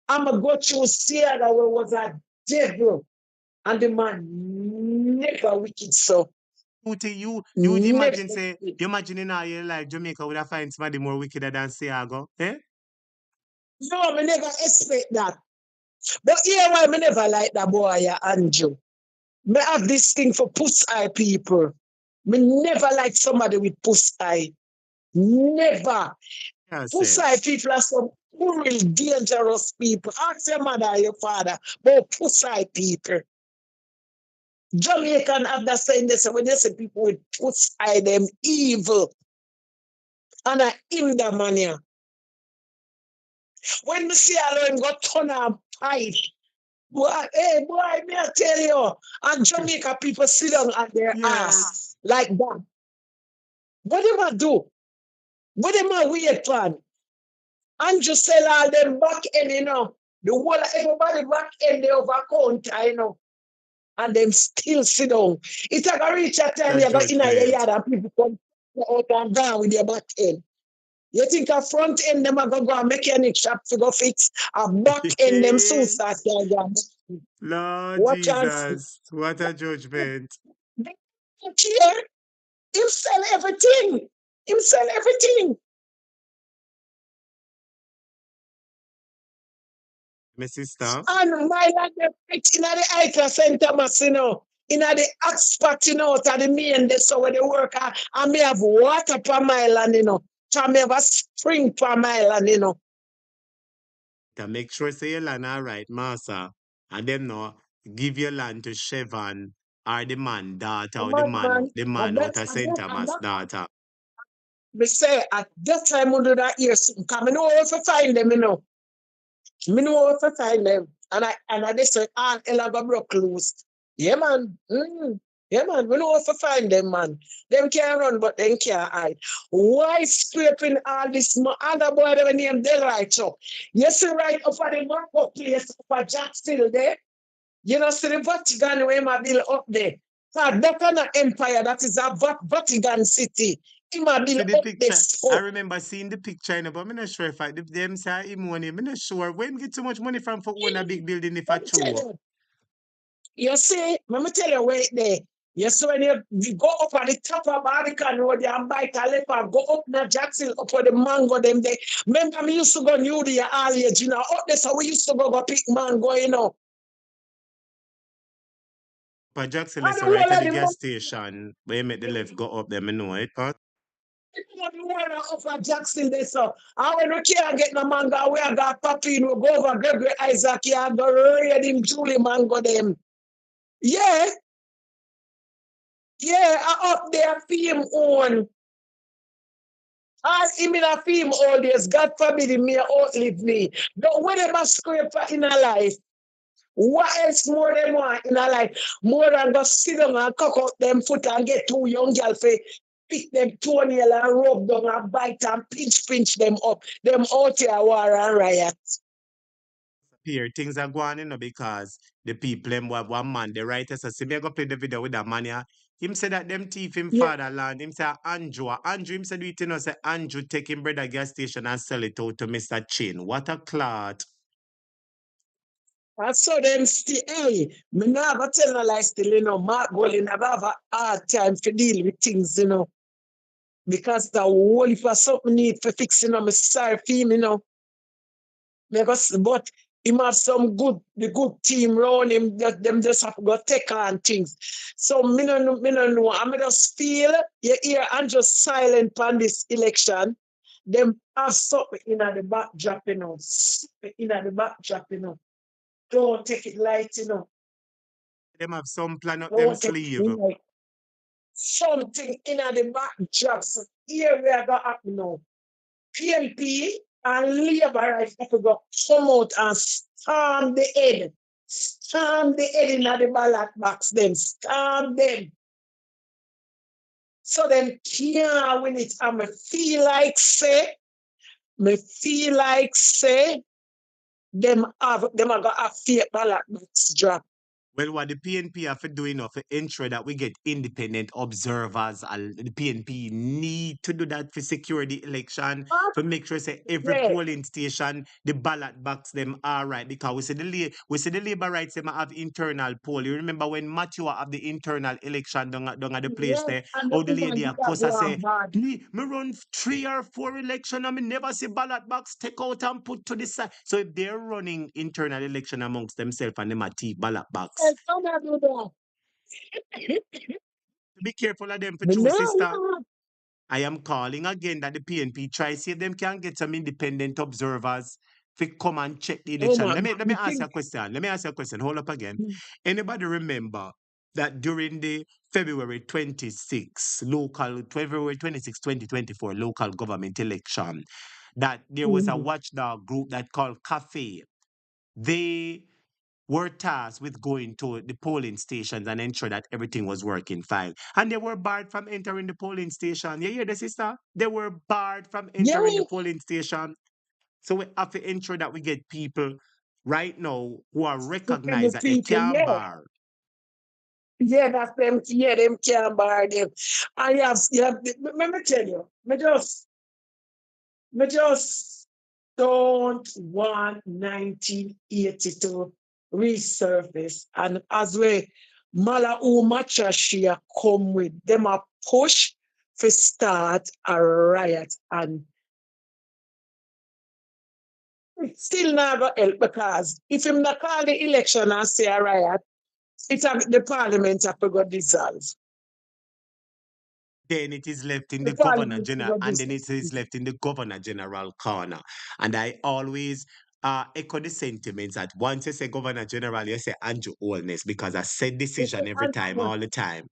I'm a go through Sierra where was a devil. And the man never wicked so. You Never imagine say, wicked. you imagine in all your life Jamaica would have find somebody more wickeder than Siago, eh? No, me never expect that. But here why me never like that boy, Andrew. Me have this thing for puss eye people. Me never like somebody with puss eye. Never. Yeah, Puss eye sense. people are some real dangerous people. Ask your mother or your father about puss eye people. Jamaican have that saying they say when they say people with puss eye, them evil. And I in the mania. When me see a them go turn a pipe. Boy, hey boy, me I tell you. And Jamaica people sit down at their ass Yes. like that. What them I do? What them I wait for? And just sell all them back end, you know. The whole of everybody back end they over counter, you know. and them still sit down. It's like a reach a time The you go in a judgment. yard and people come out and down with your back end. You think a front end them are going to go and mechanic shop to go fix a back end them soon start yard. Lord Watch and see. Jesus, what a judgment. They don't care. Him sell everything. Him sell everything. My sister, And my land them right in the Icla St. Thomas, you know. In the hot spot, you know, to the main there so where they work. And me have water per my land, you know. So me have a spring per my land, you know. to make sure say your land all right, master. And them no give your land to Chevron or the man daughter or Man, the and man out of St. Thomas daughter. me say at that time under that year, come I know where to find them, you know. Me know where to find them. And I just say, Ella go broke loose. Yeah, man. Yeah, man. We know where to find them, man. Them can't run, but them can't hide. Why scraping all this? Other boy, they name they right so. You see right up at the market place up at Jacksonville there. You know, see the Vatican where my bill up there. So that kind of empire, that is a Vatican city. In my bill See the up there. picture. I So, remember seeing the picture, you know, but I'm not sure if I them say him money. I'm not sure where him get so much money from for own a big building if I let me tell true. you. You see, let me tell you wait there. You see when you go up at the top of Barbican Road and bike a left and go up na Jackson up where the mango them there. Remember me used to go New Year all age, you know. Up there so we used to go pick mango, you know. But Jackson And is the right whole at of the the gas money, station. Where you make the left go up there, I know it. But the whole of at Jackson there so. And when we can't get no mango, we are got papi, we go over Gregory Isaac, yeah, go raid him truly mango them. Yeah, yeah, I up there for own. As him in a film all days, God forbid him may outlive me. But when they must scrape in a life, what else more they want in a life? More than go sit down and cock out them foot and get two young girls for pick them toenail and rub down and bite and pinch them up. Them out here war and riot. here things are going, you know, because the people them what one man, the writer says, see me I go play the video with that man here. Him said that them thief him Yeah. fatherland. Him say Andrew him said it, you know, say Andrew take him bread at gas station and sell it out to Mr. Chin. What a clot. I saw them still, hey, me never tell no lie still, you know, Mark Golden never have a hard time to deal with things, you know. Because the whole if I something need for fixing, I'm sorry for him, you know. Because, but him have some the good team around him that them just have to go take on things. So me no know. I just feel you hear and just silent on this election. Them have something in the backdrop, you know. Something in the backdrop, you know. Don't take it light, you know. Them have some plan up them Don't take it sleeve. light. Something in the backdrop. So here we are going to happen now. PNP and Labour rights have to go come out and storm the head. Storm the head in the ballot box, them. Storm them. So them can't win it. And me feel like say, them are got a fake ballot box drop. Well, what the PNP have to do enough to ensure that we get independent observers, and the PNP need to do that for secure the election, to make sure say every Yeah. polling station, the ballot box them are right, because we see the labor rights them have internal poll. You remember when Matthew have the internal election down at the place Yes, there, and the how the woman lady did a that cuss and one say, bad. me run 3 or 4 election and me never see ballot box take out and put to the side. So if they're running internal election amongst themselves and them a thief ballot box, Yes, I'm not do that. be careful of them for Me true, no, sister. no. I am calling again that the PNP try see if them can get some independent observers to come and check the Oh election. my Let me God. ask you a question. Let me ask you a question. Hold up again. Anybody remember that during the February 26, 2024 local government election, that there was a watchdog group that called Cafe. They were tasked with going to the polling stations and ensure that everything was working fine. And they were barred from entering the polling station. You hear the sister? They were barred from Yeah, entering the polling station. So we have to ensure that we get people right now who are to the recognized that they people, can yeah. bar. Yeah, that's them. Yeah, them can't bar them. And let me tell you, me just don't want 1980 to resurface. And as we Mala Umacha Shia come with them a push to start a riot, and it still never help because if him not call the election and say a riot, the parliament have to go dissolve. Then it is left in The the governor parliament general, will go and then it is dissolve. left in the governor general corner. And I always echo the sentiments that once you say governor general, you say Andrew Holness, because I said decision every time, all the time.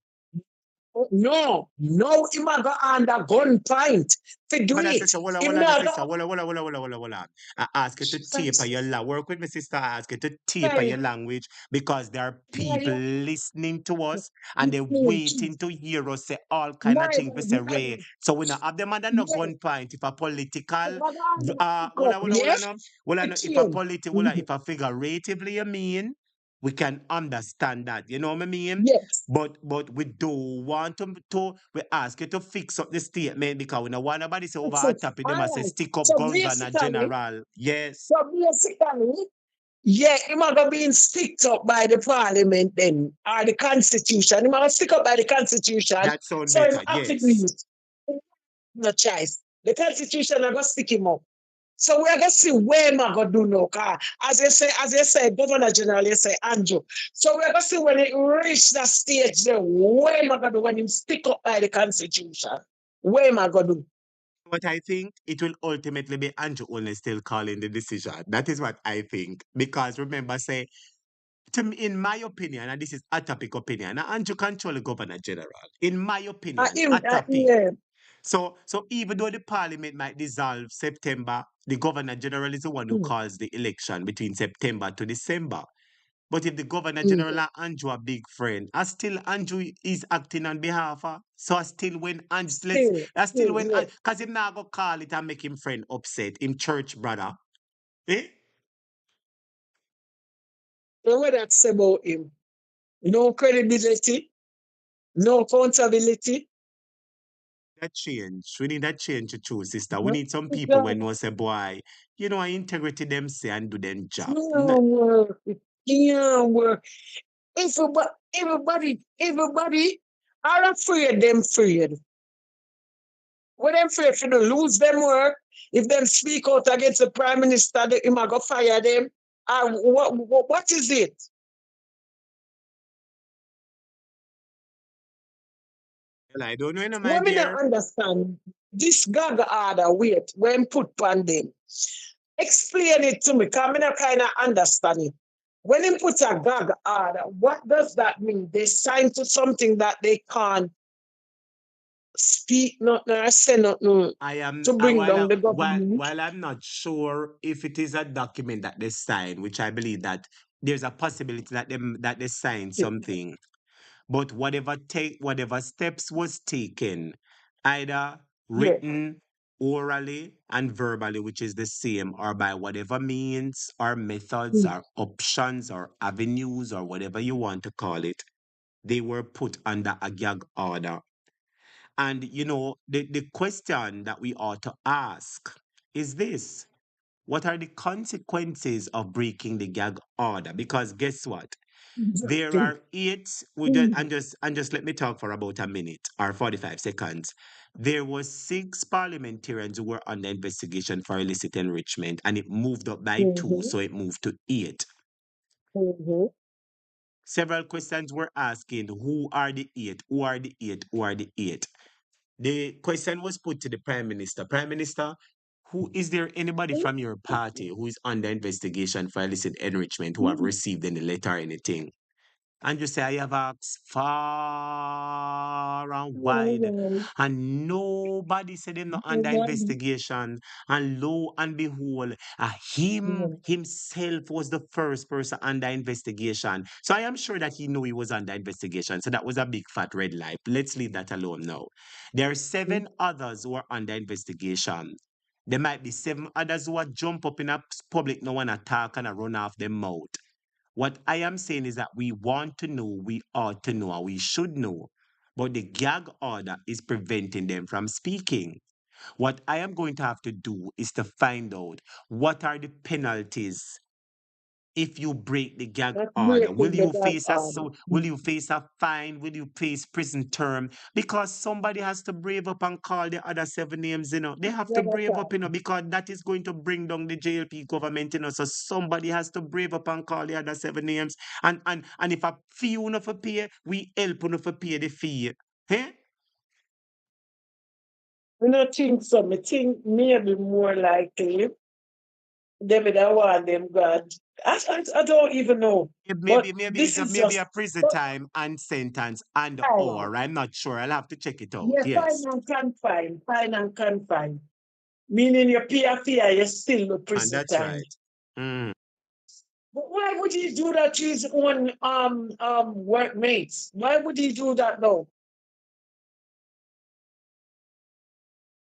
No, no, him a go under gunpoint to do But I it. sister, Him the not sister, go. hold on. I ask you to taper your work with me, sister. I ask you to taper Hey, your language because there are people hey, listening to us and they're hey, waiting to hear us say all kind of my things. We say, Ray. God, So we not have them under no yeah, gunpoint. If a political, him a go under hold stick up, on, yeah, to if a change. political, if a figuratively you mean, we can understand that. You know what I mean? Yes, But we don't want to we ask you to fix up the statement because we don't want nobody say over that's our it. top of them and All say right. stick up So governor basically, general. Yes, so basically, yeah, him a go being sticked up by the parliament then, or the constitution. Him a go stick up by the constitution, that sound so him better. have to do Yes. it. No choice. The constitution are gonna stick him up. So we're gonna see where am I gonna do no car. As you say, Governor General, you say Andrew. So we're gonna see when it reach that stage there, where am I gonna do when him stick up by the constitution? Where am I gonna do? But I think it will ultimately be Andrew only still calling the decision. That is what I think. Because remember, say, to me, in my opinion, and this is a topic opinion, Andrew control the governor general. In my opinion, a topic. Yeah. So even though the parliament might dissolve September, the governor general is the one who Mm, calls the election between September to December. But if the governor mm. general and Andrew are big friend, I still Andrew is acting on behalf of. So I still when and let's I still when Yeah. because him now go call it and make him friend upset, him church brother. Eh? So what that's about him? No credibility, no accountability. That change. We need that change to choose, sister. We Huh? need some It people can't when we say, boy, you know, integrity them say and do them job. work. It can't work. Everybody are afraid them afraid. When them afraid to lose them work, if them speak out against the prime minister, they might go fire them. What is it? Well, I don't know, my What me not dear. understand, this gag order, wait, when put on them. Explain it to me, because I not kind of understand it. When they put a gag order, what does that mean? They sign to something that they can't speak nothing or say nothing I am to bring down the government. while I'm not sure if it is a document that they sign, which I believe that there's a possibility that they sign something. But whatever steps was taken, either Yeah. written, orally, and verbally, which is the same, or by whatever means or methods Mm. or options or avenues or whatever you want to call it, they were put under a gag order. And you know, the question that we ought to ask is this: what are the consequences of breaking the gag order? Because guess what? There Exactly. are eight. Mm. And just let me talk for about a minute or 45 seconds. There was six parliamentarians who were under investigation for illicit enrichment, and it moved up by two, Mm-hmm. so it moved to eight. Mm-hmm. Several questions were asking: who are the eight? Who are the eight? Who are the eight? The question was put to the Prime Minister. Prime Minister, who is there anybody from your party who is under investigation for illicit enrichment who have received any letter or anything? And you say, I have asked far and wide, Mm-hmm. and nobody said him not under investigation. And lo and behold, him Mm-hmm. himself was the first person under investigation. So I am sure that he knew he was under investigation. So that was a big fat red light. Let's leave that alone now. There are seven others who are under investigation. There might be seven others who are jump up in a public, no one attack and a run off their mouth. What I am saying is that we want to know, we ought to know, and we should know. But the gag order is preventing them from speaking. What I am going to have to do is to find out what are the penalties if you break the gag Not order. breaking the gag order. Will you face a fine? Will you face prison term? Because somebody has to brave up and call the other 7 names, They have to brave up, because that is going to bring down the JLP government, So somebody has to brave up and call the other 7 names. And if a fee enough for pay, we help enough for pay the fee. Eh? I don't think so. I think maybe more likely David, I want them God. I don't even know. But Maybe this it's is maybe just a prison time and sentence and final. or I'm not sure. I'll have to check it out. Yeah, Yes. fine and confine. Meaning your PFI, you still the And prison that's time. right. Mm. But why would he do that to his own workmates? Why would he do that though?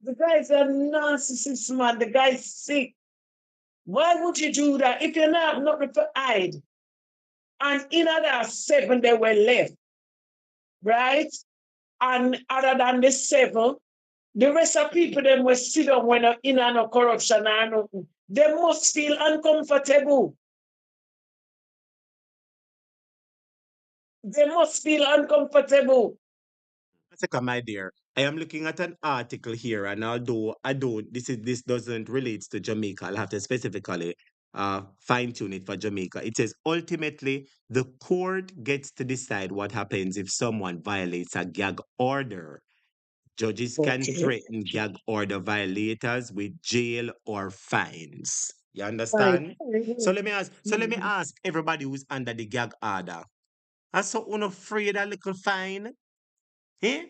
The guy's a narcissist, man. The guy's sick. Why would you do that if you're not nothing to hide? And in other 7 they were left, right? And other than the 7, the rest of people them will sit down when in no corruption or nothing. They must feel uncomfortable. They must feel uncomfortable. Second, my dear, I am looking at an article here, and although this doesn't relate to Jamaica, I'll have to specifically fine tune it for Jamaica. It says ultimately the court gets to decide what happens if someone violates a gag order. Judges can threaten gag order violators with jail or fines. You understand? So let me ask everybody who's under the gag order. Are so unafraid a little fine? Eh?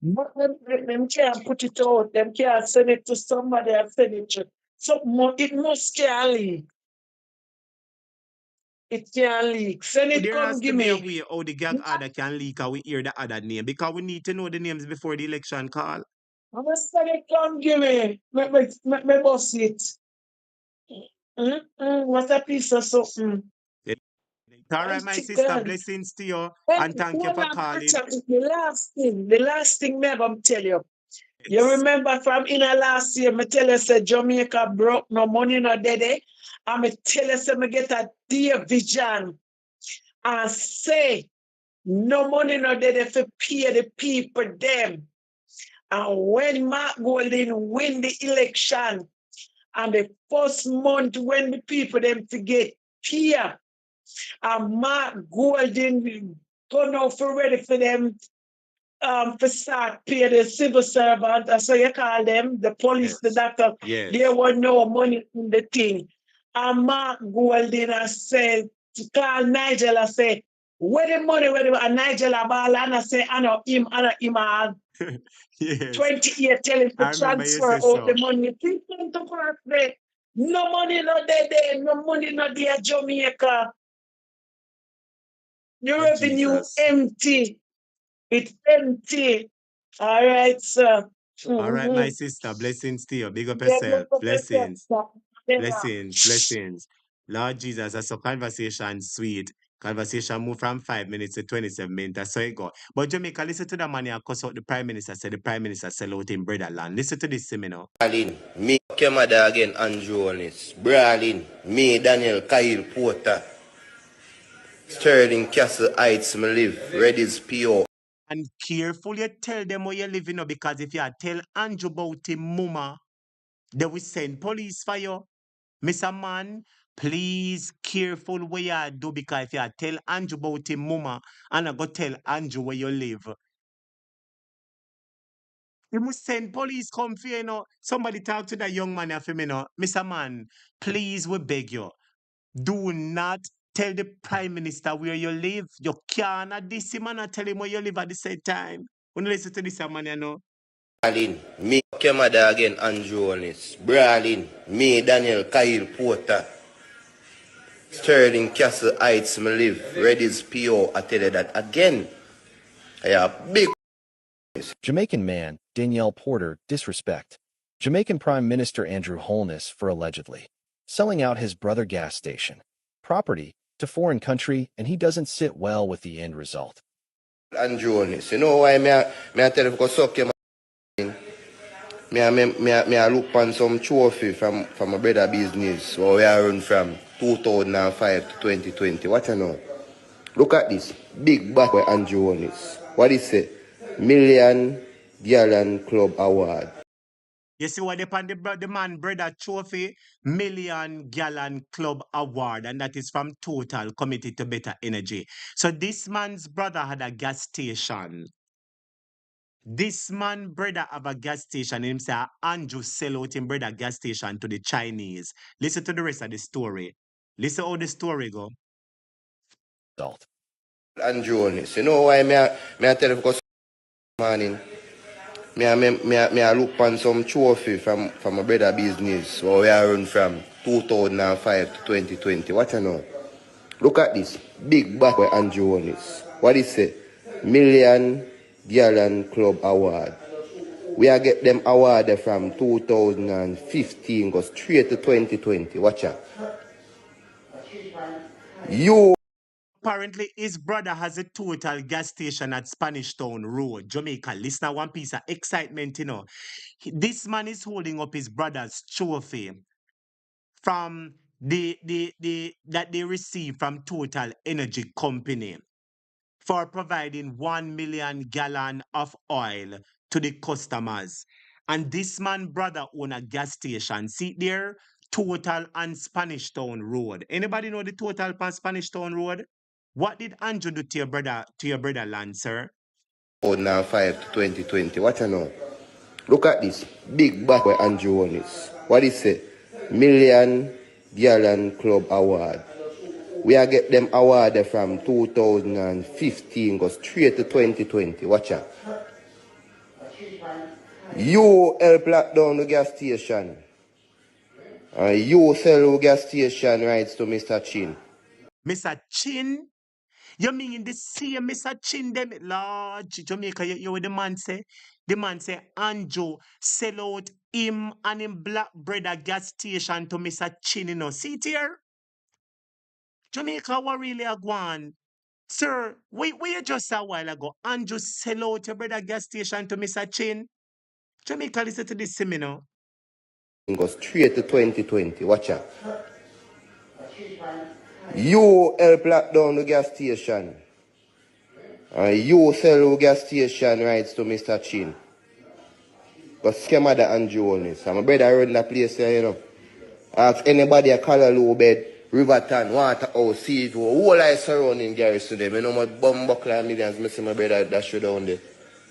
But them can't put it out. Them can't send it to somebody and send it to it must can leak. It can leak. Send it, There has come to give be a me. way how the gag order can leak and we hear the other name because we need to know the names before the election call. I'm gonna send it, come give me. Me boss it. What a piece of something. All right, my Mighty sister, God. blessings to you And and thank you hold for on, calling. the last thing me gonna tell you. You Yes. remember from in the last year, me tell you say Jamaica broke, no money no dead. And me tell you say me get a dear vision and say no money no dead for pay the people them. And when Mark Golding win the election, and the first month when the people them to get here, and Mark Golding go now for ready for them for start pay the civil servant, that's what you call them, the police, the doctor. Yes. There was no money in the thing. And Mark Golding said to call Nigel and say, where the money, and Nigel ball and I say, I know him Yes. 20 years telling to I remember you transfer say out so. the money. People to work there. No money not there, no money not there, Jamaica. The revenue Jesus. empty. It's empty. All right, sir. All right, my sister, blessings to you. Big up yourself. Blessings. Blessings. Blessings. Lord Jesus, that's a conversation sweet. Conversation moved from 5 minutes to 27 minutes. That's how it go. But Jamaica, listen to the man here cuss out the Prime Minister, said the Prime Minister sell out in bread land. Listen to this, seminar. Brawling, me, Kemada again, Andrew Honest. Brawling, me, Daniel Kyle Porter. Sterling Castle Heights, me live. Reddy's PO. And careful you tell them where you live, because if you tell Andrew about him, mama, they will send police for you. Mr. Man, please careful where you do, because if you tell Andrew about him, mama, and I go tell Andrew where you live, you must send police come for you, Somebody talk to that young man for me, Mr. Man, please, we beg you, do not tell the Prime Minister where you live. You cannot diss him and not tell him where you live at the same time. When you listen to this man, Brawling, me, Kemada again, Andrew Honest. Brawling, me, Daniel Kyle Porter. Sterling Castle Heights, me live. Reddy's PO. I tell you that again. I have big. Jamaican man, Danielle Porter, disrespect. Jamaican Prime Minister Andrew Holness for allegedly selling out his brother gas station property to foreign country, and he doesn't sit well with the end result. And Jonas, you know why me I tell you go suck your man. Me I look on some trophy from my brother business where we are run from 2005 to 2020. What you know? Look at this big back where Andrew won this. What is it? Million Gallon Club Award. You see what the man brother trophy million gallon club award, and that is from Total Committed to Better Energy. So this man's brother had a gas station. This man brother have a gas station. Him say Andrew sell out him brother gas station to the Chinese. Listen to the rest of the story. Listen how the story go. And Jonas, you know why me I tell you go morning. Me I look on some trophy from my brother business where we are run from 2005 to 2020. What you know? Look at this big back where Andrew won this. What is it? Million Gallon Club Award. We are get them award from 2015 go straight to 2020. Watch out. Apparently, his brother has a Total gas station at Spanish Town Road, Jamaica. Listen to one piece of excitement, you know. This man is holding up his brother's trophy from that they received from Total Energy Company for providing 1 million gallon of oil to the customers. And this man brother own a gas station. See there, Total and Spanish Town Road. Anybody know the Total on Spanish Town Road? What did Andrew do to your brother land, sir? 2005 to 2020. What you know? Look at this big back where Andrew won this. What is it? Million Gallon Club Award. We are get them award from 2015 go straight to 2020. Watch out. You help lock down the gas station. And you sell the gas station rights to Mr. Chin. Mr. Chin? You mean the same Mr. Chin them? Lord, Jamaica, you what the man say? The man say Andrew sell out him and him black brother gas station to Mr. Chin, you know. See it here? Jamaica, what really a gone? Sir, we just a while ago. Andrew sell out your brother gas station to Mr. Chin. Jamaica, listen to this seminar. Go straight to 2020. Watch out. You help lock down the gas station. And you sell the gas station rights to Mr. Chin. Because Skemada and Jones. And my brother run that place there, you know. Ask anybody a color low bed, Riverton, Waterhouse, Siege, whole I surrounding garrison them. You know my bum buckler millions, I see my brother that show down there.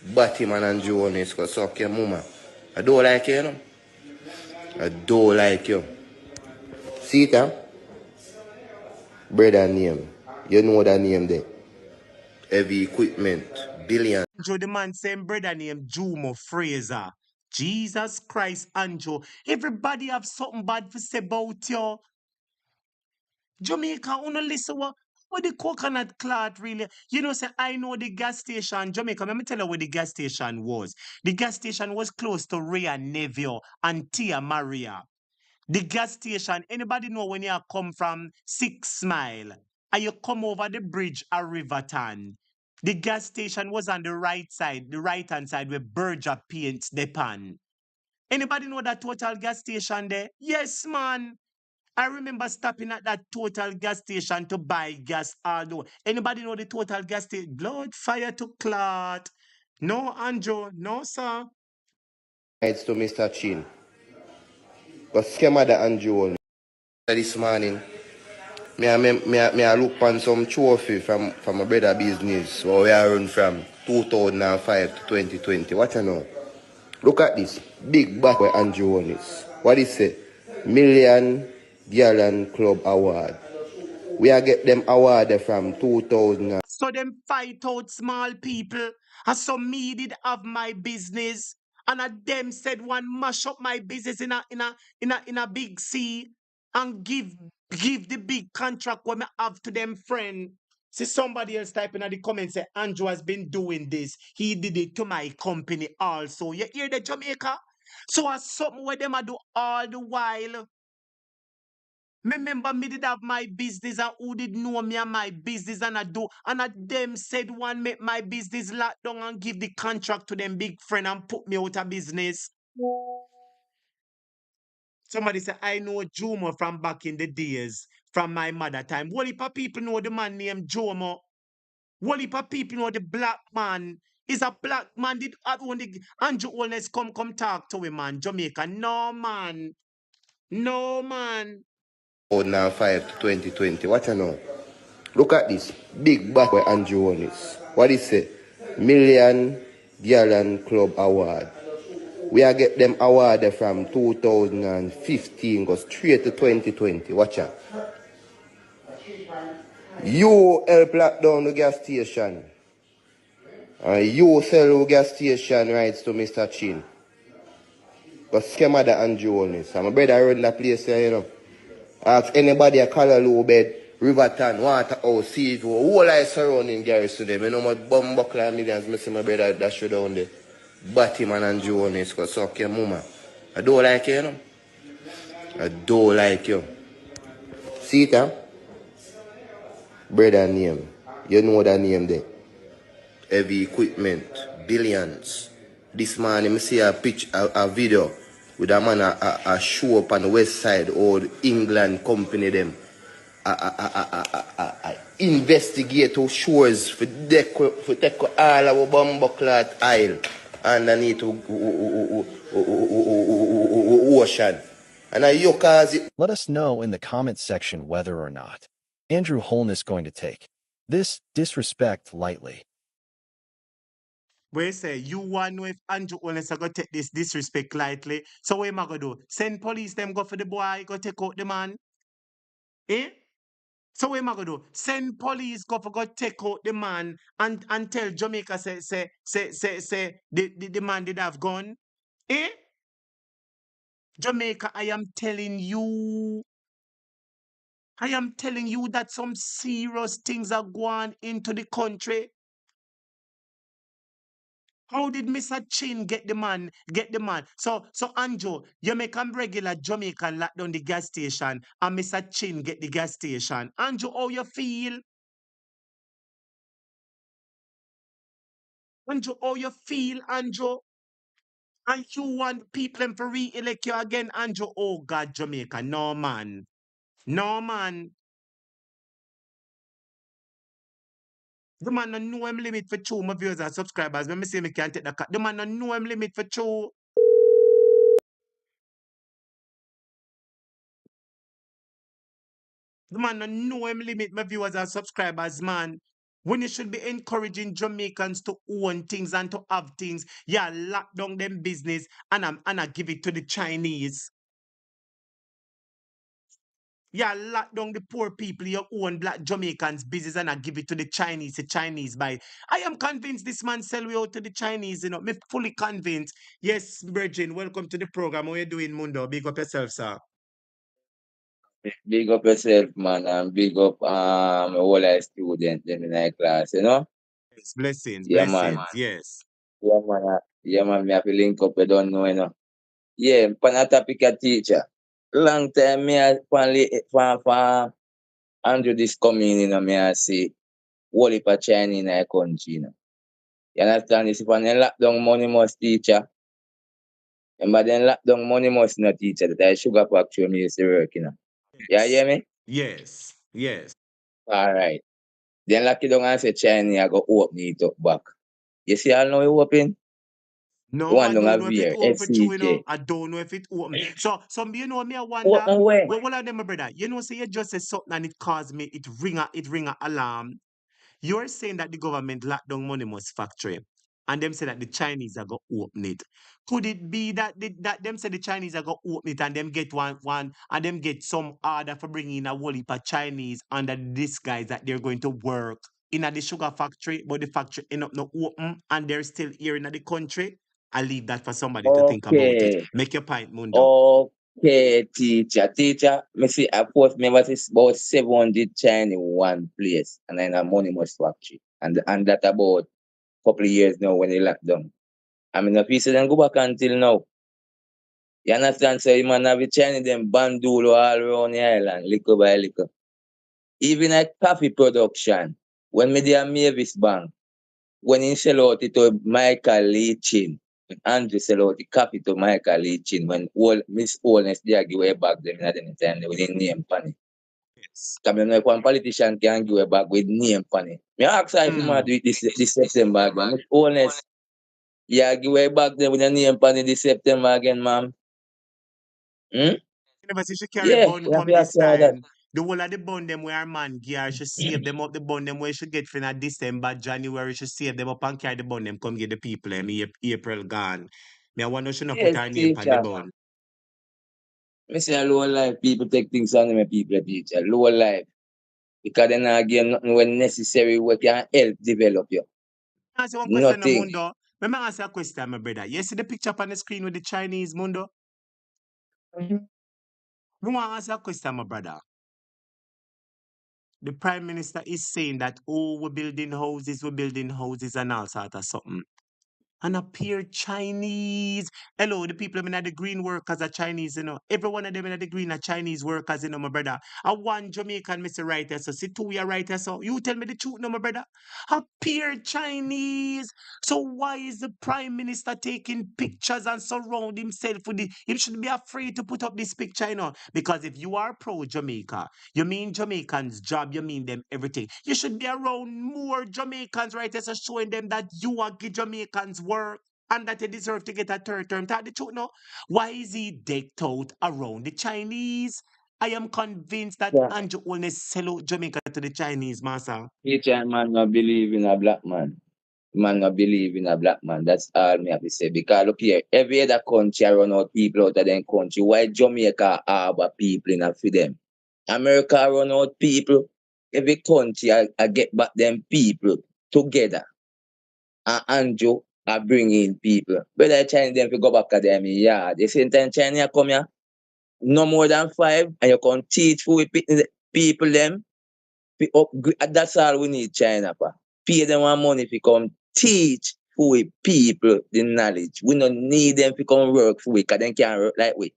Batman and Jones, because suck your mama. I don't like you, you know. I don't like you. See it, huh? Brother name. You know that name there. Heavy equipment. Billion. Andrew, the man same brother named Jumo Fraser. Jesus Christ, Andrew. Everybody have something bad to say about you. Jamaica, wanna listen what the coconut clot really. You know, say I know the gas station, Jamaica. Let me tell you where the gas station was. The gas station was close to Ria Neville and Tia Maria. The gas station, anybody know when you come from 6 Mile and you come over the bridge at Riverton? The gas station was on the right side, the right hand side where Berger paints the pan. Anybody know that Total gas station there? Yes, man. I remember stopping at that Total gas station to buy gas. Although anybody know the Total gas station? Blood, fire to clot. No, Andrew. No, sir. It's to Mr. Chin. Because Skemada and Jones. This morning, me I look on some trophy from my brother business where we are run from 2005 to 2020. What you know? Look at this big back where Andrew won this. What is it? Million Gallon Club Award. We are get them award from 2000. So them fight out small people. And so me did have my business. And a them said one mash up my business in a big C and give the big contract what me have to them friend. See somebody else typing in the comments say Andrew has been doing this. He did it to my company also. You hear the Jamaica? So as something where them a do all the while. Remember, me did have my business and who did know me and my business and I do. And I them said one make my business lock down and give the contract to them big friend and put me out of business. Somebody said, I know Jomo from back in the days, from my mother time. What if people know the man named Jomo? What if people know the black man? Is a black man did only Andrew Holness come talk to him, man, Jamaica. No man. No man. 2005 to 2020. What you know? Look at this big back where Andrew won is. What is it? Million Gallon Club Award. We are get them award from 2015 go straight to 2020. Watch out. You help lock down the gas station. And you sell the gas station rights to Mr. Chin. But scam of the Andrew Holness. And my brother run that place there, you know. Ask anybody a color low bed, Riverton, Waterhouse, Seaview, whole I surrounding Garrison them. You know my bum buckle and millions, I see my brother dash you down there. Batman and Jones, because suck your mama. I don't like you, you know. I don't like you. See it, huh? Brother name. You know that name there. Heavy equipment, billions. This man, I see a video with a man a show up on the west side, old England company them. Investigate who shores for take all our bomber clot aisle underneath ocean. And you cause it. Let us know in the comments section whether or not Andrew Holness going to take this disrespect lightly. Where say you want know if Andrew Holness are gonna take this disrespect lightly. So what am I gonna do? Send police them go for the boy, go take out the man. Eh? So what am I gonna do? Send police go take out the man and tell Jamaica say the man did have gone. Eh? Jamaica, I am telling you that some serious things are going into the country. How did Mr. Chin get the man? So Andrew, you make a regular Jamaican lock down the gas station and Mr. Chin get the gas station. Andrew, how you feel? Andrew, how you feel, Andrew? And you want people to re-elect you again, Andrew? Oh God, Jamaica. No man. No man. The man no know him limit for two my viewers and subscribers. Let me see if I can take the cut. The man no know him limit for two. The man no know him limit my viewers and subscribers, man. When you should be encouraging Jamaicans to own things and to have things, yeah, lock down them business and I give it to the Chinese. Yeah, lock down the poor people, your own black Jamaicans business and I give it to the Chinese buy. I am convinced this man sell we out to the Chinese, you know. Me fully convinced. Yes, Virgin, welcome to the program. How you doing, Mundo? Big up yourself, sir. Big up yourself, man, and big up all our students them in our class, you know? Yes, blessings, Yeah, man. yes. Yeah, man, me have to link up, you don't know, you know. Yeah, pan a topic a teacher. Long time me a fan Andrew this coming, you know, me a see what if a China in our country, you know. You understand? This if an lockdown money must teacher. Remember then lockdown money must not teacher that I sugar factory me used to work, you know. You hear me? Yes. All right. Then lucky down and say China I go open it up back. You see I know you open? No, One I down don't a know if it veer, open for true, you know. SCJ. I don't know if it open. So you know me, I wonder. Open where? Well, what are them, my brother? You know, say you just say something and it caused me, it ring a alarm. You're saying that the government locked down Moneymus factory and them say that the Chinese are going to open it. Could it be that that them say the Chinese are going to open it and them get one and them get some order for bringing in a whole heap of Chinese under the disguise that they're going to work in the sugar factory, but the factory end up not open and they're still here in the country? I leave that for somebody to think about it. Okay. Make your point, Mundo. Okay, teacher. Teacher, me see I post me was about 700 China in one place and then a Moneymus factory. And that about couple of years now when they locked down. I mean, the piece of them go back until now. You understand? So you man have the Chinese them bandolo all around the island, little by little. Even at coffee production, when me dey Mavis Bank, when he sell out it to Michael Lee Chin, Andrew sell out the coffee to Michael Lee Chin, when all Miss Oldness they give way back them in at the time with the name funny. Yes. Because I know if one politician can give way back with name funny. Me ask her if you man do it this September again. Miss Oldness, yeah, give way back them with the name funny this September again, ma'am. Hmm? Never see she carry Yeah, bun we have come to this ask her that. time. The whole of the bun them where man gear, she save them up the bun them where she get for in December, January, she save them up and carry the bun them come get the people them April gone. Me I wonder she not put Yes, her name on the teacher. bun. Me say a low life people take things on them people teacher. Low life. Because they not give nothing when necessary what can help develop you. Answer one question, Nothing. Mundo. Let me answer a question, my brother. You see the picture up on the screen with the Chinese, Mundo? Me want to answer a question, my brother. The Prime Minister is saying that, oh, we're building houses and all sort of something. And appear Chinese. Hello, the people in the green workers are Chinese, you know. Every one of them in the green are Chinese workers, you know, my brother. I one Jamaican Mr. Writer, so see two your writer, so you tell me the truth, no, my brother. Appear Chinese. So why is the Prime Minister taking pictures and surround himself with it? He should be afraid to put up this picture, you know. Because if you are pro Jamaica, you mean Jamaicans' job, you mean them everything. You should be around more Jamaicans, right? As showing them that you are give Jamaicans work and that they deserve to get a third term. Tell the truth now. Why is he decked out around the Chinese? I am convinced that Yeah. Andrew only sell out Jamaica to the Chinese, master. Teacher man not believe in a black man. Man not believe in a black man. That's all me have to say. Because look here, every other country run out people out of them country. Why Jamaica have a people in for them? America run out people. Every country I get back them people together. And Andrew I bring in people. Whether China them fi go back to them yard. The same time China come here, no more than 5, and you can teach for people them. That's all we need China for. Pay them one money to come teach for people the knowledge. We don't need them to come work for we, because they can't work like we.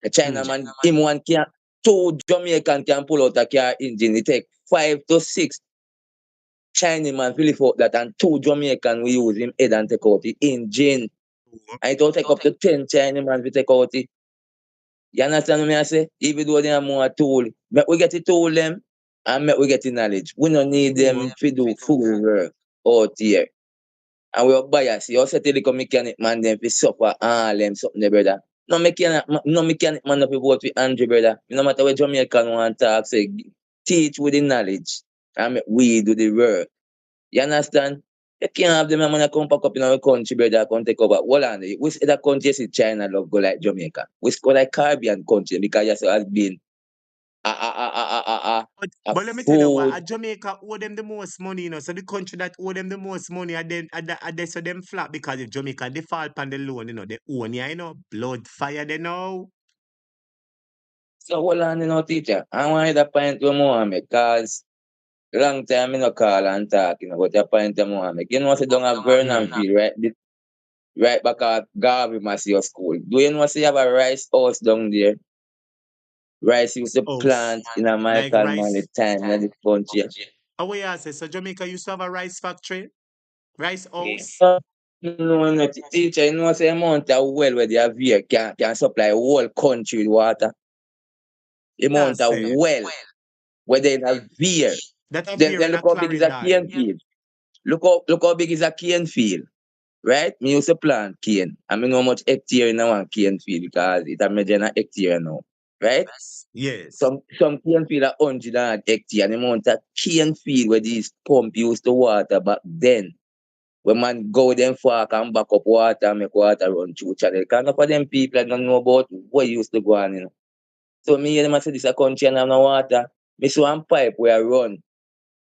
The China man, him one can, 2 Jamaican can pull out a car engine. It take 5 to 6 Chinese man fill it out that, and 2 Jamaican we use him head and take out the engine. And it will take up to 10 Chinese man to take out it. You understand what I say? Even though they have more tool, but we get the tool them and make we get the knowledge. We don't need them to do full work out here. And we are biased. You also tell the mechanic man them to suffer all them something there, brother. No mechanic man no people work with Andrew, brother. No matter what Jamaican want to talk, say teach with the knowledge and make we do the work. You understand? You can't have them man come pack up in our country, brother, come take over. Hold on. Which other country see China love go like Jamaica? Which go like Caribbean country because yes, has been a But let me tell you what, food. Jamaica owe them the most money, you know. So the country that owe them the most money are they so them flat because if Jamaica default on the loan, you know, they own ya, you know, blood fire they know. So hold on, teacher. I want to point to Mohammed because long time I no call and talk, but you point to Mohammed. You know, say don't have Vernon Field, right? Right back at Garvey Masio School. Do you know say you have a rice house down there? Rice used to House. plant in a Like Michael Manley rice. time in this country. Oh, wait, I say, so Jamaica used to have a rice factory, rice house. No, teacher, you know, say amount of well where they have here can supply whole country with water. That's Amount of say. well where they have here. That have Then, here then in look a how big is a cane Clarendon. field. Look how big is a cane field. Right? Me used to plant cane. I mean how much hectare in one cane field because it a measure in a hectare now. Right? Yes. Some cane field are 100 hectare and the amount of cane field where these pump used to water back then. When man go them far and back up water, make water run through channel. Because enough of them people that don't know about what used to go on, So me hear them say this a country and have no water. Me see one pipe where I run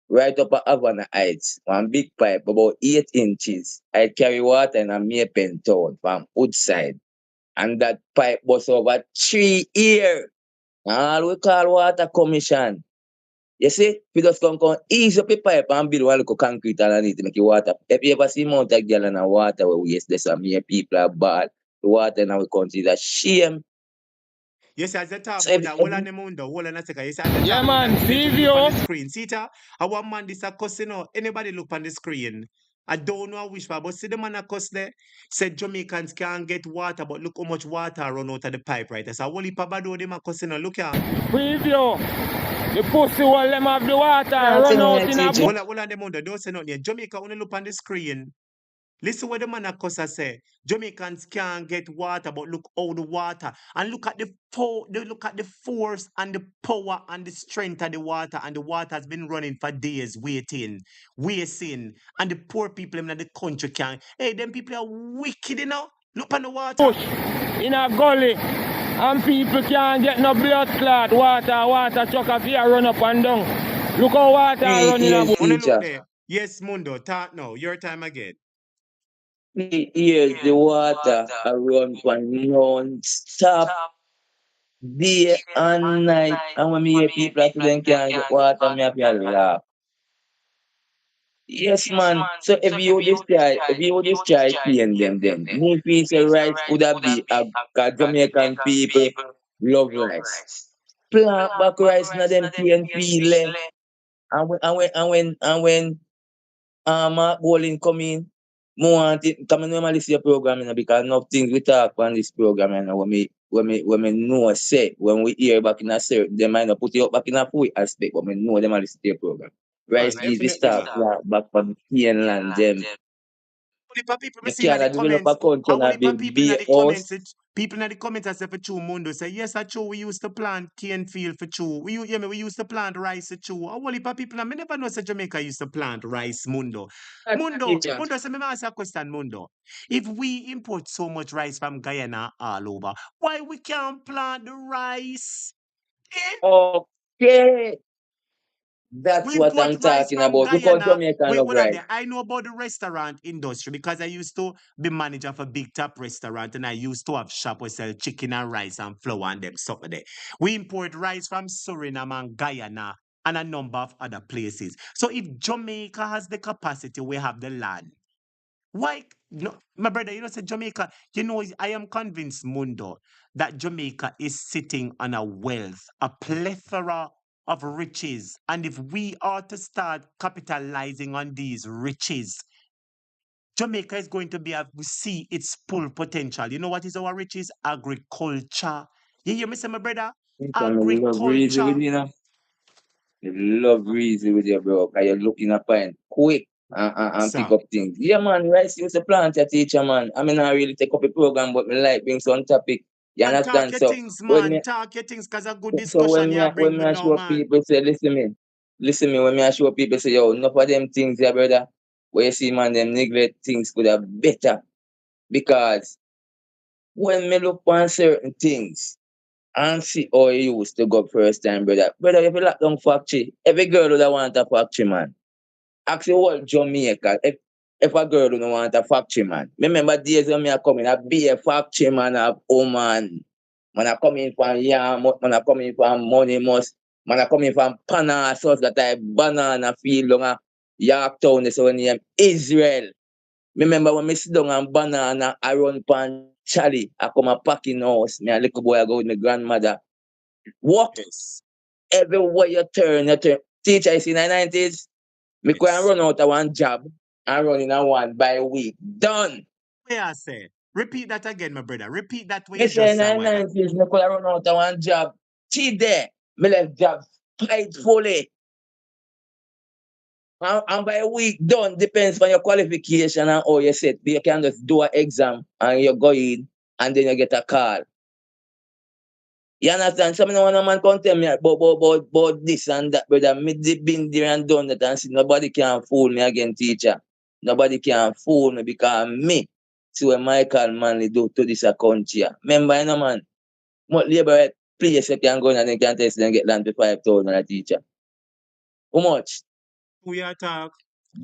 right up at Havana Heights. One big pipe about 8 inches. I carry water in a Maypen town from outside. And that pipe was over 3 years. All we call water commission. You see, we just come ease up the pipe and build one little concrete underneath to make it water. If you ever see amount of girl in the water where we waste this and mere people are bad, the water in our country is a shame. Yes, as they talk So about that, hold on the mundo, hold on a second. Yes, as they Yeah, talk about man, that, say Jimmy Silvio. on the screen. See it? Our man this a cuss, you know. Anybody look on the screen? I don't know which for, but see the man a cuss there. Said Jamaicans can't get water, but look how much water run out of the pipe, right? That's a whole heap of bad old them a cuss, you know. Look here. Silvio. The pussy will them have the water That's run me, out in a teacher. Hold on the mundo, don't say nothing yet. Jamaica only look on the screen. Listen what the man a cuss a say. Jamaicans can't get water, but look all the water. And look at the look at the force and the power and the strength of the water. And the water has been running for days, wasting. And the poor people in the country can. Hey, them people are wicked, you know. Look on the water. push in a gully. And people can't get no blood clot. Water truck of here run up and down. Look how water running Here's about. Wanna look teacher. there? Yes, Mundo, talk now. Your time again. Here's the water I run from non-stop day and night. And when me hear people say they can't get water, me have to laugh. Yes, man. So if you destroy clean them, me feel say rice could have be a Jamaican people love rice. Plant back rice na them clean feel eh. And when Mark Bowling come in, me want it. Come normally see a program because enough things we talk on this program when me know say when we hear back in a certain they might not put it up back in a full aspect, but me know them a listen to the program. Man, Rice easy definitely, start man. back from Pienland them. Only for people me You see in the can't develop comments. a country I and a only for build people in be the house. comments. People in the comments I say for true Mundo say yes, I true. We used to plant cane field for true. We used to plant rice for true. I only for people. I never know say Jamaica used to plant rice. Mundo. So me ask you a question, Mundo. If we import so much rice from Guyana all over, why we can't plant the rice? Okay. That's We what import I'm rice talking from about. Because Guyana. Jamaican Wait, love hold on rice. there. I know about the restaurant industry because I used to be manager of a big top restaurant and I used to have shop where sell chicken and rice and flour and them stuff there. We import rice from Suriname and Guyana and a number of other places. So if Jamaica has the capacity, we have the land. Why? No, my brother, say Jamaica, I am convinced, Mundo, that Jamaica is sitting on a wealth, a plethora of riches. And if we are to start capitalizing on these riches, Jamaica is going to see its full potential. You know what is our riches? Agriculture. You hear me say, my brother? I love breezy Agriculture. with you know. I love breezy with you, bro. Because you're looking up and quick and pick Sir. up things. Yeah, man. Rice used to plant your teacher, man. I mean, I really take up a program, but me like bring some topic. You And talk understand? your So things, when man. me Talk your things, because a good so discussion you bring when me with I no show man. people say, listen me, when me I show people say, yo, enough of them things, yeah, brother. Where you see, man, them neglect things could have better. Because when me look on certain things, and see how you used to go first time, brother. Brother, if you lock down factory, every girl would want a factory, man. Ask the whole Jamaica, if a girl don't want a factory, man. Remember days when me a coming, I be a factory, man, a woman. Man, I come in from yam, man, I come in from money must, man, I come in from Pana, sauce that I banana field, long Yorktown, so name Israel. Remember when me sit down and banana, I run pan Charlie, I come a packing house, me a little boy, I go with my grandmother. Walk Yes. everywhere you turn, you turn. Teacher, I see in the 90s, me go and Yes. run out of one job and run in a one by week. Done. Where I say, repeat that again, my brother. Repeat that what Me you say just in said, the whether. 90s, me could run out of one job. See there, me left job spitefully. And by a week done, depends on your qualification and how you set. You can just do an exam and you go in and then you get a call. You understand? Some no one man come tell me about this and that, brother. Me been there and done that and see nobody can fool me again, teacher. Nobody can fool me because me see what Michael Manley do to this country. Remember, you know, man, what labor place you can go and then can test and get land for 5,000 a teacher. How much? Who you talk?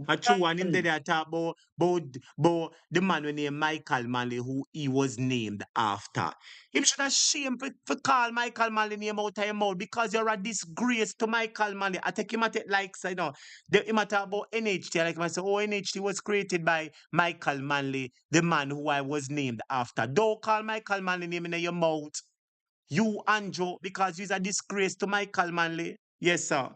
A true one him there they talk about the man who named Michael Manley who he was named after. Him should have shame for call Michael Manley name out of your mouth because you're a disgrace to Michael Manley. I take him at it like say no. Him a talk about NHT like I say, oh NHT was created by Michael Manley, the man who I was named after. Don't call Michael Manley name in your mouth. You and Joe, because you're a disgrace to Michael Manley. Yes, sir.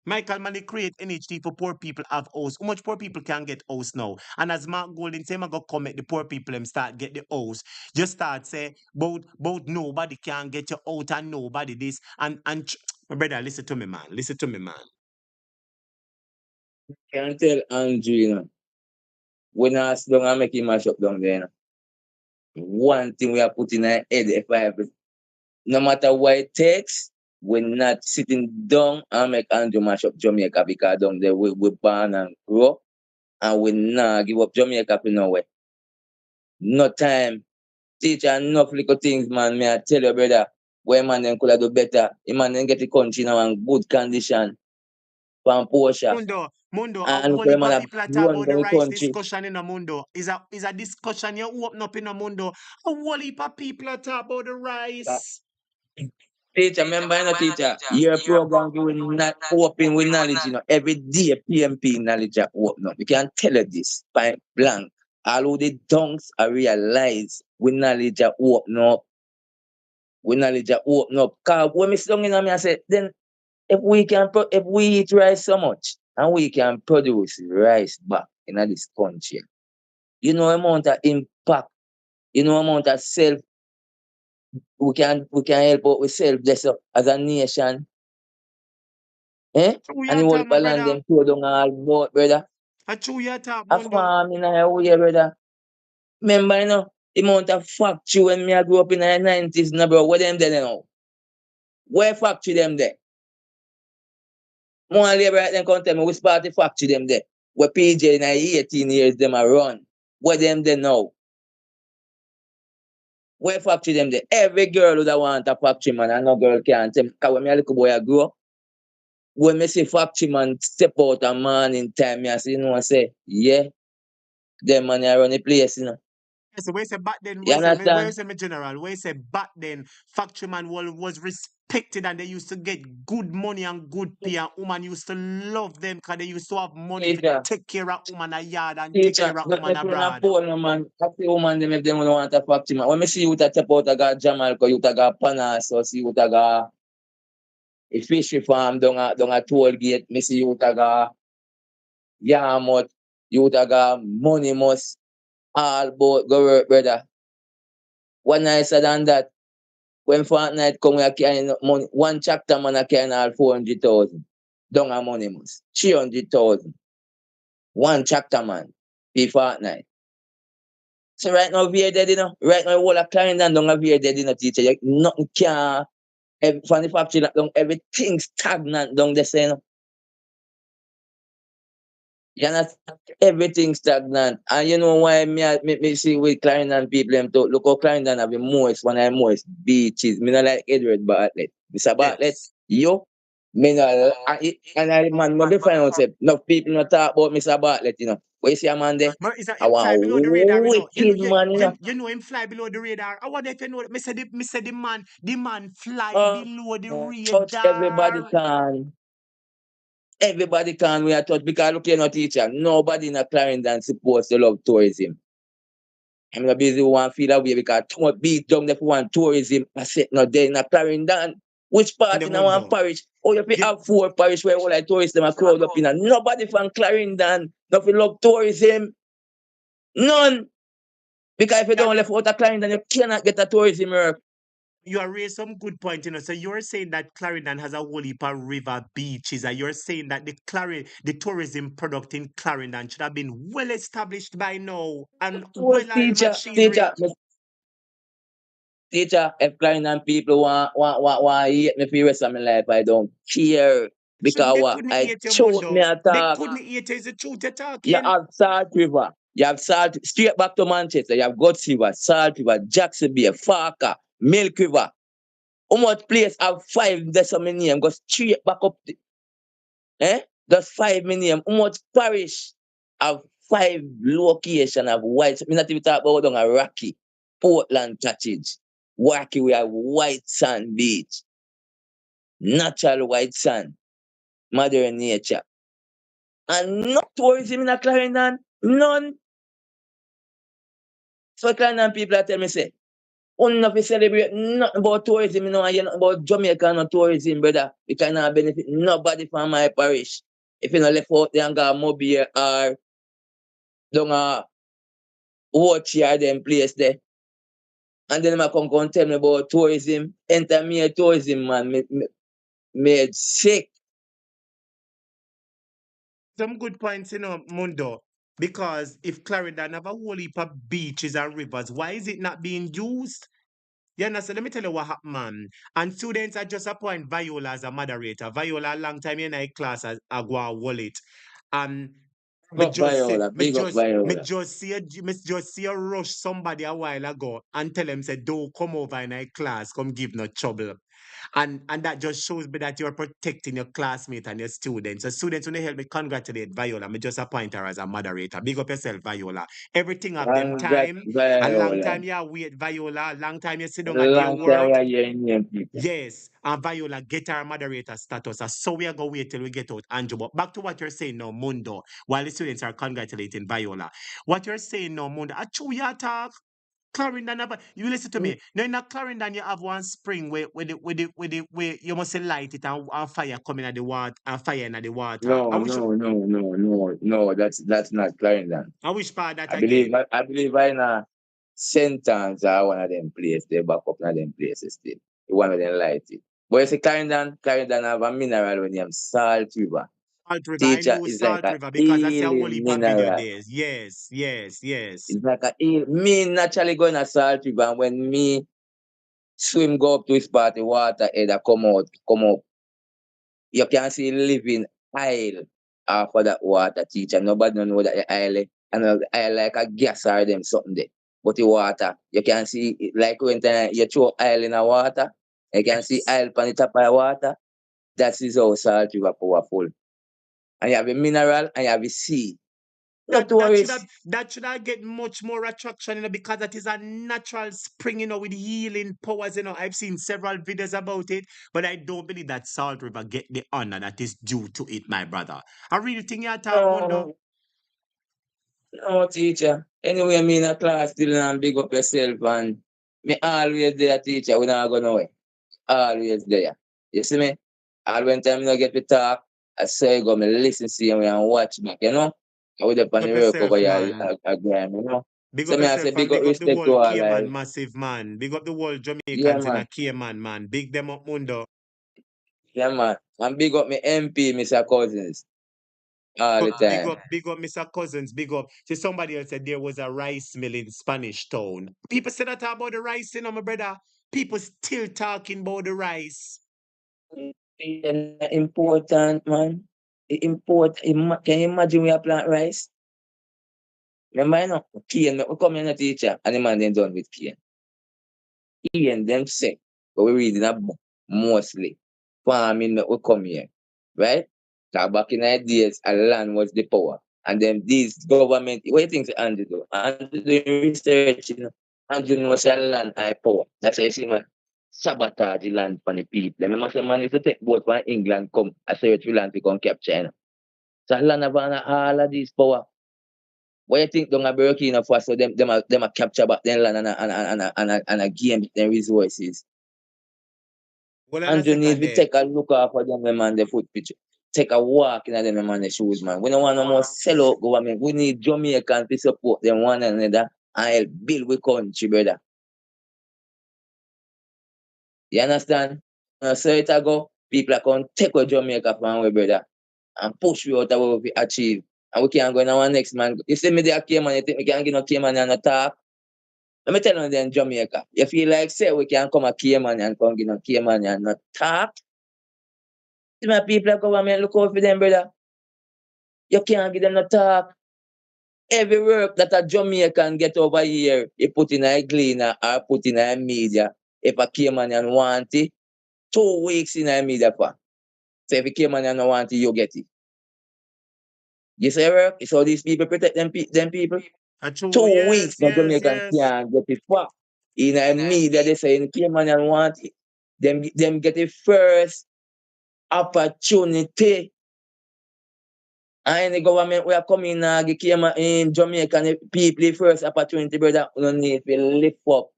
Michael Manley create NHT for poor people have house. How much poor people can get house now? And as Mark Golden say, I go come make the poor people them start get the house. Just start say, both nobody can get you out and nobody this. My brother, listen to me, man. Listen to me, man. Can tell Andrew, you know, when I sit down and make him mash up down there, you know, one thing we are putting our head if I have it, no matter what it takes, we're not sitting down and make Andrew mash up Jamaica because down there we born and grow and we not give up Jamaica for no way. No time. Teach enough little things, man. Me I tell you, brother, where man them could have do better. The man then get the country now in good condition from Porsche. Mundo, a And whole for heap him of have people are talking run about the down the rice country. discussion in a Mundo. Is a discussion you open up in a Mundo. A whole heap of people are talking about the rice. Teacher, remember, you know, teacher, your program will not open with knowledge, you know. Every day, PMP knowledge are open up. You can tell you this, point blank. All of the dunks are realized with knowledge are open up. With knowledge are open up. Because when me sit down in me, I say, then if we eat rice so much and we can produce rice back in this country, you know amount of impact, you know amount of self we can help out with self this as a nation. Eh? True And your the whole talk, heap my of land brother. them throw down all boat, brother. A true your talk, A Mundo. farm in a way, brother. Remember, you know, the amount of factory when me I grew up in the 90s, no, bro, where them there now? Where factory them there? More labor right then come tell me which part the factory them there. Where PJ in 18 years them a run. Where them there now? Where factory them there? Every girl who want a factory man and no girl can't tell me. Because when me a little boy I grew up, when me see factory man step out a man in time, me I say, you know, I say, yeah, them man I run the place, you know. So where say back then, You where understand? say me general, where say back then, factory man was respected and they used to get good money and good pay and woman used to love them because they used to have money to Teacher, take care of woman a yard and take teacher, care of don't woman make me a abroad. phone, no, man. I see woman them if them don't want a factory, man. When me see you to step out, I got Jamal, because you got Panas, or see you got a fishery farm down a toll gate, me see you got Yarmouth, you got money must all boat go work, brother. One nicer than that. When fortnight come, we are carrying money. One chapter man are carrying all 400,000. Down a money must. 300,000. One chapter man. Be fortnight. So right now we are dead, you know. Right now all a client and down we are dead, you know, teacher. Nothing can from the factory down, everything stagnant down the same. You know, everything stagnant. And you know why me see with Clarendon people them talk. Look how Clarendon have the most, one of the most beaches. Me not like Edward Bartlett. Mr. Bartlett, Yes. yo, me not, and I man, me find out say, no people not talk about Mr. Bartlett, you know. Where you see a man there? But is that I him want fly below the radar, you know? wicked man, you know. You know him fly below the radar. I wonder if you know me say the man fly Uh, below the touch everybody radar. can. Everybody can we are touch because look you're not teacher. Nobody in a Clarendon supposed to love tourism. I'm not busy with one feel that way because too much beat down there for one tourism. I said no day in a Clarendon. Which In part the in our mundo. parish? Oh, you Yeah. have 4 parish where all like tourists them are crowd up in. Nobody from Clarendon. Nothing love tourism. None. Because if you don't left out a Clarendon, you cannot get a tourism work. You are raised some good point, you know. So you're saying that Clarendon has a whole heap of river beaches, and you're saying that the tourism product in Clarendon should have been well established by now and Well, well machinery. teacher, if Clarendon people want hate me for the rest of my life, I don't care. They Because couldn't I eat your choose me mundo. They attack. couldn't eat is the truth you're You talking. have Salt River. You have Salt straight back to Manchester. You have Guts River, Salt River, Jackson Bay, Farker, Milk River. How much place have 5 that's a name? Go straight back up. Just 5 name. How much parish have 5 location of white? Me not even talk about down a Rocky, Portland, Churches. Wacky, we have white sand beach. Natural white sand. Mother nature. And no tourism in a Clarendon. None. So Clarendon people are tell me say, Only if you celebrate nothing about tourism, you know, and you know about Jamaica and tourism, brother. You cannot benefit nobody from my parish. If you not left out there and got mobile or don't watch here them place there. And then I come tell me about tourism. Enter me a tourism, man. Made sick. Some good points, Mundo. Because if Clarendon have a whole heap of beaches and rivers, why is it not being used? You understand? Let me tell you what happened, man. And students, I just appoint Viola as a moderator. Viola, a long time in a class as a wallet. And me Up just say, Viola, big up Viola. me just see a rush somebody a while ago and tell them say, don't come over in a class, come give no trouble. And that just shows me that you're protecting your classmate and your students. So students, when they help me congratulate Viola, me just appoint her as a moderator. Big up yourself, Viola. Everything of them Congrats, time. A long Viola. time you wait, Viola. A long time you sit down at your Long time work. I hear your people. Yes, and Viola get our moderator status. So we are going to wait till we get out, Andrew. But back to what you're saying now, Mundo, while the students are congratulating Viola. What you're saying now, Mundo, a true ya talk. Clarendon, you listen to me. Now in a Clarendon, you have one spring where you must light it and fire coming at the water and fire in the water. No. That's not Clarendon. I wish part that I believe again. I believe I in a sentence or one of them places. They back up one of them places still. The one of them light it. But you see Clarendon have a mineral when you Salt River. Salt River, I Teacher know is like Salt a River because I see a whole healing heap of video mineral. days. Yes. It's like a heal. Me naturally going to Salt River and when me swim go up to his part, the water head come up. You can see living aisle off of that water, teacher. Nobody don't know that the aisle and the aisle like a gas or them something there. But the water, you can see it like when you throw aisle in the water, you can see Yes. aisle on the top of the water. That is how Salt River powerful. And you have a mineral and you have a sea. Not tourists. That should have get much more attraction, because that is a natural spring, with healing powers, I've seen several videos about it, but I don't believe that Salt River get the honor that is due to it, my brother. I really think you talk, Mundo. No, teacher. Anyway, me in a class still and big up yourself and me always there, teacher. We not go nowhere. Always there. You see me? All when time I get to talk, I say go me listen to you and watch back, I would up on Big the up work over yourself, here man. again. Big So up me I say yourself big and up big up the respect whole to all Cayman like massive, man. Big up the whole yeah Jamaicans in a man. Cayman, man. Big them up, Mundo. Yeah man. And big up me MP, Mr. Cousins. All the Big time. up, big up, Mr. Cousins, big up. See, somebody else said there was a rice mill in Spanish Town. People say that about the rice, my brother. People still talking about the rice. Important man. Can you imagine we are plant rice? Remember, Kian, we come in a teacher, and the man then done with Kian. Kian them say, but we reading a book, mostly. Farming, we come here, right? Now, back in the days, a land was the power. And then these government, what do you think Andrew do? Andrew doing research, Andrew knows a land high power. That's why you see, man, sabotage the land for the people. Remember, say, man, if you take boat from England, come, I search for land to come capture, So land have all of these power. What you think down a Burkina Faso, them a capture back then land and a gain their resources. Hold on a And you need second to there. take a look off of them man the foot picture. Take a walk in them man the shoes, man. We don't want no more sell out government. We need Jamaican to support them one another and help build we country, brother. You understand? So it a go, people are going to take away Jamaica from we, brother, and push we out of what we achieve. And we can't go in our next man. You see me there, Cayman, you think we can get no Cayman and attack? Let me tell you then, Jamaica. You feel like say we can come a Cayman and come get no Cayman and not talk. See my people at government look out for them, brother. You can't give them no talk. Every work that a Jamaican get over here, he put in a cleaner or put in a media. If a Cayman and want it, 2 weeks in a media for. So if a Cayman and want it, you get it. You say work, it's how these people protect them people. True, 2 weeks, no yes. Jamaican can't get it for. In a media, they say in Cayman and want it. Them get the first opportunity. And the government we are coming now, give Cayman in Jamaican people the first opportunity, brother. We don't need to lift up.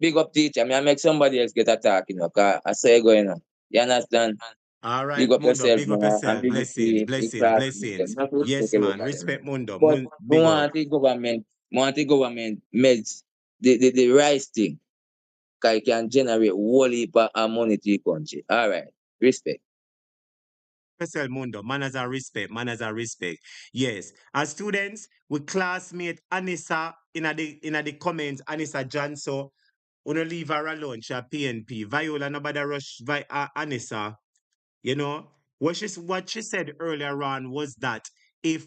Big up teacher. I make somebody else get attacked, cause I say go, You understand? All right, Big up Mundo, yourself, big up man, and yourself. big up Blessings, the blessings, classmates. blessings. Not to respect Yes, man. everybody. Respect Mundo. But we Big up. want the government meds the right thing. Cause it can generate whole heap of money to the country. All right. Respect. Special Mundo, manners and respect, manners and respect. Yes. As students, with classmate Anissa in the comments, Anissa Janso, wanna leave her alone, she a PNP. Viola nobody rush Anissa. You know, what she said earlier on was that if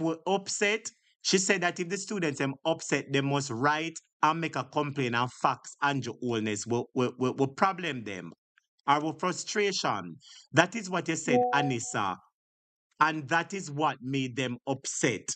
we're upset, she said that if the students are upset, they must write and make a complaint and fax Andrew Holness will problem them. Our frustration. That is what you said, Anissa. And that is what made them upset.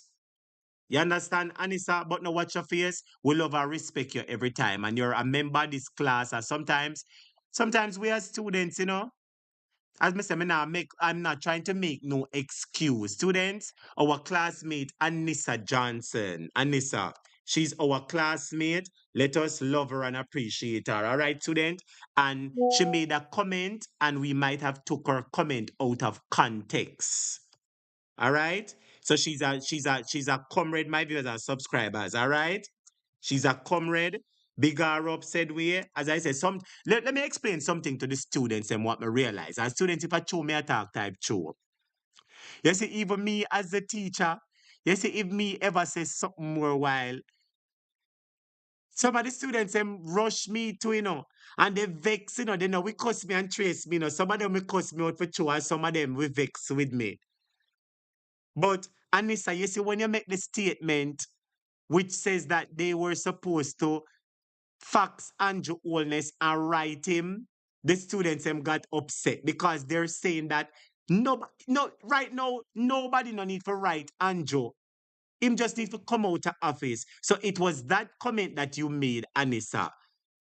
You understand, Anissa? But now watch your face. We love and respect you every time. And you're a member of this class. And sometimes we as students, as I say, I'm not trying to make no excuse. Students, our classmate, Anissa Johnson. Anissa, she's our classmate. Let us love her and appreciate her. All right, student? And she made a comment, and we might have took her comment out of context. All right? So she's a comrade, my viewers and subscribers. All right? She's a comrade. Big her up, said we. As I said, let me explain something to the students and what me realize. As students, if I show me a talk type show. You see, even me as the teacher, you see, if me ever say something more while, some of the students them rush me to, and they vex, they know we cuss me and trace me, Some of them will cuss me out for show, and some of them will vex with me. But Anissa, you see, when you make the statement which says that they were supposed to fax Andrew Holness and write him, the students got upset because they're saying that right now, nobody no need to write Andrew. Him just need to come out of office. So it was that comment that you made, Anissa,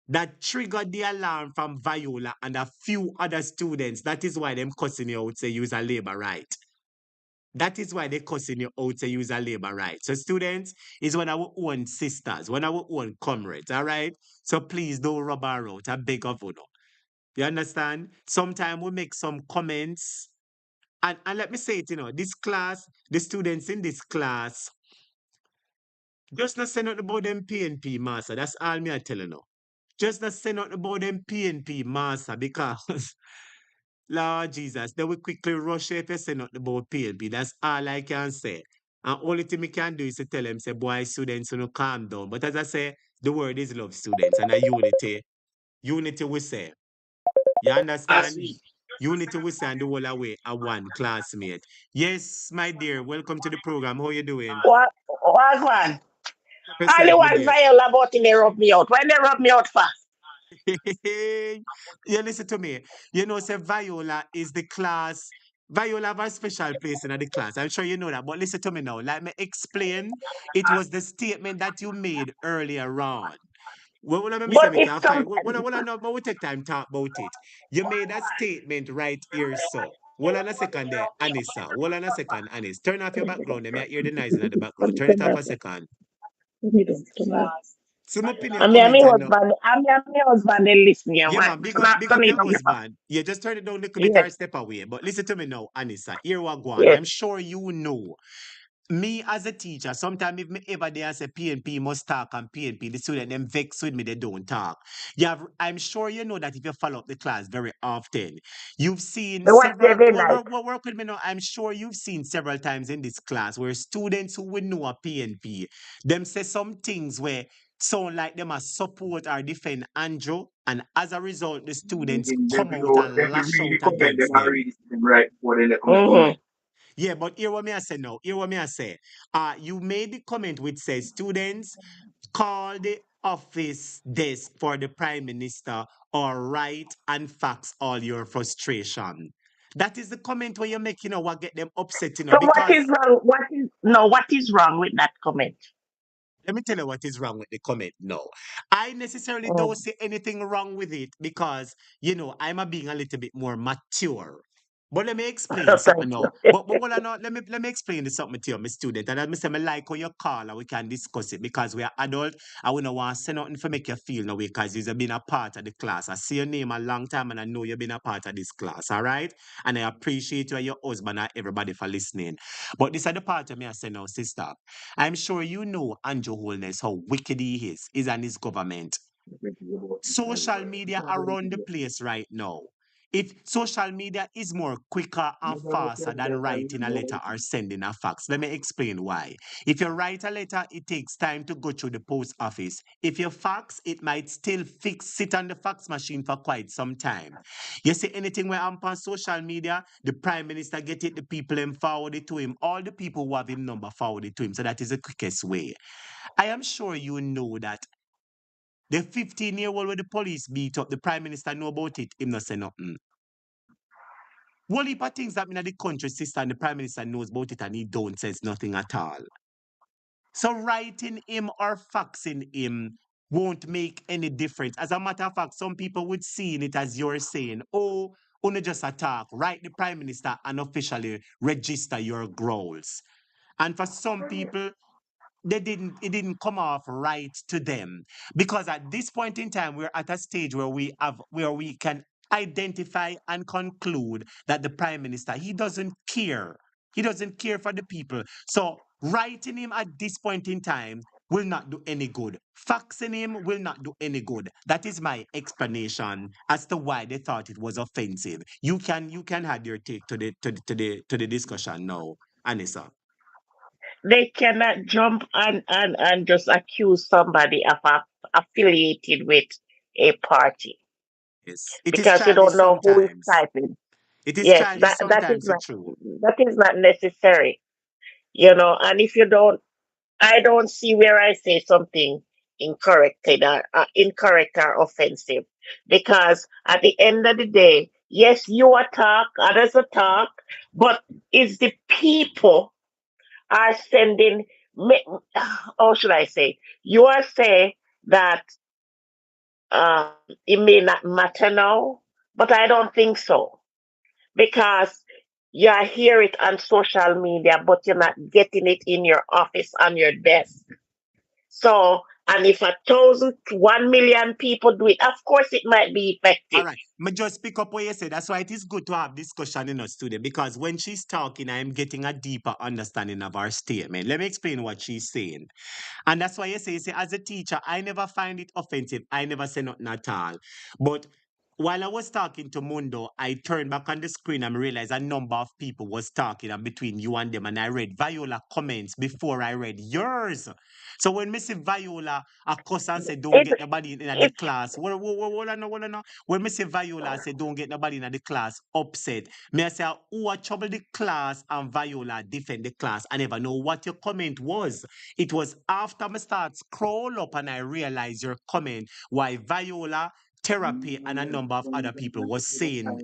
that triggered the alarm from Viola and a few other students. That is why them cussing you out, say use a labor right. That is why they cussing you out to use a labor right. So students is one of our own sisters, one of our own comrades, all right? So please don't rub her out. I beg of you. You understand? Sometimes we make some comments. And let me say it, this class, the students in this class, just not say nothing about them PNP master. That's all me I telling you. Just not say nothing about them PNP master because Lord Jesus, they will quickly rush if you say nothing about PLP. That's all I can say. And only thing we can do is to tell them, say, boy, students, calm down. But as I say, the word is love, students, and a unity. Unity we say. You understand? Unity we say and the whole away a one classmate. Yes, my dear, welcome to the program. How you doing? What one? Help Only yourself, my one dear. Viola about they rub me out. When they rub me out for? You listen to me. Say Viola is the class. Viola have a special place in the class. I'm sure you know that. But listen to me now. Let me explain. It was the statement that you made earlier on. Well, let me say, But me it's can find. some Well, no, but we take time to talk about it. You made a statement right here, so. Hold on a second there, Anissa. Hold on a second, Anis. Turn off your background. Let me hear the noise in the background. Turn it off a second. Some opinion I mean, comment my and no. husband, my husband, they listen here. Yeah, What? man, big Turn up it your up here. husband. Yeah, just turn it down a little bit Yes, or step away. But listen to me now, Anissa. Here we go on. yes. I'm sure you know. Me as a teacher, sometimes if me ever there say PNP must talk and PNP, the student them vex with me, they don't talk. I'm sure you know that if you follow up the class very often, you've seen The what they several did like. work with me now. I'm sure you've seen several times in this class where students who would know a PNP, them say some things where sound like them a support or defend Andrew, and as a result, the students come out and lash out against them. Right before they comment. Yeah, but hear what me I say now. Hear what me I say. You made the comment which says students call the office desk for the prime minister or write and fax all your frustration. That is the comment where you're making, what get them upset, So what because is wrong? What is wrong with that comment? let me tell you what is wrong with the comment now. I necessarily don't see anything wrong with it because, I'm being a little bit more mature. But let me explain something Thank now. you. But hold on now. Let me explain this something to you, my student. And I say I like how you call and we can discuss it because we are adult and we don't want to say nothing to make you feel no way because you've been a part of the class. I see your name a long time and I know you've been a part of this class, all right? And I appreciate you and your husband and everybody for listening. But this is the part of me I say now, sister. I'm sure you know Andrew Holness, how wicked he is. He's and his government. Social media around the place right now. If social media is more quicker and faster than writing a letter or sending a fax, let me explain why. If you write a letter, it takes time to go through the post office. If you fax, it might still sit on the fax machine for quite some time. You see anything where I'm on social media, the prime minister get it, the people him forward it to him, all the people who have him number forward it to him. So that is the quickest way. I am sure you know that the 15-year-old with the police beat up, the prime minister know about it, him not say nothing. One heap of things that in the country, sister, and the prime minister knows about it and he don't says nothing at all. So writing him or faxing him won't make any difference. As a matter of fact, some people would see it as you're saying, oh, only just attack, write the prime minister and officially register your growls. And for some people, it didn't come off right to them because at this point in time we're at a stage where we can identify and conclude that the prime minister he doesn't care for the people. So writing him at this point in time will not do any good. Faxing him will not do any good. That is my explanation as to why they thought it was offensive. You can add your take to the discussion now, Anissa. They cannot jump and just accuse somebody of affiliated with a party Yes, it is because you childish don't know who is sometimes. typing. It is Yes, childish that is sometimes, not it's true. necessary, you know. And if you don't, I don't see where I say something incorrect or offensive, because at the end of the day, yes, you attack, others attack, but it's the people are sending. How should I say? You are saying that uh, it may not matter now, but I don't think so, because you hear it on social media, but you're not getting it in your office on your desk. So, and if 1,000, 1 million people do it, of course it might be All effective. right. Me just pick up what you said. That's why it is good to have discussion in a student because when she's talking, I'm getting a deeper understanding of her statement. Let me explain what she's saying. And that's why you say, as a teacher, I never find it offensive. I never say nothing at all. But while I was talking to Mundo, I turned back on the screen and realized a number of people was talking and between you and them. And I read Viola comments before I read yours. So when Missy Viola a cuss and say don't It, get nobody in the it's class. Hold on, no. When Missy Viola say don't get nobody in the class upset. Me I say who a trouble the class and Viola defend the class. I never know what your comment was. It was after I start scroll up and I realized your comment why Viola, Therapy, and a number of other people was saying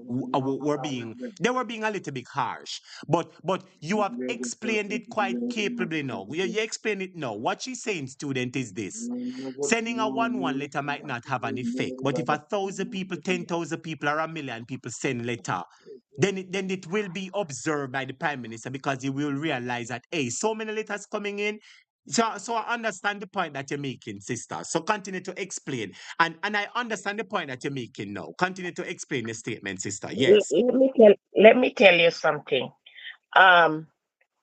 they were being a little bit harsh. But you have explained it quite capably now. You explain it now. What she's saying, student, is this. Sending a 1-1 letter might not have an effect, but if 1,000 people, 10,000 people, or 1 million people send letter, then it will be observed by the prime minister because he will realize that hey, so many letters coming in. So I understand the point that you're making, sister. So continue to explain, and I understand the point that you're making now. Continue to explain the statement, sister. Yes. let me tell you something. Um,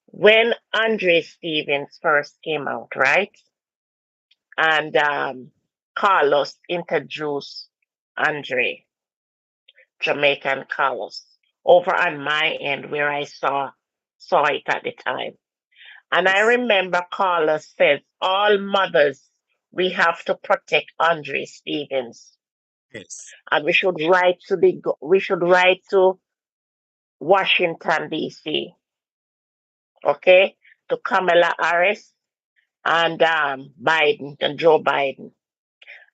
when Andre Stevens first came out, right, and Carlos introduced Andre, Jamaican Carlos, over on my end where I saw it at the time. And I Yes. remember Carlos says, all mothers, we have to protect Andre Stevens. Yes. And we should write to Washington DC, okay, to Kamala Harris and Biden and Joe Biden.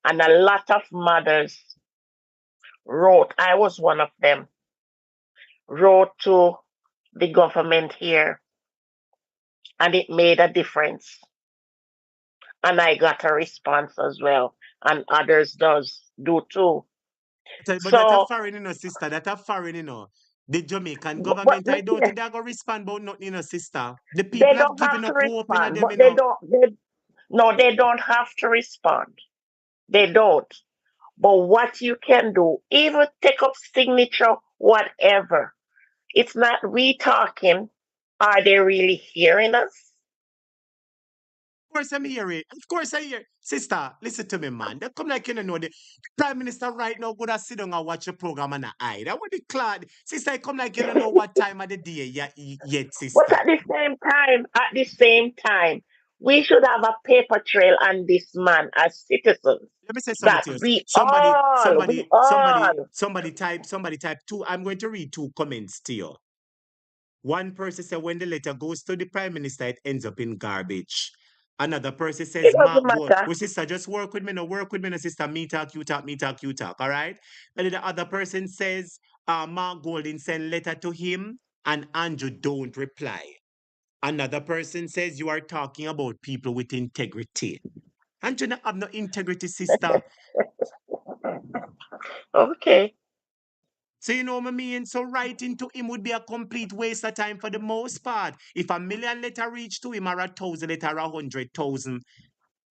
And a lot of mothers wrote, I was one of them, wrote to the government here, and it made a difference. And I got a response as well, and others do too. But that a So foreign, sister. That a foreign. The Jamaican But government, I look don't here, think they're gonna respond about nothing, sister. The they people have don't given have to up hope in respond, them, but they . don't. No, they don't have to respond. They don't. But what you can do, even take up signature, whatever. It's not we talking. Are they really hearing us? Of course, I'm hearing. Of course, I hear. Sister, listen to me, man. They come like you don't know the Prime Minister right now go to sit down and watch a program and I. That what the clad. Sister, I come like you don't know what time of the day yet, But sister. at the same time, we should have a paper trail on this man as citizens. Let me say something That to you. we all. Somebody type two. I'm going to read two comments to you. One person said when the letter goes to the Prime Minister, it ends up in garbage. Another person It says, doesn't Mark, go. matter. Well, sister, just work with me, no, work with me, no, sister. Me talk, you talk, me talk, you talk. All right. And then the other person says, Mark Golding send letter to him, and Andrew don't reply. Another person says, you are talking about people with integrity. Andrew not have no integrity, sister. Okay. So you know what I mean? So writing to him would be a complete waste of time for the most part. If a million letter reach to him or 1,000 letter or 100,000,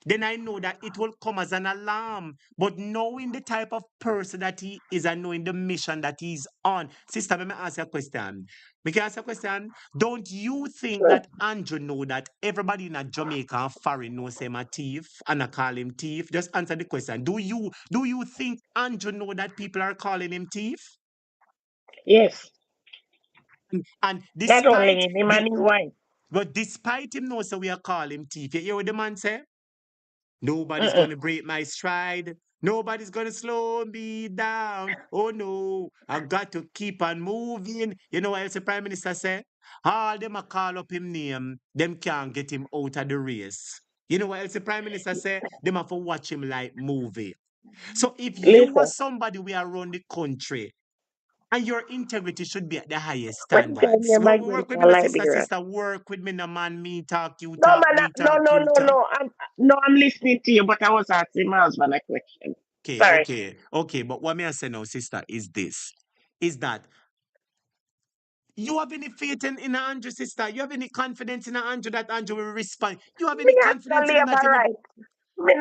then I know that it will come as an alarm. But knowing the type of person that he is and knowing the mission that he's on. Sister, let me ask you a question. Me can ask you a question. Don't you think Sure. that Andrew know that everybody in a Jamaica and foreign knows him a thief and I call him thief? Just answer the question. Do you think Andrew know that people are calling him thief? Yes. And Not despite only him the and his wife. but despite him know so we are call him thief. You hear what the man say? Nobody's Mm-mm. gonna break my stride. Nobody's gonna slow me down. Oh no, I got to keep on moving. You know what else the Prime Minister say? All them a call up him name, them can't get him out of the race. You know what else the Prime Minister say? Them have to watch him like movie. So if you are Listen, somebody we are around the country and your integrity should be at the highest what is guy standards. near Work migrate with me, to no sister, Liberia? sister. Work with me, no man. Me talk, you No, talk, man, me no, talk, no, you no, talk. no. I'm listening to you, but I was asking my husband a question. Okay, Sorry. okay, okay. But what me I say now, sister, is this: is that you have any faith in Andrew, sister? You have any confidence in Andrew that Andrew will respond? You have Me any not a confidence in him that labor he will? right. Me,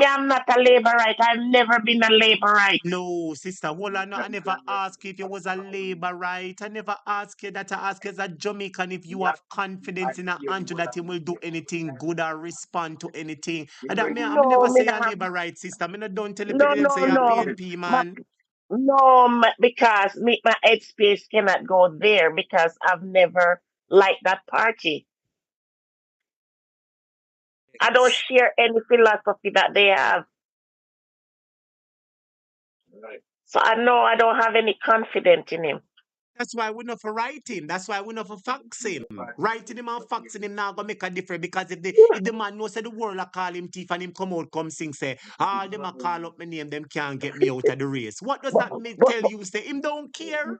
I'm not a labor right. I've never been a labor right. No, sister, hold on. No, I never asked you if you was a labor, right? I never asked you that. I asked you as a Jamaican if you have confidence in Andrew that he will do anything good or respond to anything. And that me, I No, never me say not a have. labor right, sister. Me no don't tell the No, people them no, say you're no. PNP, Ma, man. no, because my headspace cannot go there because I've never liked that party. I don't share any philosophy that they have. So I know I don't have any confidence in him. That's why we not for write him. That's why we not for fax him. Writing him and faxing him now gonna make a difference because if the man knows that the world a call him thief and him come out come sing say all them a call up my name them can't get me out of the race. What does But, that but, tell but, you? Say him don't care.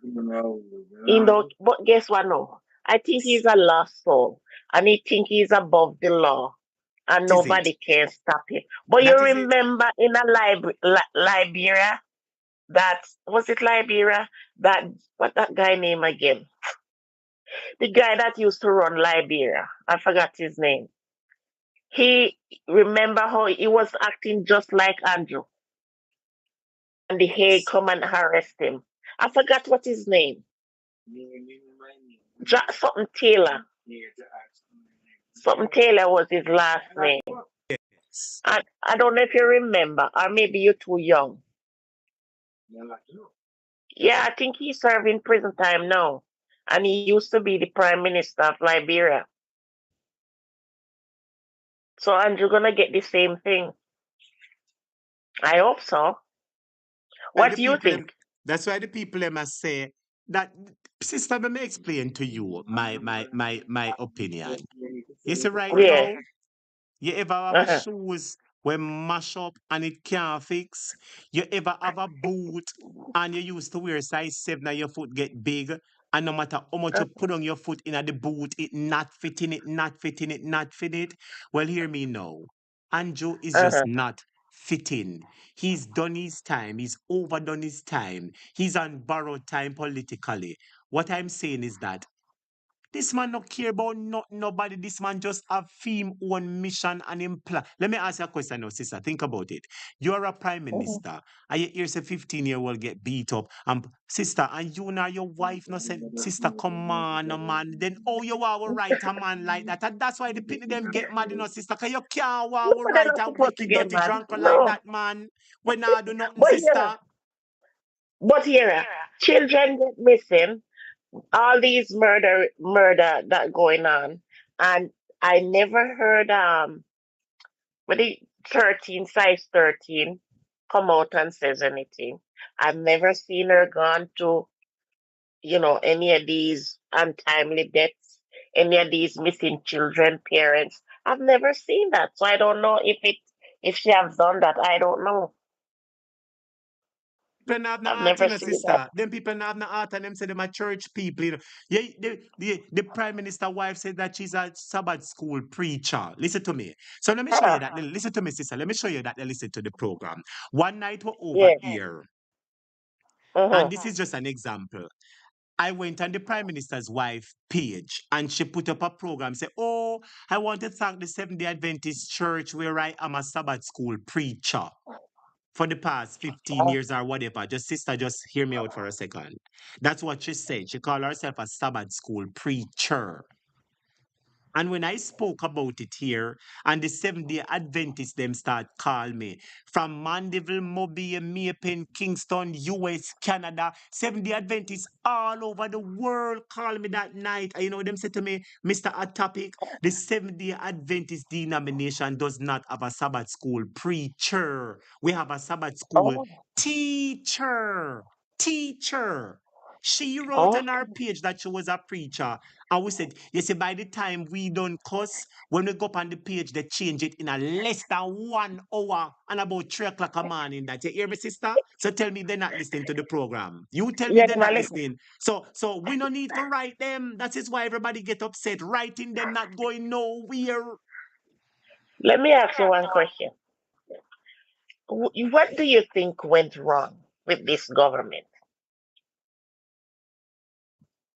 but guess what? No, I think he's a lost soul, and he think he's above the law, and That is it. nobody can stop him. But you That is it. remember in a Liberia, that was it Liberia? That what that guy name again? The guy that used to run Liberia. I forgot his name. He remember how he was acting just like Andrew, and the Hague come and harassed him. I forgot what his name. Something Taylor. Something Taylor was his last name. Yes. I don't know if you remember, or maybe you're too young. Yeah, I think he's serving prison time now. And he used to be the Prime Minister of Liberia. So Andrew gonna get the same thing. I hope so. Why What the do you people them, think? that's why the people them must say that sister let me explain to you my opinion. You see right Yeah. now, you ever have a Uh-huh. shoes when mash up and it can't fix? You ever have a boot and you used to wear size 7 and your foot get big? And no matter how much you put on your foot in the boot, it not fitting it, not fitting it, not fitting it. Well, hear me now. Andrew is just Uh-huh. not fitting. He's done his time. He's overdone his time. He's on borrowed time politically. What I'm saying is that this man not care about nobody. This man just have him own mission and him plan. Let me ask you a question now, sister. Think about it. You're a prime minister, and here's a 15-year-old get beat up. And sister, and you now your wife no say, sister, come on, no man. Then oh, you are right a man like that. And that's why the people them get mad, sister. Cause you can't No, wow they're right not a supposed to wicked, get dirty mad. drunker like No. that, man. When I do nothing, But here, sister. but here, children get missing. All these murder that going on, and I never heard when the 13 size 13 come out and says anything. I've never seen her gone to any of these untimely deaths, any of these missing children, parents. I've never seen that, so I don't know if she has done that. I don't know. People not have no I've heart, never seen that. sister. Them people not have no heart, and them say them are church people. Yeah, the prime minister wife said that she's a Sabbath school preacher. Listen to me. So let me show you that. Listen to me, sister. Let me show you that. Listen to the program. One night we're over Yeah. here, and Uh-huh. this is just an example. I went on the Prime Minister's wife page and she put up a program. Say, oh, I want to thank the Seventh-day Adventist Church where I am a Sabbath school preacher for the past 15 years or whatever. Just sister, just hear me out for a second. That's what she said. She called herself a Sabbath school preacher. And when I spoke about it here, and the Seventh-day Adventists them start call me from Mandeville, Mobile, Mapen, Kingston, US, Canada, Seventh-day Adventists all over the world call me that night. And them said to me, Mr. Atopic, the Seventh-day Adventist denomination does not have a Sabbath school preacher. We have a Sabbath school Oh, teacher. Teacher. She wrote oh, on our page that she was a preacher. And we said, you see, by the time we done cuss, when we go up on the page, they change it in a less than 1 hour and about 3 o'clock a morning. That you hear me, sister? So tell me they're not listening to the program. You tell me yeah, they're never not listen. listening. So we no need to write them. That is why everybody get upset. Writing them not going nowhere. Let me ask you one question. What do you think went wrong with this government?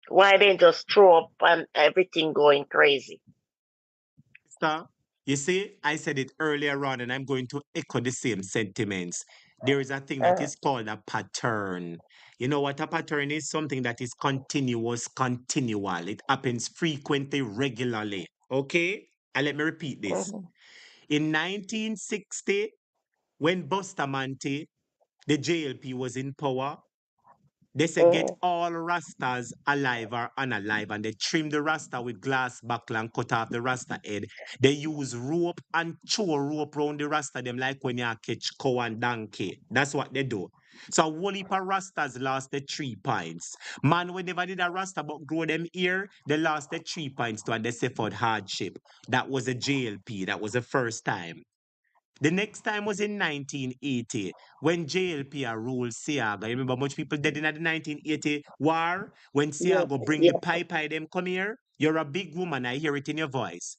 Why they just throw up and everything going crazy? Sister, you see, I said it earlier on, and I'm going to echo the same sentiments. There is a thing that Uh, is called a pattern. You know what a pattern is? Something that is continuous, continual. It happens frequently, regularly. Okay? And let me repeat this. mhm, In 1960, when Bustamante, the JLP, was in power, they say get mhm, all rastas alive or unalive, and they trim the rasta with glass buckle and cut off the rasta head. They use rope and chew rope round the rasta them like when you catch cow and donkey. That's what they do. So a whole heap of rastas lost the 3 points. Man, when never did a rasta but grow them ear, they lost the 3 points too, and they suffered hardship. That was a JLP. That was the first time. The next time was in 1980 when JLP ruled Siaga. You remember much people dead in the 1980 war when yeah, Siago bring the yeah. pipe them come here. You're a big woman. I hear it in your voice.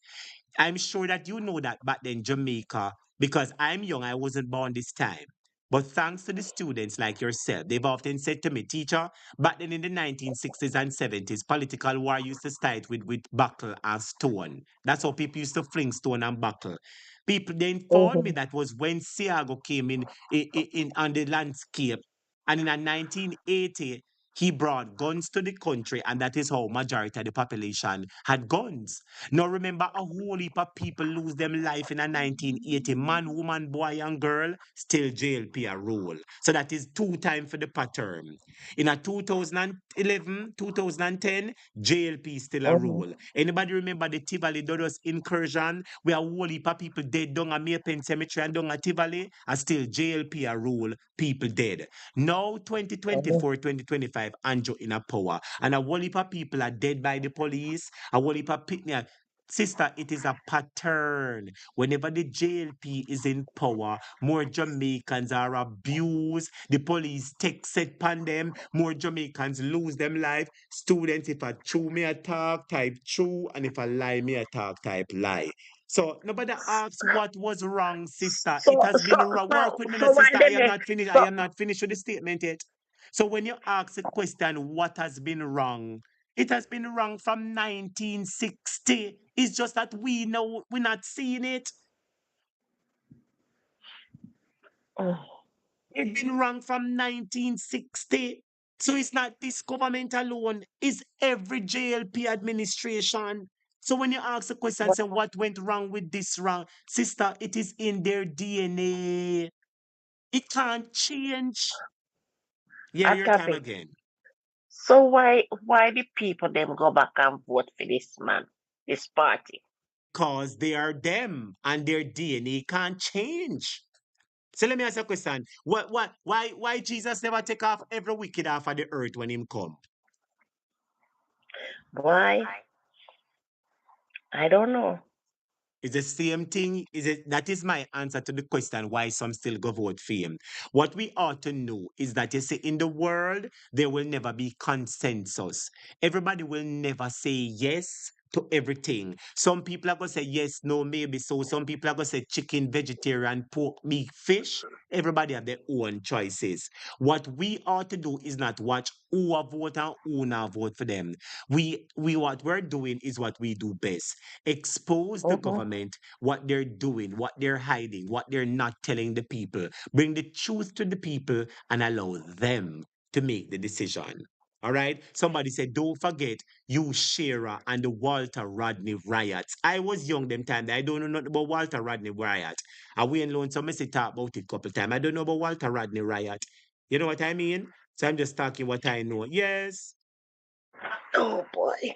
I'm sure that you know that back then Jamaica, because I'm young, I wasn't born this time. But thanks to the students like yourself, they've often said to me, teacher, back then in the 1960s and 70s, political war used to start with buckle and stone. That's how people used to fling stone and buckle. People they informed me Mhm, that was when Siago came in on the landscape. And in a 1980, he brought guns to the country, and that is how majority of the population had guns. Now remember, a whole heap of people lose them life in a 1980. Man, woman, boy, and girl, still JLP a rule. So that is 2 times for the pattern. In a 2011, 2010, JLP still a mhm, rule. Anybody remember the Tivoli Dodos incursion where a whole heap of people dead down a Maypen Cemetery and down a Tivoli, and still JLP a rule, people dead. Now mhm. 2024, 2025, Anjo in a power. And a whole heap of people are dead by the police. A whole heap of people. Sister, it is a pattern. Whenever the JLP is in power, more Jamaicans are abused. The police take set upon them. More Jamaicans lose them life. Students, if I true me a talk, type true. And if I lie me a talk, type lie. So nobody asks what was wrong, sister. It So, has so, been wrong. so, Work with me now, so why sister. I the am not next? finished. I So, am not finished with the statement yet. So when you ask the question, what has been wrong? It has been wrong from 1960. It's just that we know we're not seeing it. It's been wrong from 1960. So it's not this government alone, it's every JLP administration. So when you ask the question, say what went wrong with this wrong, sister, it is in their DNA. It can't change. Yeah, A your time topic. again. So why the people them go back and vote for this man, this party? Because they are them and their DNA can't change. So let me ask you a question. Why Jesus never take off every wicked off of the earth when him come? Why? I don't know. It's the same thing. Is it that is my answer to the question why some still go vote for him. What we ought to know is that you see, in the world, there will never be consensus. Everybody will never say yes to everything. Some people are gonna say yes, no, maybe so. Some people are gonna say chicken, vegetarian, pork, meat, fish. Everybody have their own choices. What we ought to do is not watch who a vote and who not vote for them. We what we're doing is what we do best. Expose the Mhm. government, what they're doing, what they're hiding, what they're not telling the people. Bring the truth to the people and allow them to make the decision. All right. Somebody said, don't forget you, Shara, and the Walter Rodney riots. I was young them time. I don't know nothing about Walter Rodney riot. I went alone, so I say talk about it a couple times. I don't know about Walter Rodney riot. You know what I mean? So I'm just talking what I know. Yes. Oh boy.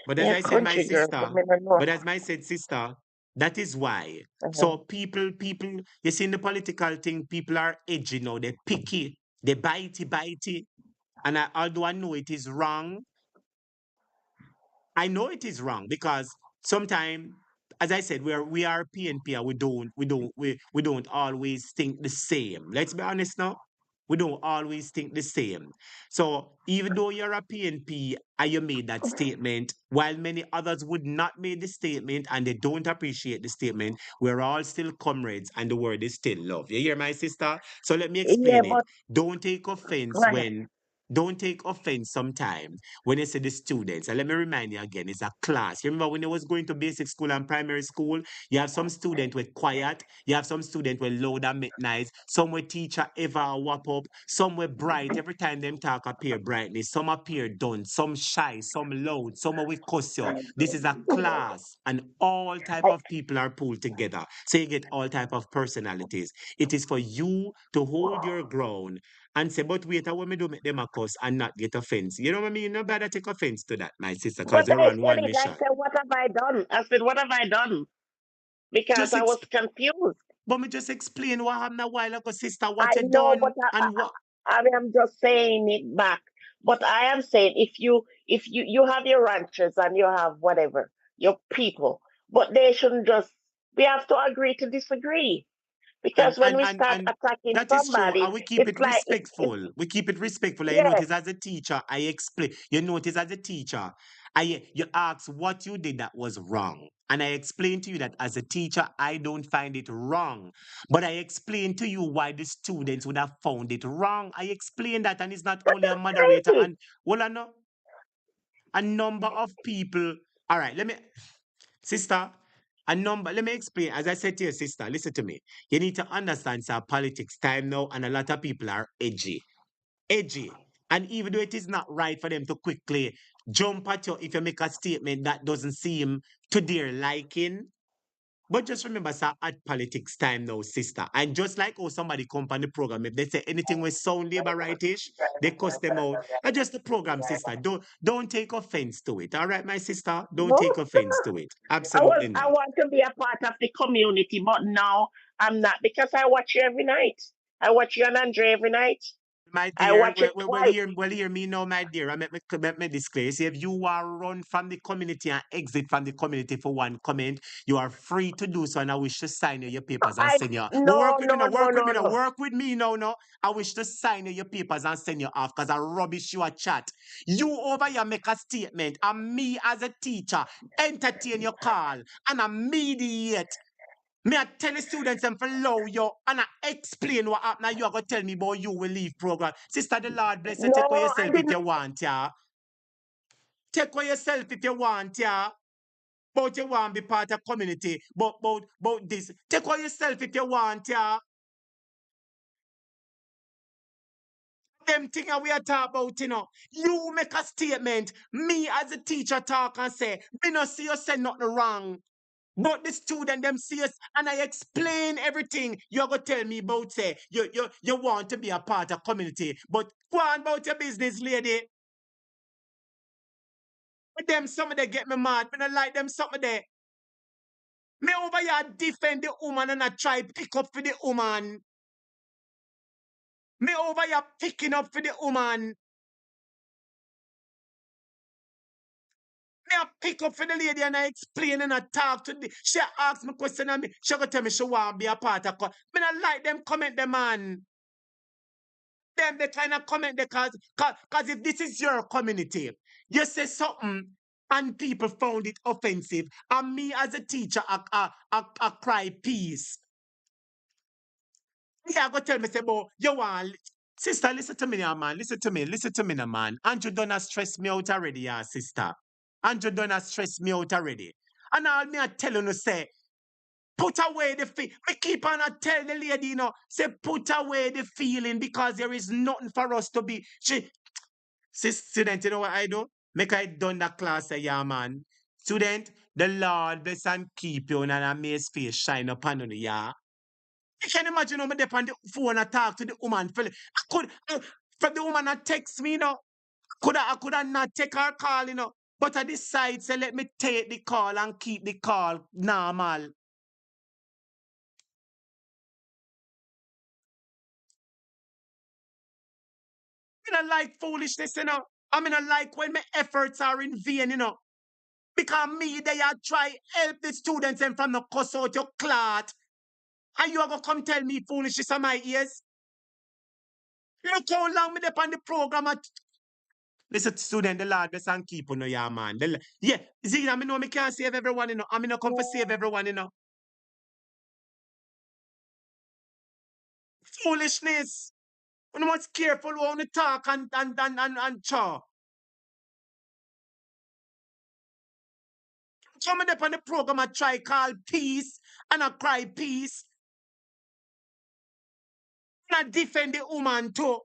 But as Yeah, I said, my country girl, but sister, me no know. but as I said, sister, that is why. Uh-huh. So people, you see in the political thing, people are edgy now. They picky, they bitey. And although I know it is wrong, I know it is wrong because sometimes, as I said, we are PNP and we don't always think the same. Let's be honest now. We don't always think the same. So even though you're a PNP and you made that statement, while many others would not make the statement and they don't appreciate the statement, we're all still comrades and the word is still love. You hear my sister? So let me Yeah, explain it. but Don't take go offense ahead. when don't take offense sometimes when you say the students, and let me remind you again, it's a class. You remember when you was going to basic school and primary school, you have some student with quiet, you have some student with loud and make noise, some with teacher ever whop up, some with bright. Every time them talk appear brightness, some appear done, some shy, some loud, some will cuss you. This is a class, and all type I, of people are pulled together. So you get all type of personalities. It is for you to hold your ground and say, but wait, what me do make them a cuss and not get offense. You know what I mean? Nobody take offense to that, my sister, because but they're I on said one it. I mission. said, what have I done? I said, what have I done? Because Just I was ex- confused. but me just explain what happened a while ago, sister, what I you know, but done and what I am just saying it back. But I am saying if you have your ranchers and you have whatever your people, but they shouldn't just. We have to agree to disagree and because when and we and start and attacking that is true. And somebody, we keep it's it like respectful. We keep it respectful. I yeah, notice as a teacher, I explain. You notice as a teacher, you ask what you did that was wrong. And I explain to you that as a teacher, I don't find it wrong. But I explain to you why the students would have found it wrong. I explain that, and it's not but only a that's moderator crazy. and well, I know a number of people. All right, sister, let me explain. As I said to your sister, listen to me. You need to understand our politics time now, and a lot of people are edgy. Edgy. And even though it is not right for them to quickly jump at you if you make a statement that doesn't seem to their liking, but just remember, sir, at politics time now, sister. And just like how somebody come on the program, if they say anything with sound labor rightish, they cuss them out. Adjust the program, sister. Don't take offense to it. All right, my sister? Don't No, take offense to it. I was Absolutely I not. want to be a part of the community, but now I'm not because I watch you every night. I watch you and Andre every night. My I dear, watch it twice. hear me now, my dear. Let me disclare. See, if you are run from the community and exit from the community for one comment, you are free to do so. And I wish to sign you your papers and I send you. But no work with me no now, no work with me no now, no. work with me now, no. I wish to sign you your papers and send you off because I rubbish you a chat. You over here make a statement, and me as a teacher entertain your call and I mediate. Me I tell the students and follow you and I explain what happened. Now you are going to tell me about you will leave program. Sister, the Lord bless you. Take No, for I yourself if didn't. you want, yeah. Take for yourself if you want, yeah. But you want to be part of community. But this. Take for yourself if you want, yeah. Them thing we are talking about, you know. You make a statement. Me as a teacher talk and say, me no see you say nothing wrong. But the student them see us and I explain everything. You're gonna tell me about say you want to be a part of community. But go on about your business, lady. With them some of they get me mad. Me not like them some of they. Me over here defend the woman and I try pick up for the woman. Me over here picking up for the woman. Me I pick up for the lady and I explain and I talk to the. She ask me question and me. She go tell me she want to be a part of. Me not like them comment the man. Them they kind of comment because if this is your community, you say something and people found it offensive, and me as a teacher, I cry peace. Yeah, go tell me, say, boy, you want, sister, listen to me now, man. Listen to me now, man. Andrew done stress me out already, yeah, sister. Andrew done stress me out already. And all me I tell you, say, put away the feel. I keep on tell the lady, you know, say, put away the feeling because there is nothing for us to be. Student, you know what I do? Make I done that class, say, yeah, man. Student, the Lord bless and keep you, and I may his face shine upon you, yeah. You can imagine how me dey on the phone and talk to the woman. From the woman that text me, you know, I could have not take her call, you know. But I decide, say, let me take the call and keep the call normal. I don't like foolishness, you know. I mean, I like when my efforts are in vain, you know. Because me, they are try help the students and from the cuss out your clot. And you are going to come tell me foolishness on my ears? Look how long me dey on the program. Listen, student, the Lord bless and keep on you, yeah, man. Yeah, see, I mean, no, me can't save everyone, you know. I mean, no come for save everyone, you know. Foolishness. You must careful when you talk and chaw. Come up on the program I try call peace and I cry peace. And I defend the woman too.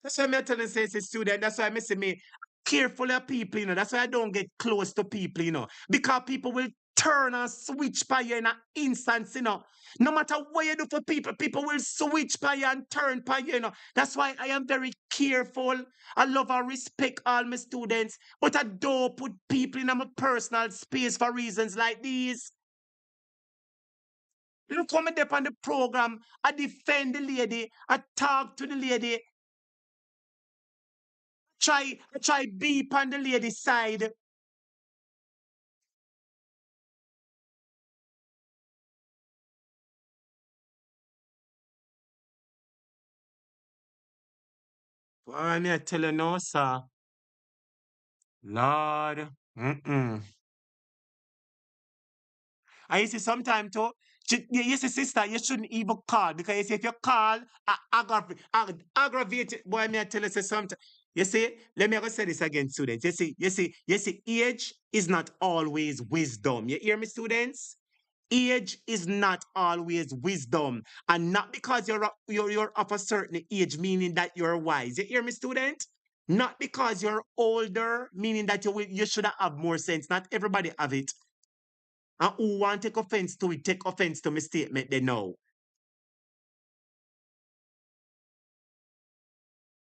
That's why I'm telling say student. That's why I say me careful of people, you know. That's why I don't get close to people, you know. Because people will turn and switch by you in an instance, you know. No matter what you do for people, people will switch by you and turn by you, you know. That's why I am very careful. I love and respect all my students, but I don't put people in my personal space for reasons like these. Look how me dey on the program. I defend the lady. I talk to the lady. I try beep on the lady side. Why me I tell you no, sir. Lord. Mm-mm. And you see, sometimes too, you see, sister, you shouldn't even call because you see, if you call, aggravate it. Boy, me I tell you, say something. You see, let me go say this again, students. You see, age is not always wisdom. You hear me, students? Age is not always wisdom, and not because you're of a certain age, meaning that you're wise. You hear me, student? Not because you're older, meaning that you should have more sense. Not everybody have it. And who want take offense to it, take offense to my statement, they know.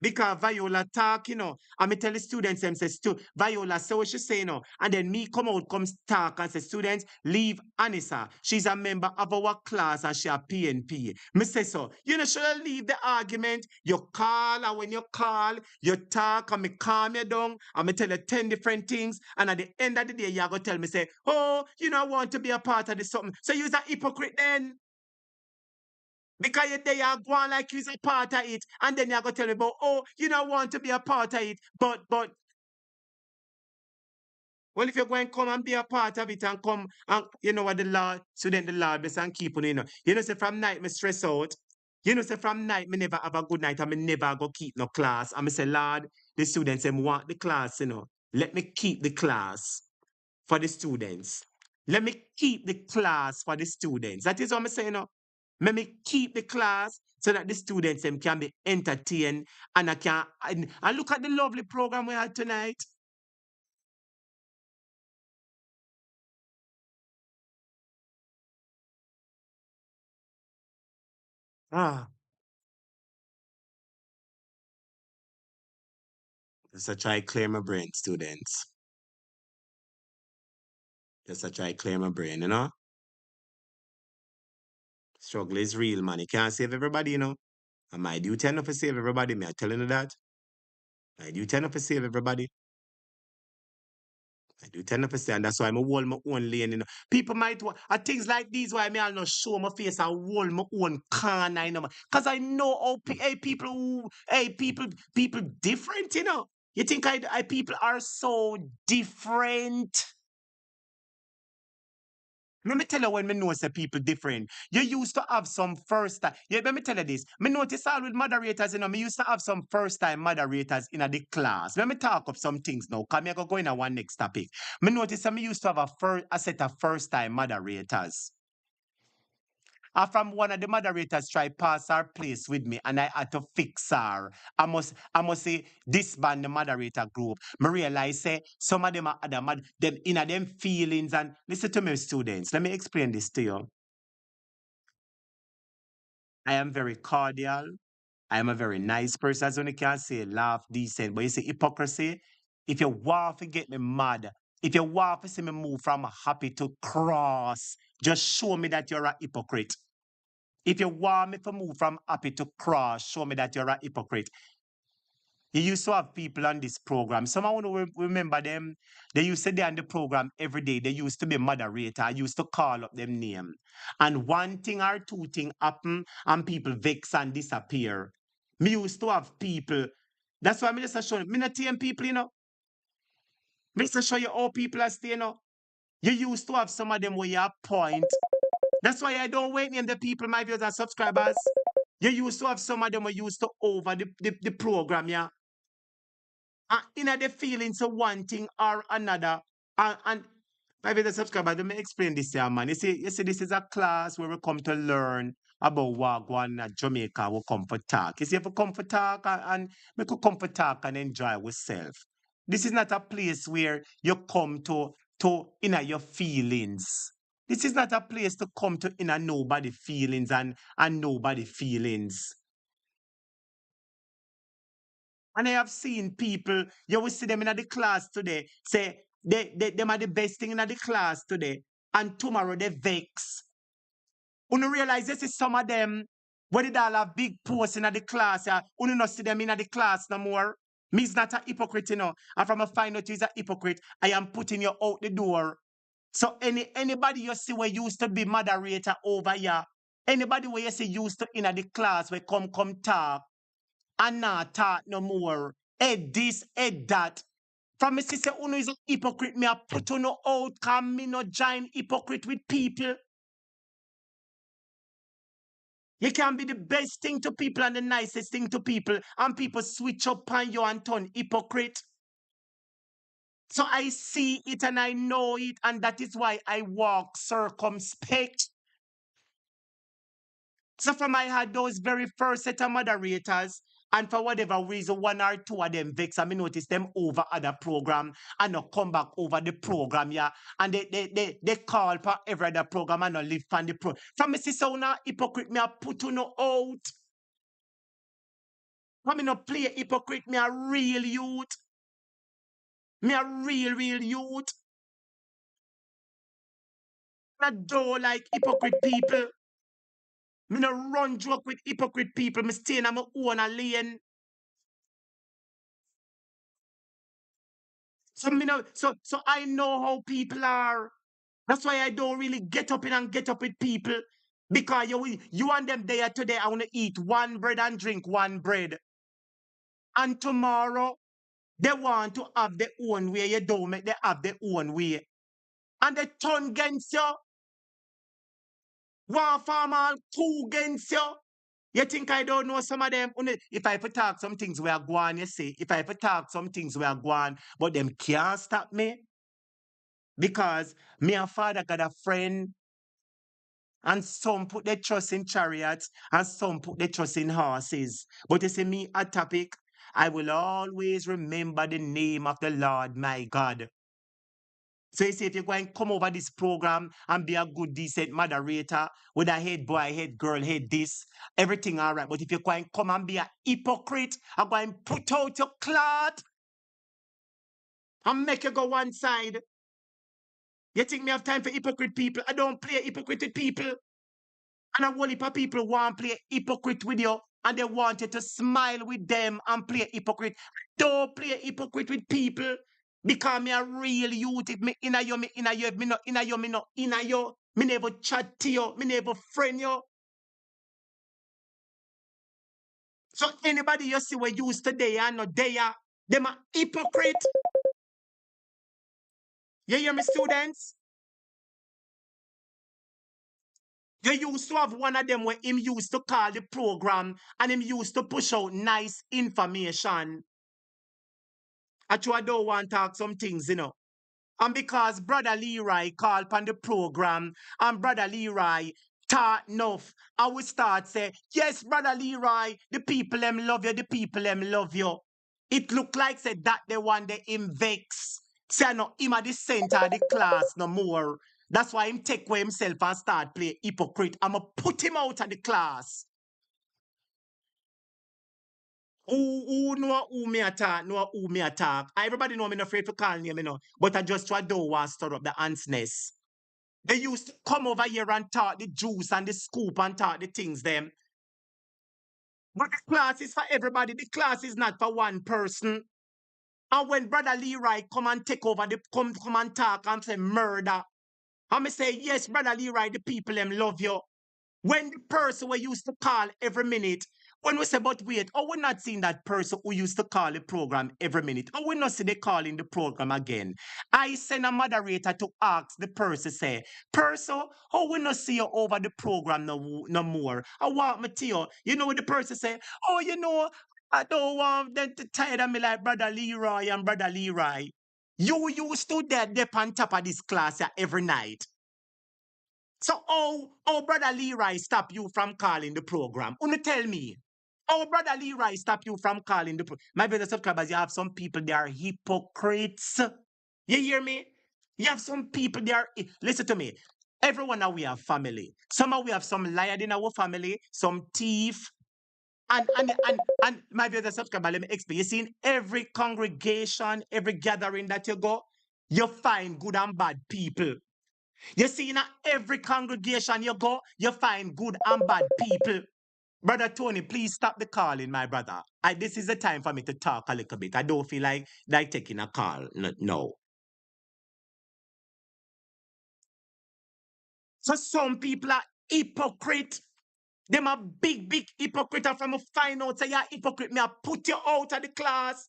Because Viola talk, you know, and me tell the students, them say, Viola, say what she say, you know, and then me come out, come talk and say, students, leave Anissa. She's a member of our class and she a PNP. Me say so. You know, should I leave the argument? You call, and when you call, you talk, and me calm you down, and me tell you 10 different things, and at the end of the day, you go tell me, say, oh, you know, I want to be a part of this something. So you're a hypocrite then. Because you're there, you're going like you're a part of it, and then you're going to tell me about, oh, you don't want to be a part of it, but, well, if you're going to come and be a part of it and come, and you know what the Lord, student, the Lord bless and keep on, You know, say from night, me stress out. You know, say from night, me never have a good night, and me never go keep no class. And me say, Lord, the students, them want the class, Let me keep the class for the students. Let me keep the class for the students. That is what I'm saying, Let me keep the class so that the students them can be entertained and I can and look at the lovely program we had tonight. Ah, just a try clear my brain, students. Just a try clear my brain. Struggle is real, man. You can't save everybody. And my duty enough to save everybody. Me, I telling you that. My duty enough to save everybody. I do 10%, and that's why I hold my own lane. People might want things like these why I'll not show my face and hold my own corner, Because I know how people different. You think I people are so different. Let me tell you when me know say people different. You used to have some first time. Yeah, let me tell you this. Me notice all with moderators, me used to have some first time moderators in the class. Let me talk up some things now. Come here, go in a one next topic. Me notice me used to have a set of first time moderators. And from one of the moderators try pass her place with me and I had to fix her. I must say disband the moderator group. Me realize say some of them are them in them feelings and listen to me, students. Let me explain this to you. I am very cordial. I am a very nice person, as you can say, laugh, decent. But you see, hypocrisy, if you want to get me mad, if you want to see me move from happy to cross, just show me that you're a hypocrite. If you want me to move from happy to cross, show me that you're a hypocrite. You used to have people on this program. Some I want to remember them. They used to be on the program every day. They used to be moderator. I used to call up them name. And one thing or two things happen and people vex and disappear. Me used to have people. That's why I'm just showing. Me not team people. Me just show you how people are staying. You used to have some of them where you appoint. That's why I don't wait name the people, my viewers and subscribers. You used to have some of them who used to over the program, yeah. In the feelings of one thing or another. And my viewers and subscribers, let me explain this here, man. You see, this is a class where we come to learn about Wagwan at Jamaica. We come for talk. You see, if we come for talk and we could come for talk and enjoy ourselves. This is not a place where you come to inner your feelings. This is not a place to come to inner nobody feelings and nobody feelings. And I have seen people, you will see them in the class today, say them are the best thing in the class today. And tomorrow they vex. You realize this is some of them, where did all have big posts in the class, you not see them in the class no more. Me is not a hypocrite. And from a find out you is a hypocrite, I am putting you out the door. So anybody you see where used to be moderator over here, anybody where you see used to in the class where come talk and not talk no more. Head this, head that. From me sister Uno is a hypocrite, me a put on out, come me no giant hypocrite with people. You can be the best thing to people and the nicest thing to people, and people switch up on you and turn hypocrite. So I see it and I know it, and that is why I walk circumspect. So from I had those very first set of moderators, and for whatever reason, one or two of them vex, and me notice them over other program and not come back over the program, yeah. And they call for every other program and not live on the pro. From me see so now hypocrite, me a put you no out. From me no play hypocrite, me a real youth. Me a real youth. I don't like hypocrite people. Me no run joke with hypocrite people. Me stay in my own lane. So I know how people are. That's why I don't really get up in and get up with people. Because you and them there today, I want to eat one bread and drink one bread. And tomorrow, they want to have their own way. You don't make them have their own way. And they turn against you. One farm all two against you. You think I don't know some of them? If I ever talk some things we are going, you see. If I ever talk some things we are going, but them can't stop me. Because me and father got a friend, and some put their trust in chariots, and some put their trust in horses. But you see me, a topic, I will always remember the name of the Lord my God. So you see, if you're going to come over this program and be a good, decent moderator with a head boy, head girl, head this, everything all right. But if you're going to come and be a hypocrite, I'm going to put out your cloth and make you go one side. You think me have time for hypocrite people? I don't play hypocrite with people. And a whole heap of people want to play hypocrite with you, and they want you to smile with them and play hypocrite. Don't play hypocrite with people, because me a real youth. If me inna you, me inna you. If me not inna you, me not inna you. Me never chat to you. Me never friend you. So anybody you see we use today and not there, them a hypocrite. You hear me, students? You used to have one of them where him used to call the program and him used to push out nice information. Actually, I don't want to talk some things, you know. And because Brother Leroy called on the program and Brother Leroy taught enough, I will start say, yes, Brother Leroy, the people them love you, the people them love you. It look like said that they want the him vex. Say no, him at the center of the class no more. That's why him take away himself and start play hypocrite. I'ma put him out of the class. Who know who me attack, know who me attack. Everybody know me not afraid to call name, you know. But I just try to want to stir up the ants. They used to come over here and talk the juice and the scoop and talk the things them. But the class is for everybody. The class is not for one person. And when Brother Leroy come and take over, the come and talk and say murder. And me say, yes, Brother Leroy, the people them love you. When the person we used to call every minute, when we say, but wait, oh, we're not seeing that person who used to call the program every minute. Oh, we're not see they calling the program again. I send a moderator to ask the person, say, person, oh, we not see you over the program no more. I want me to you. You know what the person say? Oh, you know, I don't want them to tired of me like Brother Leroy and Brother Leroy. You used to dead on top of this class every night. So, Brother Leroy stop you from calling the program? Wanna tell me? Oh, Brother Leroy stop you from calling the program? My brother subscribers, you have some people, they are hypocrites. You hear me? You have some people, they are, listen to me. Everyone now we have family. Somehow we have some liar in our family, some thief. And my brother subscriber, let me explain. You see, in every congregation, every gathering that you go, you find good and bad people. You see, in every congregation you go, you find good and bad people. Brother Tony, please stop the calling, my brother. This is the time for me to talk a little bit. I don't feel like taking a call. No. So some people are hypocrite. Them a big hypocrite. And from a find out say you're hypocrite, me I put you out of the class.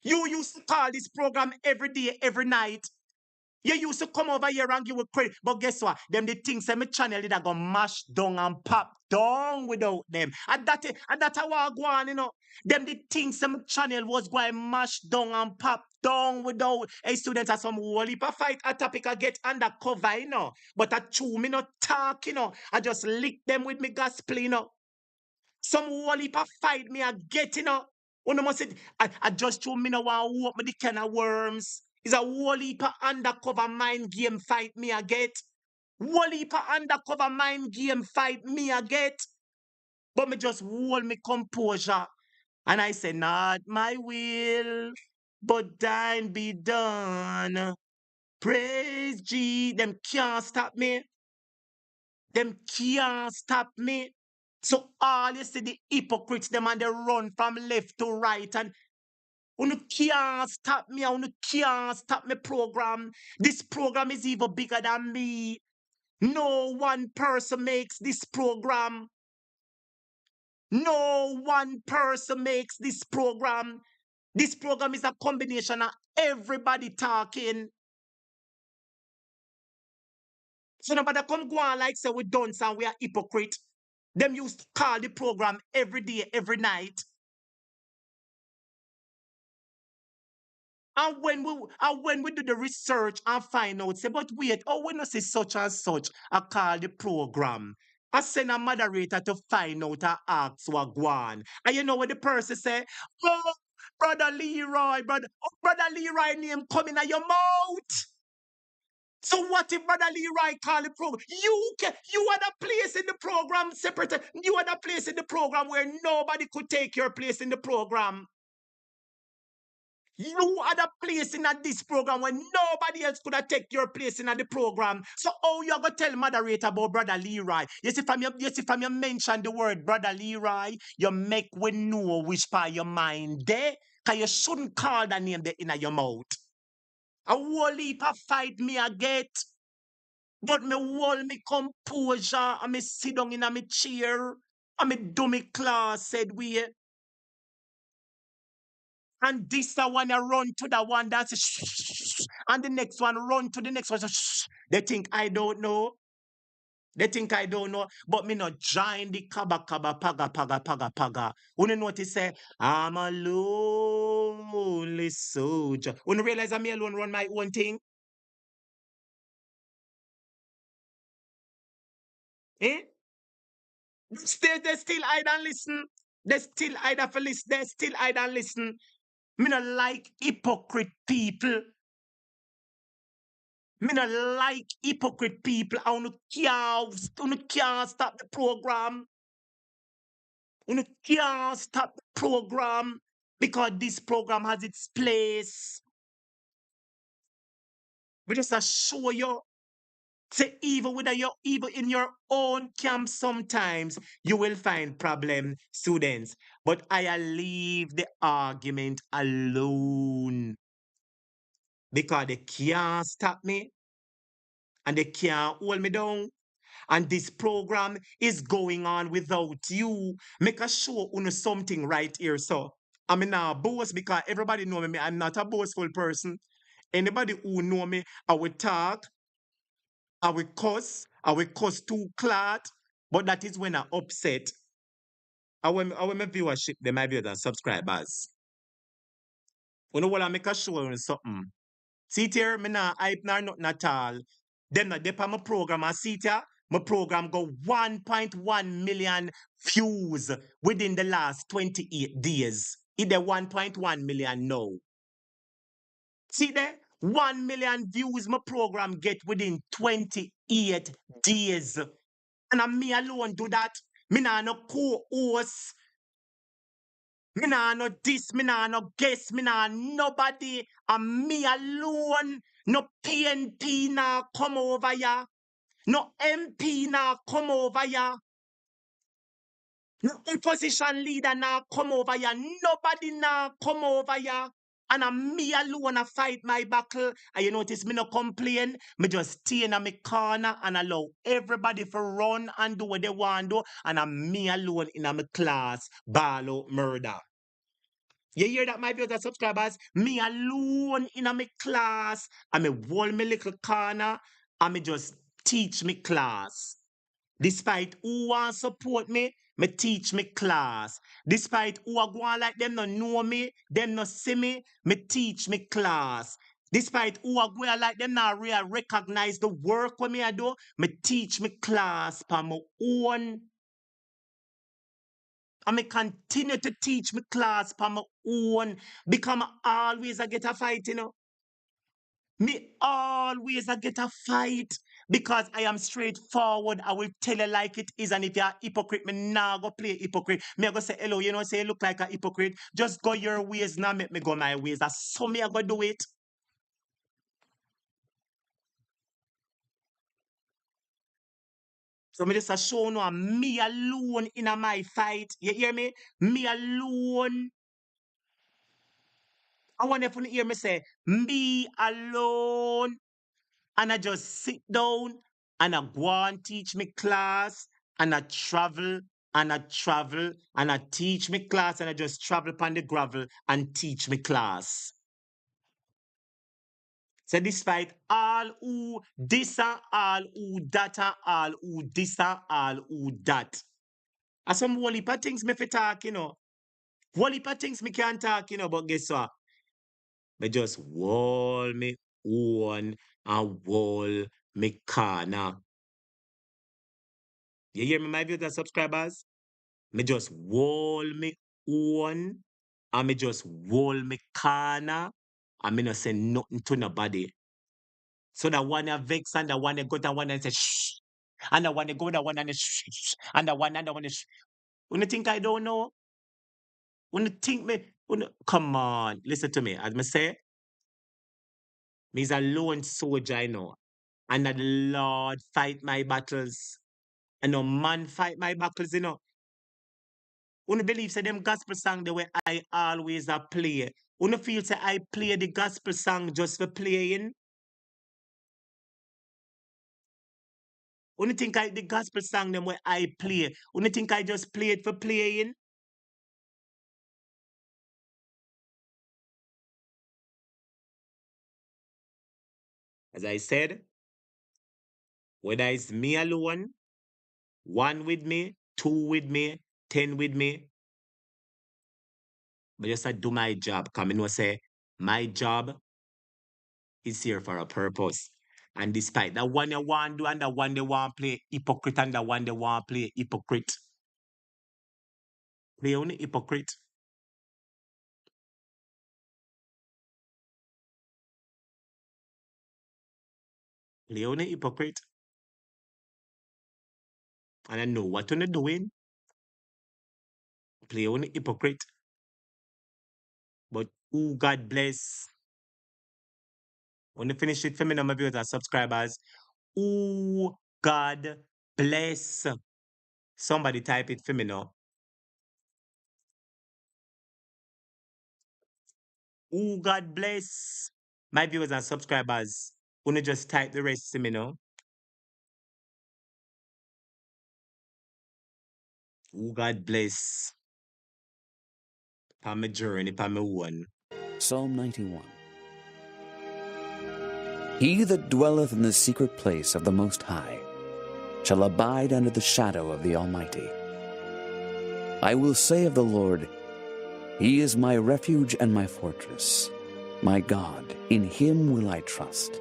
You used to call this program every day, every night. You used to come over here and give a credit. But guess what? Them the things say my channel did go mash down and pop down without them. And that how I go on, you know. Them the things say my channel was going mash down and pop down without a students are some whole heap of fight a topic I get undercover, you know. But I chew me not talk, you know. I just lick them with me gospel, you know. Some whole heap of fight me I get, you know. One must say, I just told me no want to open the can of worms. It's a whole heap of undercover mind game fight me I get. Whole heap of undercover mind game fight me I get. But me just hold me composure. And I say, not my will, but thine be done. Praise G. Them can't stop me. Them can't stop me. So all you see the hypocrites, them and they run from left to right and you can't stop me, you can't stop me program. This program is even bigger than me. No one person makes this program. No one person makes this program. This program is a combination of everybody talking. So nobody come go on like say we done and we are hypocrite. Them used to call the program every day, every night. And when we do the research and find out, say, but wait, oh, we not say such and such, I call the program. I send a moderator to find out and ask what go on. And you know what the person say? Oh, brother Leroy, brother Leroy name coming out your mouth. So what if Brother Leroy call the program? You are the place in the program, separate. You are the place in the program where nobody could take your place in the program. You are the place in this program when nobody else could have take your place in the program. So how you gonna tell moderator about Brother Leroy? Yes, if I'm you mention the word Brother Leroy, you make we know which part your mind there. Cause you shouldn't call that name there in your mouth. A whole heap of fight me I get. But me hold me composure and me sit down in a me chair and me do me class said we. And this the one I run to the one that's shh, and the next one run to the next one. Shh. They think I don't know. They think I don't know, but me not join the kaba paga. When you notice say I'm a lonely soldier. When you realize I'm alone run my own thing, eh? They still hide and listen. They still hide for listen. They still hide and listen. Me not like hypocrite people. Me not like hypocrite people. I can't stop the program. You can't stop the program because this program has its place. We just show you. Say even in your own camp sometimes you will find problem, students. But I leave the argument alone because they can't stop me and they can't hold me down. And this program is going on without you. Make a show on something right here. So I mean now boast because everybody know me. I'm not a boastful person. Anybody who know me, I will talk. I will cuss too clot, but that is when I upset. I will my viewership, they might be the subscribers. You know what I make a show on something. See it here, me nah hype nor nothing at all. Them not dep on my program. I see it here, my program go 1.1 million views within the last 28 days. It the 1.1 million now. See there? 1 million views my program get within 28 days. And I'm me alone do that. Me nah no co-host. Me nah no this, me nah no guest, me nah nobody. I'm me alone. No PNP nah come over ya. No MP nah come over ya. No opposition leader nah come over ya. Nobody nah come over ya. And I'm me alone I fight my battle. And you notice me no complain. Me just stay in my corner and allow everybody to run and do what they want to do. And I'm me alone in my class. Ball out murder. You hear that, my viewers and subscribers? Me alone in my class. And me hold my little corner. And me just teach me class. Despite who want support me, me teach me class. Despite who are going like them no know me, them no see me teach me class. Despite who are going like them not really recognize the work what me I do, me teach me class for my own. And me continue to teach me class for my own because I get a fight, you know. Me always I get a fight because I am straightforward. I will tell you like it is. And if you're a hypocrite, me nah go play hypocrite. Me I go say hello, you know, say you look like a hypocrite. Just go your ways, now make me go my ways. That's so me I go do it. So me just a show no me alone in a my fight. You hear me? Me alone. I want if you hear me say me alone. And I just sit down and I go and teach me class, and I travel, and I travel, and I teach me class, and I just travel upon the gravel and teach me class. So despite all who this and all who that and all who this and all who that. And some whole heap of things me fi talk, you know. Whole heap of things me can't talk, you know, but guess what? Me just wall me own and wall me corner. You hear me, my viewers and subscribers? Me just wall me own and me just wall me corner and me not say nothing to nobody. So that one a vex and the one a go to one and say shh. And the one a go to one and shh. And the one shh. When you think I don't know? When you think me, come on, listen to me. As me say, me's a lone soldier, I know. And that the Lord fight my battles. And no man fight my battles, you know. When believe say them gospel song the way I always a play. When feel say I play the gospel song just for playing. When think I the gospel song them way I play. When think I just play it for playing. As I said, whether it's me alone, one with me, two with me, 10 with me, but just I do my job. Come in say my job is here for a purpose. And despite that one you want to do and the one they want play hypocrite and the one they want play hypocrite. Play only hypocrite. Play only hypocrite. And I know what you're doing. Play only hypocrite. But who God bless. When you finish it for me, my viewers and subscribers. Who God bless. Somebody type it for me now. Who God bless. My viewers and subscribers. When you just type the rest for me now. Who God bless. For my journey, for my one. Psalm 91. He that dwelleth in the secret place of the Most High shall abide under the shadow of the Almighty. I will say of the Lord, He is my refuge and my fortress. My God, in Him will I trust.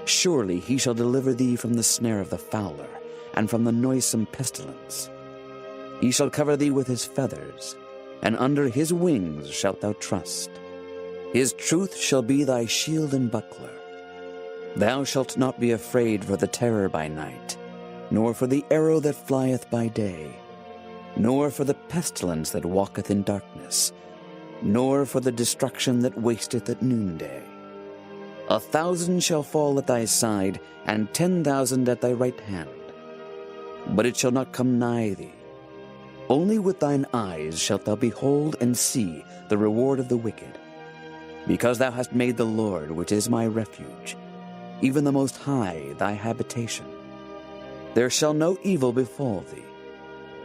Surely He shall deliver thee from the snare of the fowler, and from the noisome pestilence. He shall cover thee with His feathers, and under His wings shalt thou trust. His truth shall be thy shield and buckler. Thou shalt not be afraid for the terror by night, nor for the arrow that flieth by day, nor for the pestilence that walketh in darkness, nor for the destruction that wasteth at noonday. 1,000 shall fall at thy side, and 10,000 at thy right hand, but it shall not come nigh thee. Only with thine eyes shalt thou behold and see the reward of the wicked. Because thou hast made the Lord, which is my refuge, even the Most High thy habitation. There shall no evil befall thee,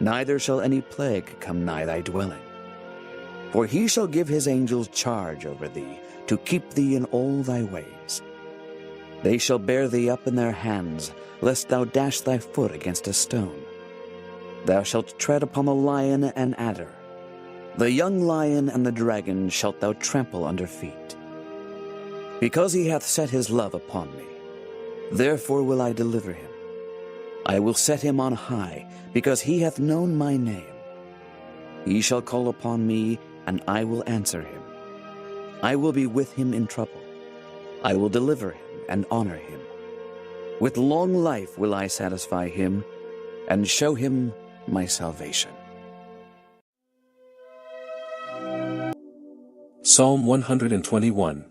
neither shall any plague come nigh thy dwelling. For He shall give His angels charge over thee, to keep thee in all thy ways. They shall bear thee up in their hands, lest thou dash thy foot against a stone. Thou shalt tread upon the lion and adder. The young lion and the dragon shalt thou trample under feet. Because He hath set His love upon me, therefore will I deliver him. I will set him on high, because he hath known my name. He shall call upon me, and I will answer him. I will be with him in trouble. I will deliver him and honor him. With long life will I satisfy him, and show him my salvation. Psalm 121.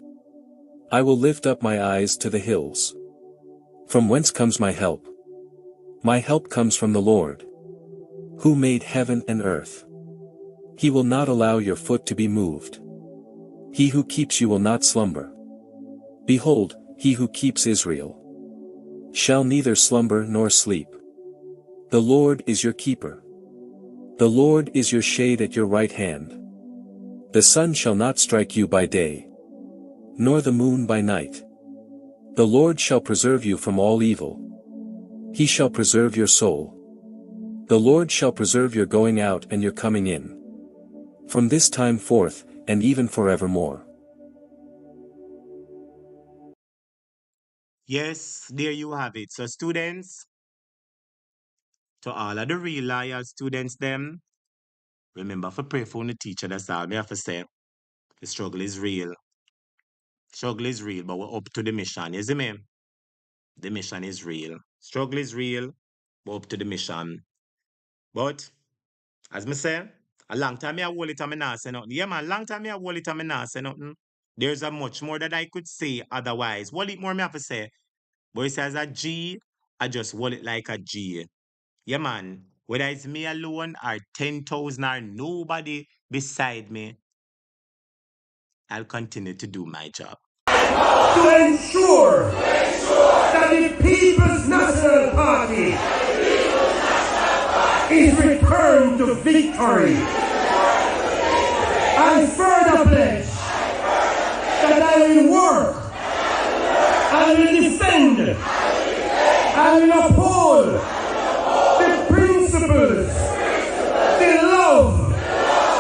I will lift up my eyes to the hills. From whence comes my help? My help comes from the Lord, who made heaven and earth. He will not allow your foot to be moved. He who keeps you will not slumber. Behold, He who keeps Israel shall neither slumber nor sleep. The Lord is your keeper. The Lord is your shade at your right hand. The sun shall not strike you by day, nor the moon by night. The Lord shall preserve you from all evil. He shall preserve your soul. The Lord shall preserve your going out and your coming in, from this time forth, and even forevermore. Yes, there you have it. So students, to all of the real loyal students them, remember to pray for the teacher. That's all me have to say. The struggle is real. Struggle is real, but we're up to the mission. You see me? The mission is real. Struggle is real, we're up to the mission. But, as me say, a long time I hold it and me not say nothing. Yeah, man, long time I hold it and me not say nothing. There's a much more that I could say otherwise. Hold it more me have to say. But it says a G, I just hold it like a G. Yeah, man, whether it's me alone or 10,000 or nobody beside me, I'll continue to do my job. To ensure that the People's National Party is returned to victory. I further pledge that I will work, I will defend, I will uphold the principles, the love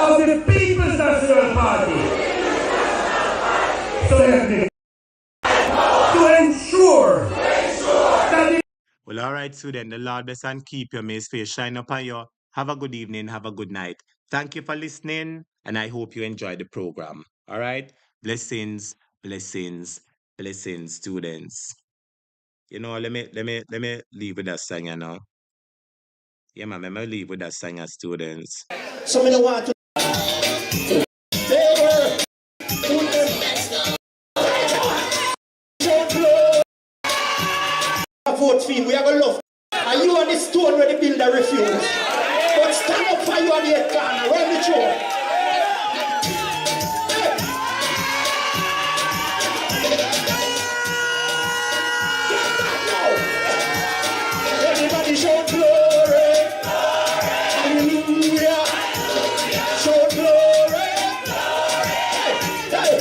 of the People's National Party. So help me. To ensure that the Well, all right, student. The Lord bless and keep you. May His face shine upon you. Have a good evening. Have a good night. Thank you for listening, and I hope you enjoy the program. All right? Blessings, blessings, blessings, students. You know, let me leave with that song, you know. Yeah, man, let me leave with that song, students. So me no want to. They were. Vote for him. We are going to love. And you on the stone where the builder refused. But stand up for you on the head corner. Run the show. Everybody shout glory. Hallelujah. Shout glory. Hey.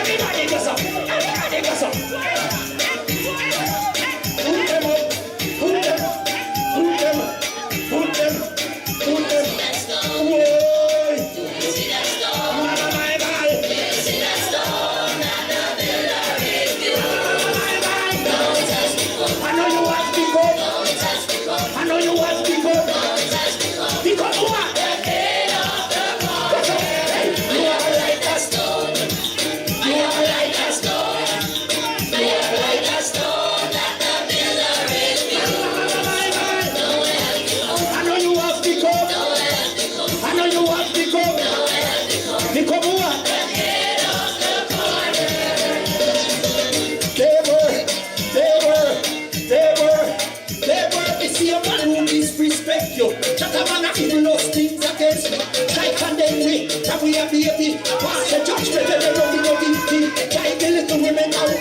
Everybody goes up. Everybody goes up. Put them up. Put them up. Put them up. Put them up. Put them up. Whoa. Bye bye. I know you want to go. I know you want to go. Because what? You are like a stone. You are like a stone. You are like a stone that the builder refused. I know you want to go. I know you want to go. Because what? It's your man who disrespect you. That a man that even those things against me. Like condemn me, that we are baby. Pass the judgment and they don't be no guilty. Like the little women out.